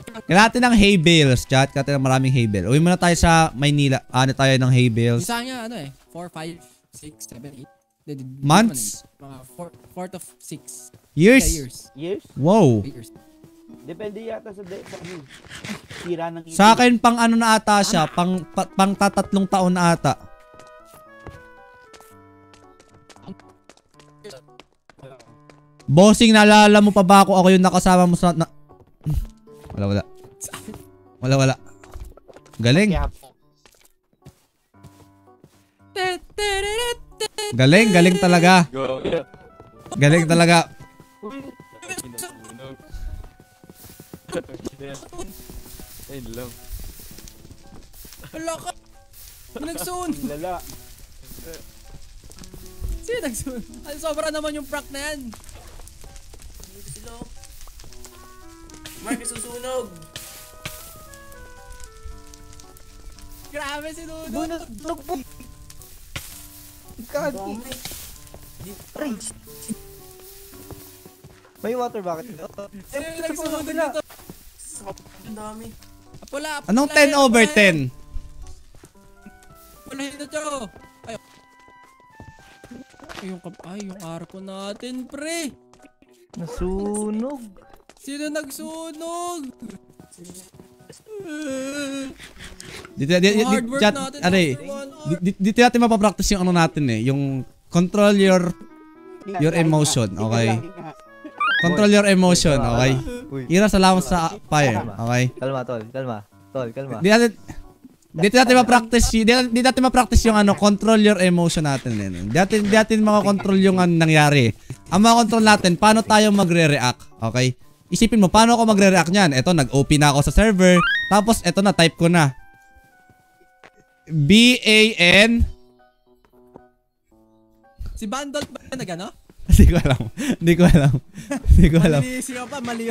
Kailangan natin ng hay bales, chat. Kailangan natin ng maraming hay bales. Uwi muna tayo sa Maynila. Ano tayo ng hay bales? Isa niya, 4, 5, 6, 7, 8. Months? Mga 4 to 6. Years? Years? Wow. Years. Depende yata sa tira ng Sa akin, pang ano na ata siya. Pang 3 taon na ata. Bossing, naalala mo pa ba ako yung nakasama mo sa... Wala. Galing. Galing talaga. Galing talaga. Ayun lang. Wala ka. Nagsuon. Lala. Sino nagsuon? Ay, sobra naman yung prank na yan. Mark, susunog. Grabe si Nuno. Bunog po. Kagi. May water bucket dito. Sino yung nagsunog dito? Ang dami. Apula. Anong 10/10? Wala dito, Cho. Yung arko natin, pre. Nasunog. Sino nagsunog? Dito natin mapapractice yung ano natin yung control your emotion, okay? Control your emotion, okay? Ira, salamat sa fire, okay? Kalma, tol. Kalma. Dito natin ma-practice yung control your emotion natin. Dito natin makakontrol yung nangyari. Ang makakontrol natin, paano tayo magre-react, okay? Isipin mo, paano ako magre-react niyan? Eto, nag-OP na ako sa server. Tapos, eto na, type ko na. B-A-N. Si Bandol ba na gano? Hindi ko alam. Mali siya pa, mali.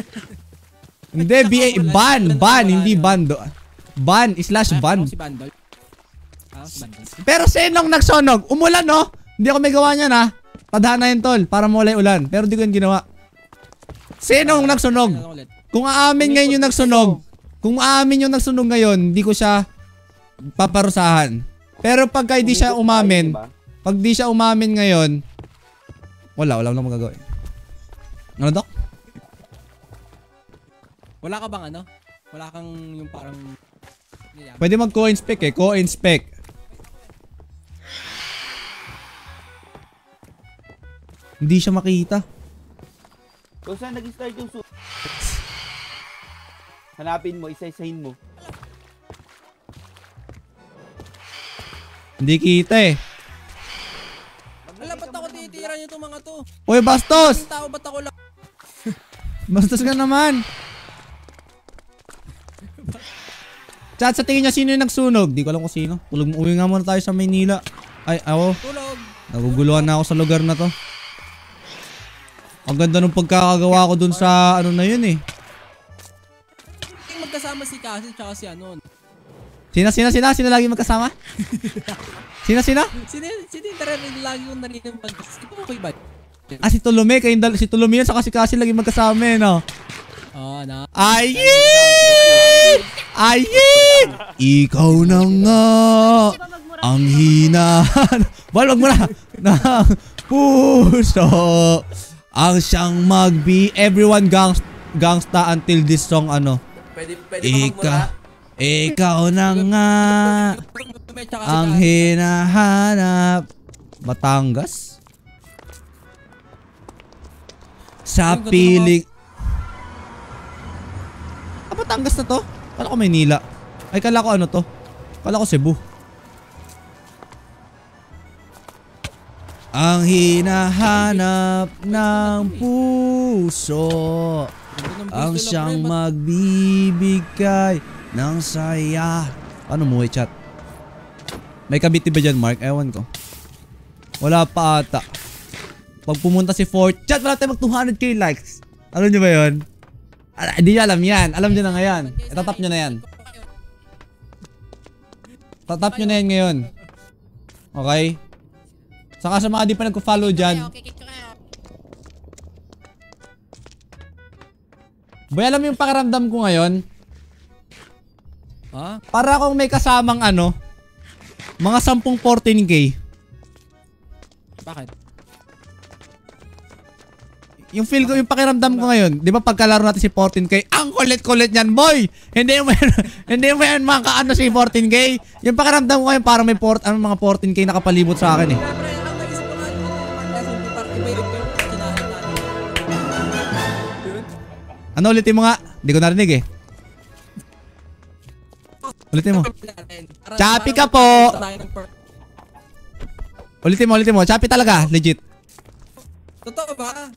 Hindi, ban, hindi bando. Ban, /ban. Si Bandol. Si Bandol. Pero sinong nagsunog? Umulan, no? Hindi ako may gawa niyan, ha? Tadhana yun, tol, para mawala yung ulan. Pero hindi ko yun ginawa. Sinong nagsunog? Kung aamin ngayon yung nagsunog, hindi ko siya paparusahan. Pero pagka hindi siya umamin, pag di siya umamin ngayon, wala na magagawin. Ano, Doc? Wala ka bang Wala kang yung parang... Pwede mag-co-inspect co-inspect. Hindi siya makita. Kung saan nag-start yung hanapin mo, isa-isahin mo. Hindi kita Alam, ba't ako titira nyo itong mga to? Uy, bastos! Ang tao, ba't ako lang? Bastos ka naman. Chat, sa tingin niya sino yung nagsunog? Di ko alam kung sino. Uwi nga muna tayo sa Maynila. Ay, ako. Tulog. Naguguluhan na ako sa lugar na to. Ang ganda ng pagkakagawa ko dun sa ano na yun Magkasama si Cassie tsaka si Sino lagi magkasama? Sino? Sino yung lagi kong narinig mag-Cassie? Ito okay ba? Si Tolome. Si Tolome yun saka si Cassie lagi magkasama no? Oo, na. Ayit! Ikaw na nga ang hinahan. Wag mo na. Ng puso. Ang siyang everyone gangsta until this song Pwede magmura. Ikaw na nga ang hinahanap. Batangas? Sa piling... Batangas na to? Kala ko Maynila. Ay, kala ko to? Kala ko Cebu. Ang hinahanap ng puso, ang siyang magbibigay ng saya. Ano mo, chat? May kabiti ba dyan, Mark? Ewan ko. Wala pa ata. Pag pumunta si Fort, chat, wala tayo mag 200k likes. Alam nyo ba yun? Hindi nyo alam yan. Alam nyo na ngayon. Itatap nyo na yan. Tatap nyo na yan ngayon. Okay? Saka sa mga di pa nagko-follow dyan. Boy, alam mo yung pakiramdam ko ngayon? Ha? Para akong may kasamang ano, mga 10 14k. Bakit? Yung feel ko, yung pakiramdam ko ngayon, di ba pagkalaro natin si 14k, ang kulit-kulit niyan, boy! Hindi mo yan makaano si 14k. Yung pakiramdam ko ngayon, parang may mga 14k nakapalibot sa akin eh. Siyempre, ang nag-isip ko nga yung SMP party ba yung sinahin natin? Ano ulitin mo nga? Hindi ko narinig eh. Ulitin mo. Chappy ka po! Ulitin mo. Chappy talaga, legit. Totoo ba?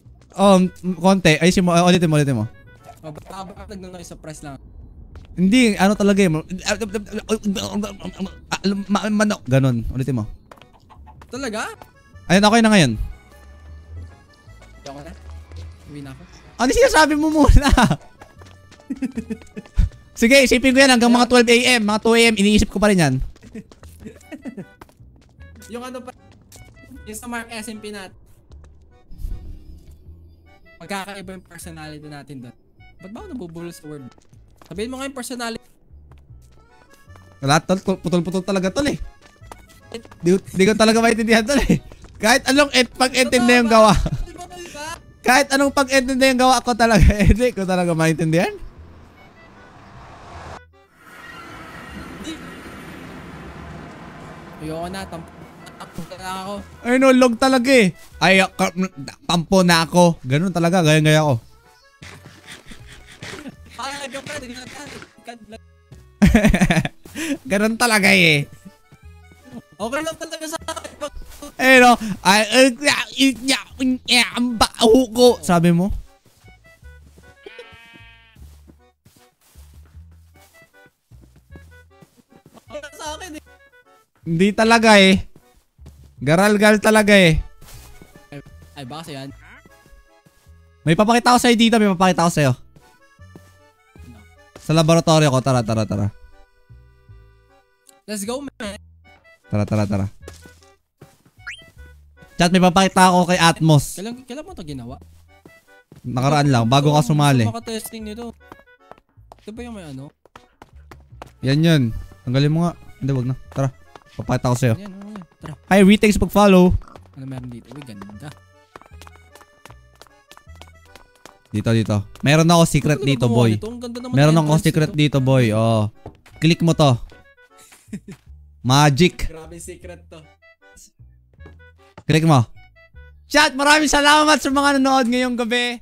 Konti. Ayusin mo. Ulitin mo. Baka nag-noise sa press lang. Hindi, ano talaga eh. Manok. Ganon. Ulitin mo. Talaga? Ayun, okay na ngayon. Ako na? Uwi na ako? Ano sinasabi mo muna? Sige, isipin ko yan hanggang mga 12 AM. Mga 2 AM, iniisip ko pa rin yan. Yung ano pa, yung sa Mark SMP natin. Magkakaiba yung personality natin doon. Ba't ba ako nabubulol sa word? Sabihin mo nga yung personality. Wala, tol. Putol-putol talaga tol eh. Di ko talaga maintindihan tol eh. Kahit anong pag-intindi na yung gawa. Kahit anong pag-intindi yung gawa ko talaga. Hindi ko talaga maintindihan. Ayoko na, tampo na ako. Ay no, log talaga eh. Ay, tampo na ako. Ganun talaga, gaya-gaya ako. Ganun talaga eh. Okay lang talaga sa akin. Eh no, ang baho ko. Sabi mo? Okay lang sa akin eh. Hindi talaga eh. Garal-gal talaga eh. Ay, baka yan. May papakita ko sa'yo dito, may papakita ko sa'yo. Sa laboratorio ko, tara. Let's go, man. Tara. Chat, may papakita ako kay Atmos. Kailan mo ito ginawa? Nakaraan lang, bago ka sumali. Gusto maka-testing nito. Ito ba yung may ano? Yan yun. Tanggalin mo nga. Hindi, wag na. Tara, papakita ko sa'yo. Yan, tara. Hi, retake sa pag-follow. Ano meron dito? Uy, ganda. Dito. Meron ako secret dito, boy. Meron ako secret dito, boy. Oh. Click mo to. Magic. Grabe secret to. Click mo. Chat, maraming salamat sa mga nanood ngayong gabi.